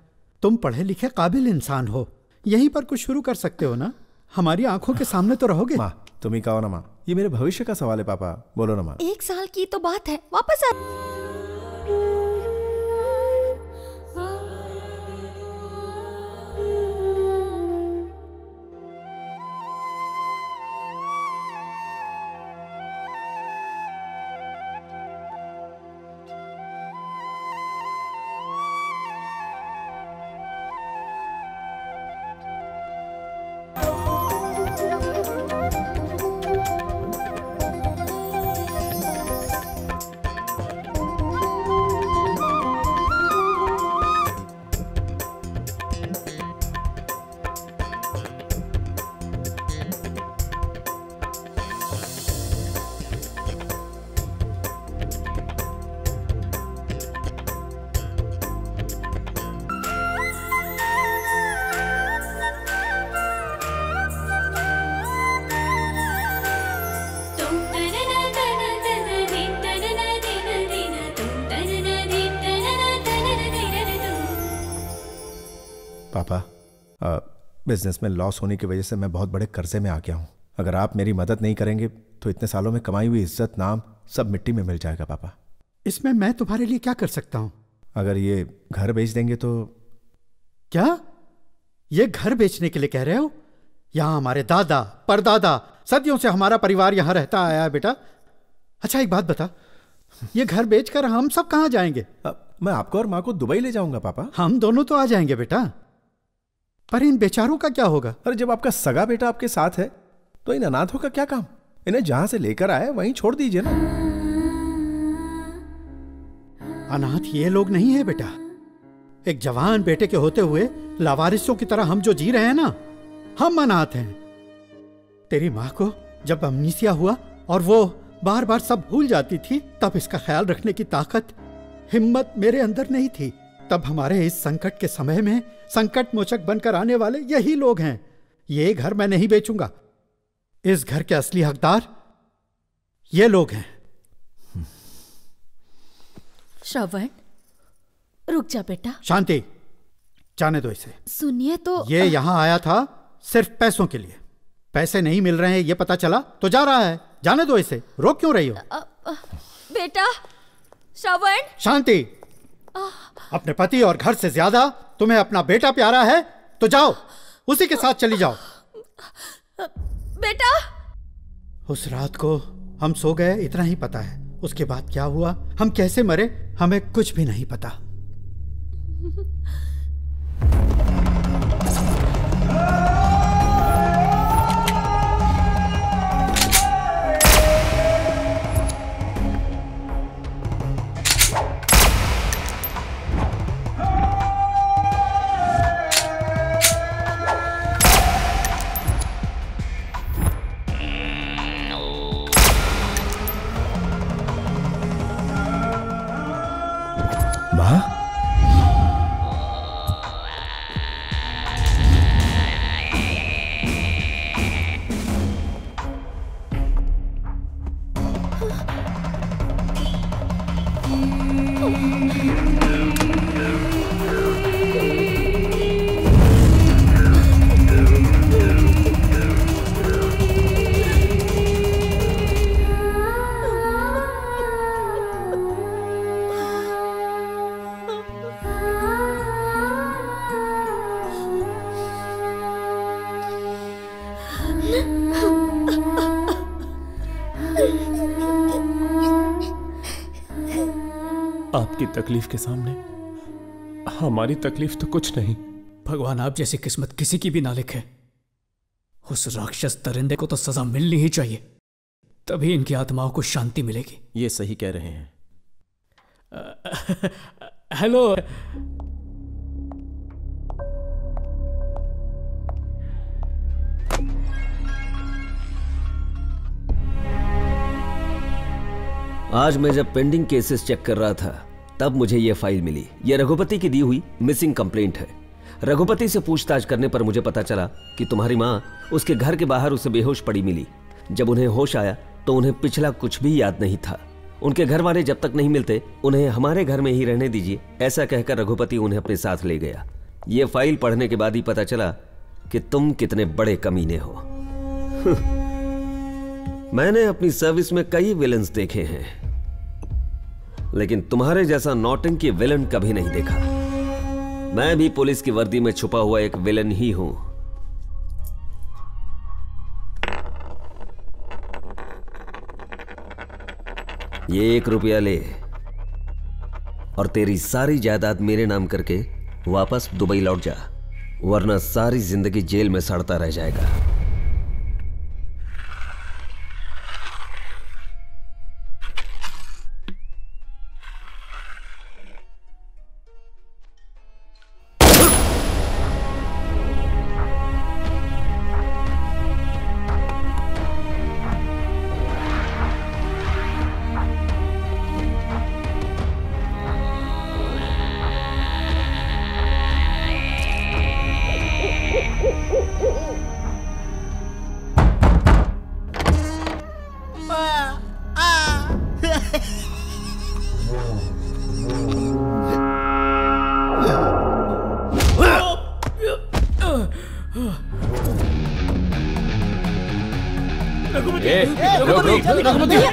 तुम पढ़े लिखे काबिल इंसान हो, यहीं पर कुछ शुरू कर सकते हो ना? हमारी आंखों के सामने तो रहोगे। माँ तुम ही कहो ना माँ, ये मेरे भविष्य का सवाल है। पापा बोलो ना माँ। 1 साल की तो बात है, वापस आ। पापा, बिजनेस में लॉस होने की वजह से मैं बहुत बड़े कर्जे में आ गया हूँ। अगर आप मेरी मदद नहीं करेंगे तो इतने सालों में कमाई हुई इज्जत, नाम सब मिट्टी में मिल जाएगा। पापा, इसमें मैं तुम्हारे लिए क्या कर सकता हूँ? अगर ये घर बेच देंगे तो। क्या ये घर बेचने के लिए कह रहे हो? यहाँ हमारे दादा परदादा सदियों से हमारा परिवार यहाँ रहता आया है बेटा। अच्छा एक बात बता, ये घर बेचकर हम सब कहाँ जाएंगे? मैं आपको और माँ को दुबई ले जाऊंगा पापा। हम दोनों तो आ जाएंगे बेटा, पर इन बेचारों का क्या होगा? अरे जब आपका सगा बेटा आपके साथ है तो इन अनाथों का क्या काम? इन्हें जहां से लेकर आए वहीं छोड़ दीजिए ना। अनाथ ये लोग नहीं है बेटा। एक जवान बेटे के होते हुए लावारिसों की तरह हम जो जी रहे हैं ना, हम अनाथ हैं। तेरी माँ को जब अमनीसिया हुआ और वो बार बार सब भूल जाती थी, तब इसका ख्याल रखने की ताकत, हिम्मत मेरे अंदर नहीं थी। तब हमारे इस संकट के समय में संकट मोचक बनकर आने वाले यही लोग हैं। ये घर मैं नहीं बेचूंगा। इस घर के असली हकदार ये लोग हैं। श्रवण, रुक जा बेटा। शांति, जाने दो इसे। सुनिए तो ये यहां आया था सिर्फ पैसों के लिए। पैसे नहीं मिल रहे हैं ये पता चला तो जा रहा है। जाने दो इसे, रोक क्यों रही हो? बेटा श्रवण। शांति, अपने पति और घर से ज्यादा तुम्हें अपना बेटा प्यारा है तो जाओ, उसी के साथ चली जाओ। बेटा, उस रात को हम सो गए इतना ही पता है। उसके बाद क्या हुआ, हम कैसे मरे, हमें कुछ भी नहीं पता। आपकी तकलीफ के सामने हमारी तकलीफ तो कुछ नहीं। भगवान आप जैसी किस्मत किसी की भी ना लिखे। उस राक्षस दरिंदे को तो सजा मिलनी ही चाहिए, तभी इनकी आत्माओं को शांति मिलेगी। ये सही कह रहे हैं। हेलो, आज मैं जब पेंडिंग केसेस चेक कर रहा था तब मुझे यह फाइल मिली। यह रघुपति की दी हुई मिसिंग कंप्लेंट है। रघुपति से पूछताछ करने पर मुझे पता चला कि तुम्हारी माँ उसके घर के बाहर उसे बेहोश पड़ी मिली। जब उन्हें होश आया तो उन्हें पिछला कुछ भी याद नहीं था। उनके घर वाले जब तक नहीं मिलते उन्हें हमारे घर में ही रहने दीजिए, ऐसा कहकर रघुपति उन्हें अपने साथ ले गया। यह फाइल पढ़ने के बाद ही पता चला कि तुम कितने बड़े कमीने हो। मैंने अपनी सर्विस में कई विलन्स देखे हैं, लेकिन तुम्हारे जैसा नौटंकी विलन कभी नहीं देखा। मैं भी पुलिस की वर्दी में छुपा हुआ एक विलन ही हूं। ये 1 रुपया ले और तेरी सारी जायदाद मेरे नाम करके वापस दुबई लौट जा, वरना सारी जिंदगी जेल में सड़ता रह जाएगा।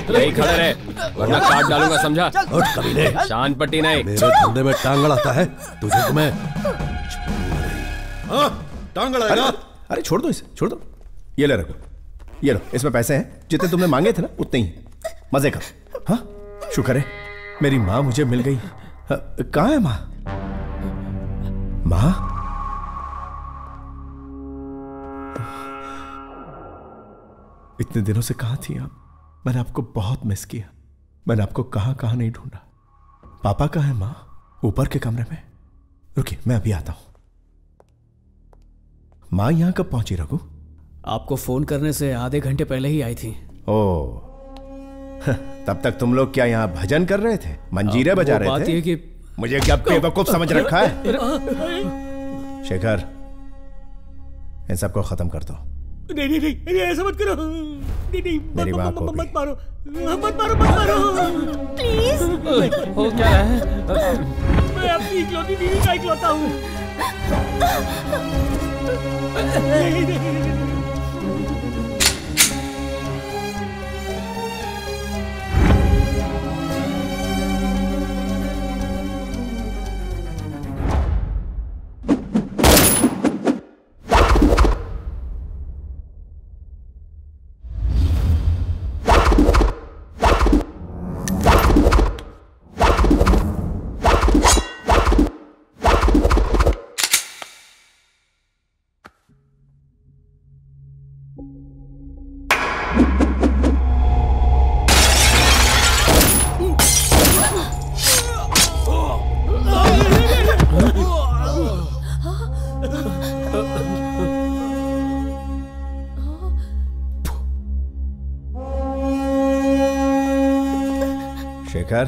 नहीं खड़े रहे वरना काट डालूंगा, समझा? शान पट्टी नहीं। मेरे धंधे में टांग अड़ाता है तुझे तो मैं टांग अड़ाएगा। अरे छोड़ दो इसे, छोड़ दो। ये ले रखो, ये लो, इसमें पैसे हैं जितने तुमने मांगे थे ना उतने ही। मजे करो। हाँ, शुक्र है मेरी माँ मुझे मिल गई। कहाँ है माँ? माँ इतने दिनों से कहाँ थी आप? मैंने आपको बहुत मिस किया। मैंने आपको कहाँ कहाँ नहीं ढूंढा। पापा कहाँ है माँ? ऊपर के कमरे में। रुकिए मैं अभी आता हूं। माँ यहाँ कब पहुंची रघु? आपको फोन करने से आधे घंटे पहले ही आई थी। ओह, तब तक तुम लोग क्या यहाँ भजन कर रहे थे, मंजीरे बजा रहे थे? बात ये कि मुझे क्या बेवकूफ समझ रखा है? शेखर, इन सबको खत्म कर दो। नहीं नहीं नहीं, ऐसा मत करो। नहीं नहीं, मेरी माँ को मत मारो, मत मारो, मत मारो प्लीज। हो क्या है? मैं अपनी इकलौती बीवी का इकलौता हूँ। शेखर,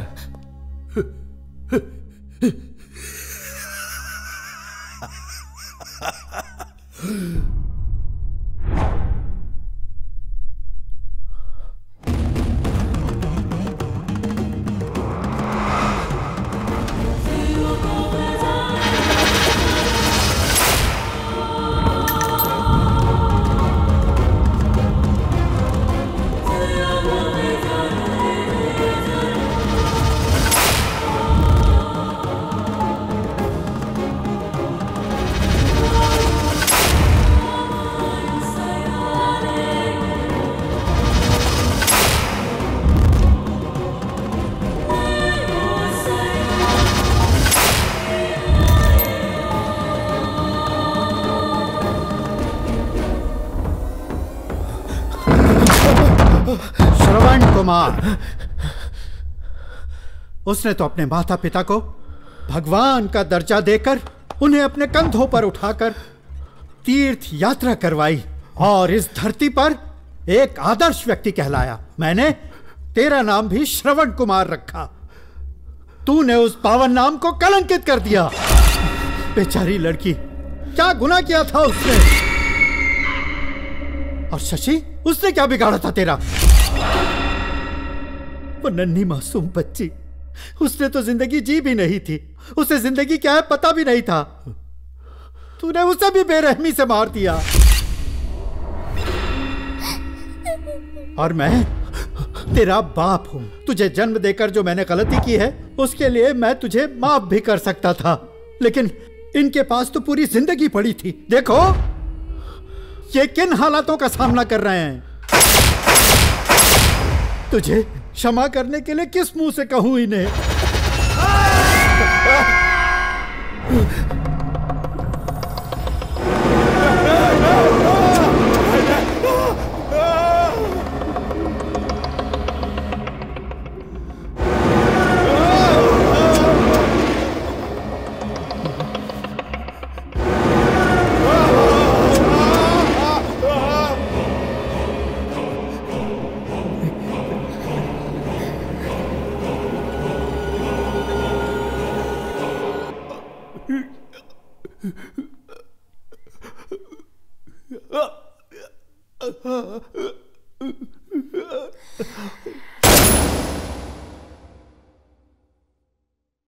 श्रवण कुमार, उसने तो अपने माता पिता को भगवान का दर्जा देकर उन्हें अपने कंधों पर उठाकर तीर्थ यात्रा करवाई और इस धरती पर एक आदर्श व्यक्ति कहलाया। मैंने तेरा नाम भी श्रवण कुमार रखा, तूने उस पावन नाम को कलंकित कर दिया। बेचारी लड़की, क्या गुनाह किया था उसने? और शशि, उसने क्या बिगाड़ा था तेरा? वो नन्ही मासूम बच्ची, उसने तो जिंदगी जी भी नहीं थी, उसे जिंदगी क्या है पता भी नहीं था। तूने उसे भी बेरहमी से मार दिया। और मैं तेरा बाप हूं, तुझे जन्म देकर जो मैंने गलती की है उसके लिए मैं तुझे माफ भी कर सकता था, लेकिन इनके पास तो पूरी जिंदगी पड़ी थी। देखो ये किन हालातों का सामना कर रहे हैं। तुझे क्षमा करने के लिए किस मुंह से कहूं इन्हें?